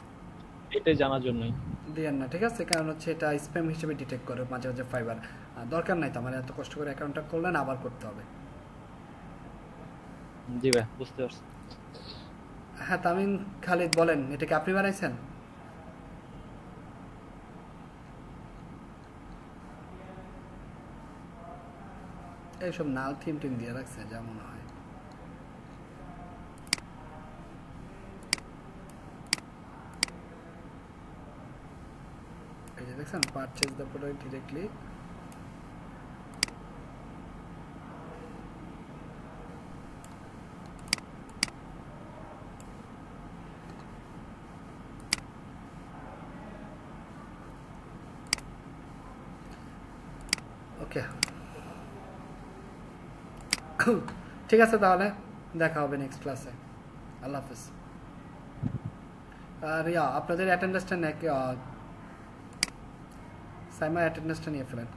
এটাই জানার জন্যই। দিয়েন না, ঠিক আছে? কারণ হচ্ছে এটা স্প্যাম হিসেবে ডিটেক্ট করে মাঝে মাঝে ফাইবার, দরকার নাই তো, আমার এত কষ্ট করে অ্যাকাউন্টটা করলেন আবার করতে হবে। জি ভাই বুঝতে পারছি। হ্যাঁ তামিম খালিদ বলেন, এটা কি আপনি বানাইছেন? এইসব নাল থিম টিম দিয়ে রাখছে যা মনে হয়। এই যে দেখছেন, পারচেজ দ্য প্রোডাক্ট ডিরেক্টলি। ওকে ঠিক আছে, তাহলে দেখা হবে নেক্সট ক্লাসে। আল্লাহ হাফিজ। আর আপনাদের অ্যাটেন্ডেন্সটা সাইমা অ্যাটেন্ডেন্সটা নিয়ে ফেলেন।